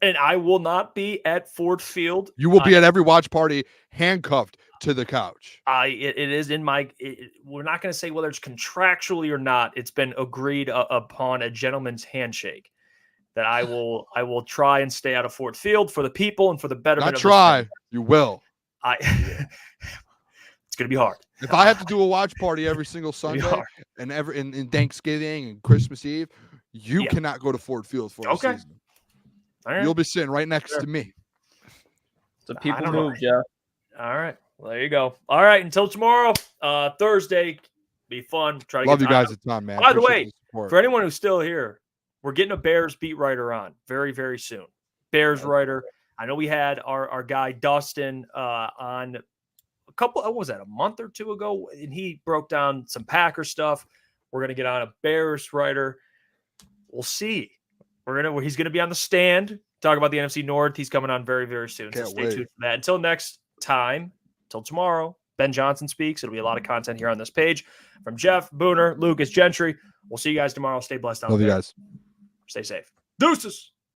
And I will not be at Ford Field. You will be at every watch party handcuffed to the couch. It is in my. We're not going to say whether it's contractually or not. It's been agreed upon a gentleman's handshake that I will try and stay out of Ford Field for the people and for the betterment. Not try, you will. It's going to be hard. If I have to do a watch party every single Sunday and in Thanksgiving and Christmas Eve, you cannot go to Ford Field for a season. Right. You'll be sitting right next to me. So people move, Jeff. All right. Well, there you go. All right. Until tomorrow, Thursday, be fun. Try to love you guys a ton, man. By the way, for anyone who's still here, we're getting a Bears beat writer on very, very soon. Bears writer. I know we had our guy Dustin on a month or two ago, and he broke down some Packer stuff. We're gonna get on a Bears writer. We'll see. He's gonna be on the stand, talk about the NFC North. He's coming on very, very soon. So stay tuned for that. Until next time, until tomorrow, Ben Johnson speaks. It'll be a lot of content here on this page from Jeff, Booner, Lukas, Gentry. We'll see you guys tomorrow. Stay blessed out there. Love you guys. Stay safe. Deuces.